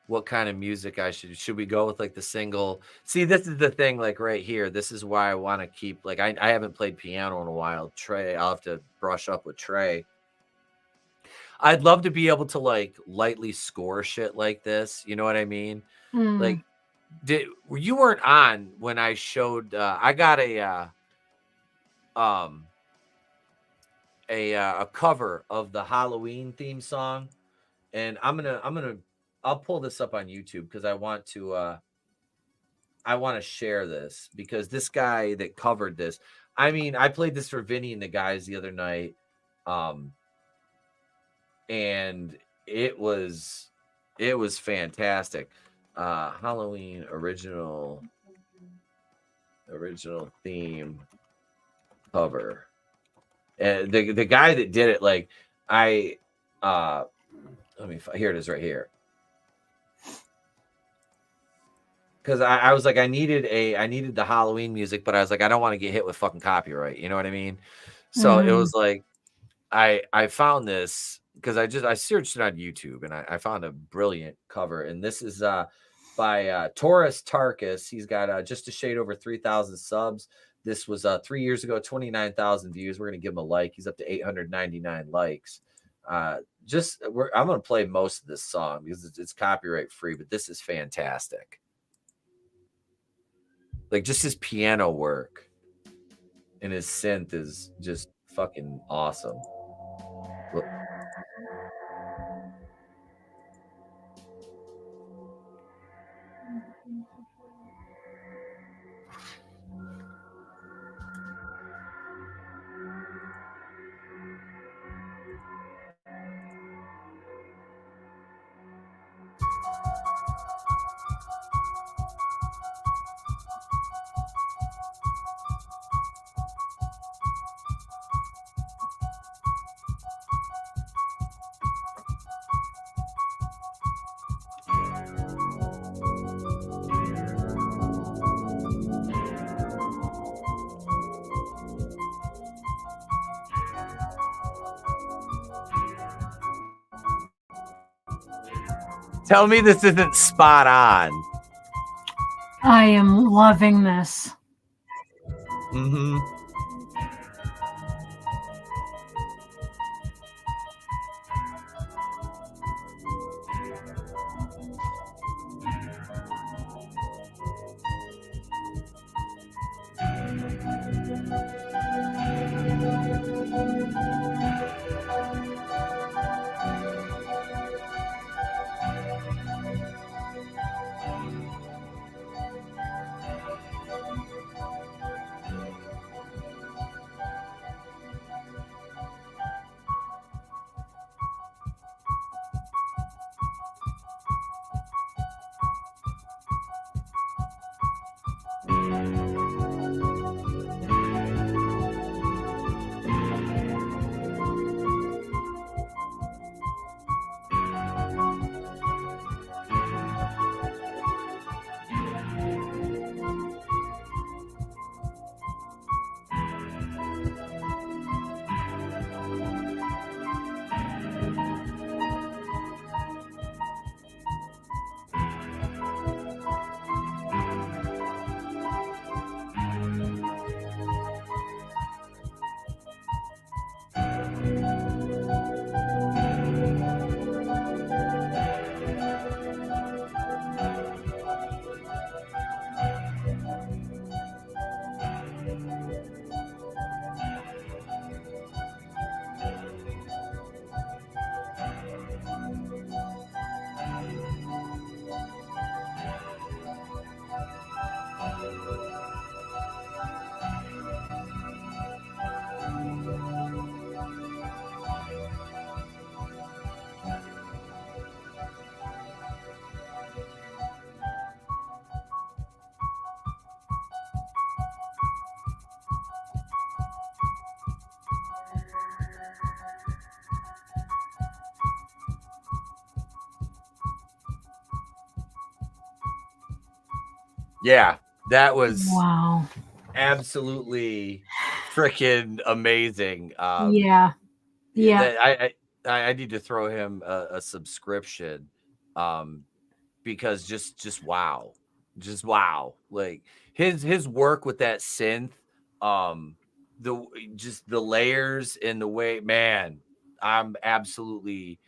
what kind of music I should we go with, like the single? See, this is the thing, like right here. This is why I want to keep, like, I haven't played piano in a while. Trey, I'll have to brush up with Trey. I'd love to be able to like lightly score shit like this. You know what I mean? Like, you weren't on when I showed, I got a cover of the Halloween theme song, and I'll pull this up on YouTube because I want to share this, because this guy that covered this, I mean, I played this for Vinny and the guys the other night, and it was fantastic. Halloween original theme cover. And the guy that did it, like, here it is right here. Because I was like, I needed the Halloween music, but I was like, I don't want to get hit with fucking copyright. You know what I mean? So it was like, I found this because I searched it on YouTube, and I found a brilliant cover. And this is by Taurus Tarkus. He's got just a shade over 3,000 subs. This was 3 years ago, 29,000 views. We're going to give him a like. He's up to 899 likes. I'm going to play most of this song because it's copyright free, but this is fantastic. Like, just his piano work and his synth is just fucking awesome. Look. Tell me this isn't spot on. I am loving this. Mm-hmm. Yeah, that was Wow. absolutely freaking amazing. Yeah. Yeah. I need to throw him a subscription, because just wow, like his work with that synth, the just the layers and the way, man, I'm absolutely,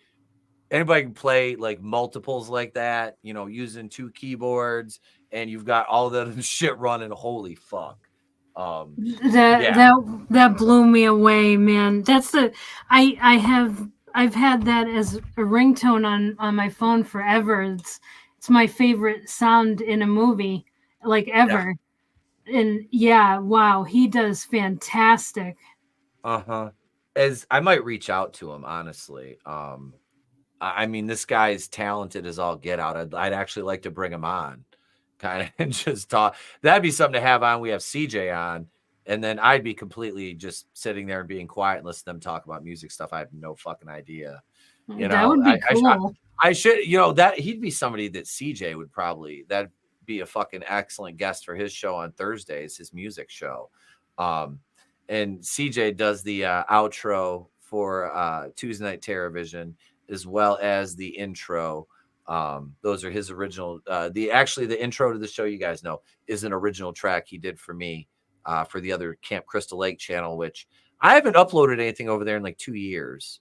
anybody can play like multiples like that, using 2 keyboards, and you've got all that shit running. Holy fuck. That Yeah, that blew me away, man. That's the I've had that as a ringtone on my phone forever. It's my favorite sound in a movie, like yeah. ever. And yeah, wow, he does fantastic. Uh-huh. As I might reach out to him, honestly. I mean, this guy's talented as all get out. I'd actually like to bring him on, kind of, and just talk. That'd be something to have on. We have CJ on, and then I'd be completely just sitting there and being quiet and listen to them talk about music stuff. I have no fucking idea. That would be cool. I should, that he'd be somebody that CJ would probably, that'd be a fucking excellent guest for his show on Thursdays, his music show. And CJ does the outro for Tuesday Night TerrorVision, as well as the intro. Those are his original. The intro to the show, you guys know, is an original track he did for me for the other Camp Crystal Lake channel, which I haven't uploaded anything over there in like 2 years.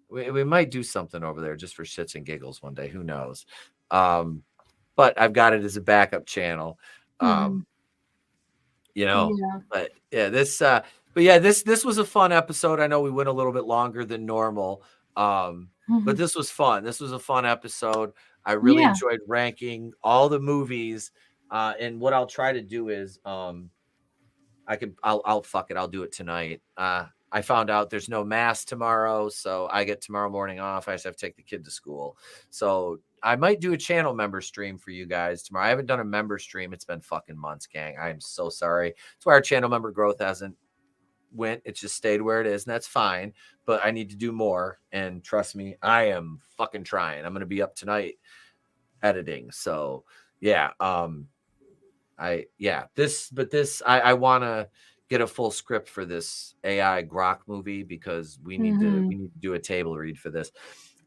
We might do something over there just for shits and giggles one day. Who knows? But I've got it as a backup channel. Yeah. But yeah, this was a fun episode. I know we went a little bit longer than normal. But this was fun. This was a fun episode. I really enjoyed ranking all the movies. And what I'll try to do is I'll fuck it. I'll do it tonight. I found out there's no mass tomorrow, so I get tomorrow morning off. I just have to take the kid to school. So I might do a channel member stream for you guys tomorrow. I haven't done a member stream. It's been fucking months, gang. I am so sorry. That's why our channel member growth hasn't went. It's just stayed where it is, and that's fine. But I need to do more. And trust me, I am fucking trying. I'm going to be up tonight editing. So yeah. I want to get a full script for this AI Grok movie, because we need to do a table read for this.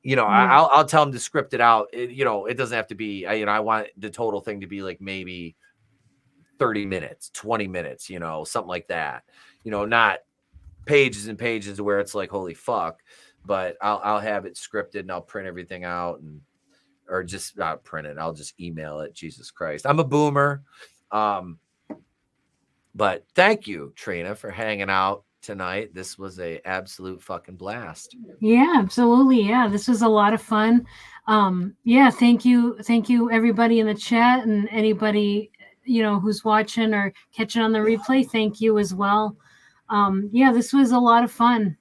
I'll tell them to script it out. It doesn't have to be, I want the total thing to be like maybe 30 minutes, 20 minutes, something like that, not pages and pages where it's like, holy fuck, but I'll have it scripted and I'll print everything out, or just not print it. I'll just email it. Jesus Christ. I'm a boomer. But thank you, Trina, for hanging out tonight. This was a absolute fucking blast. Yeah, absolutely. Yeah, this was a lot of fun. Thank you everybody in the chat, and anybody who's watching or catching on the replay. Thank you as well. This was a lot of fun.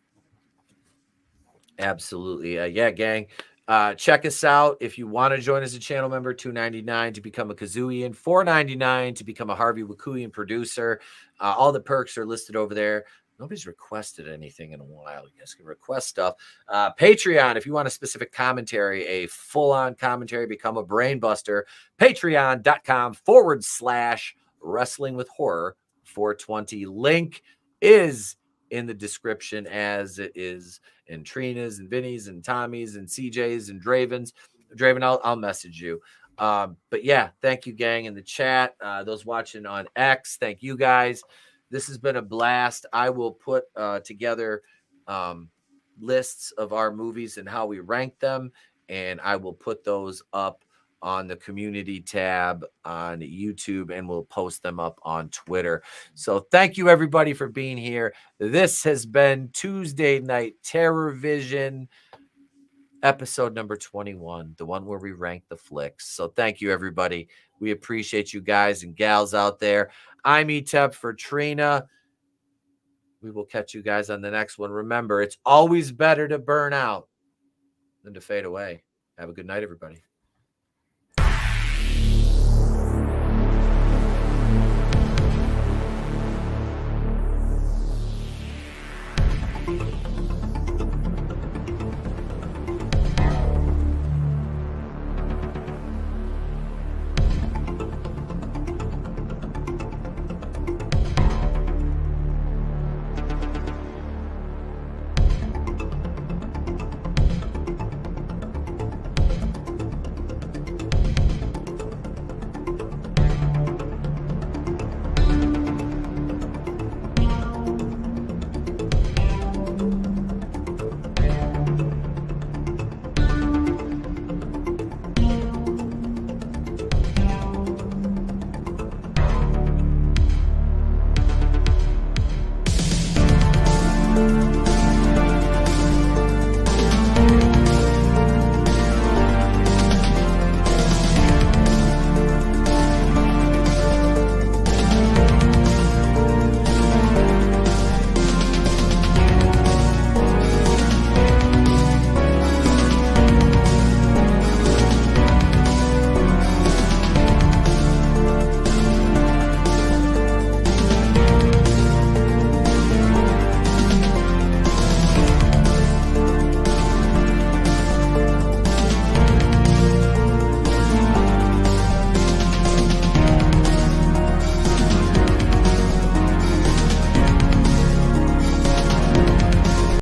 Absolutely. Gang. Check us out if you want to join as a channel member. $2.99 to become a Kazooian, $4.99 to become a Harvey Wakuian producer. All the perks are listed over there. Nobody's requested anything in a while. You guys can request stuff. Patreon, if you want a specific commentary, a full-on commentary, become a brain buster. Patreon.com/wrestling with horror 420. Link is in the description, as it is in Trina's and Vinny's and Tommy's and CJ's and Draven's. Draven, I'll message you. But yeah, thank you, gang, in the chat. Those watching on X, thank you guys. This has been a blast. I will put together lists of our movies and how we rank them, and I will put those up on the community tab on YouTube, and we'll post them up on Twitter. So thank you, everybody, for being here. This has been Tuesday Night TerrorVision, episode number 21, the one where we rank the flicks. So thank you, everybody. We appreciate you guys and gals out there. I'm Etep for Trina. We will catch you guys on the next one. Remember, it's always better to burn out than to fade away. Have a good night, everybody.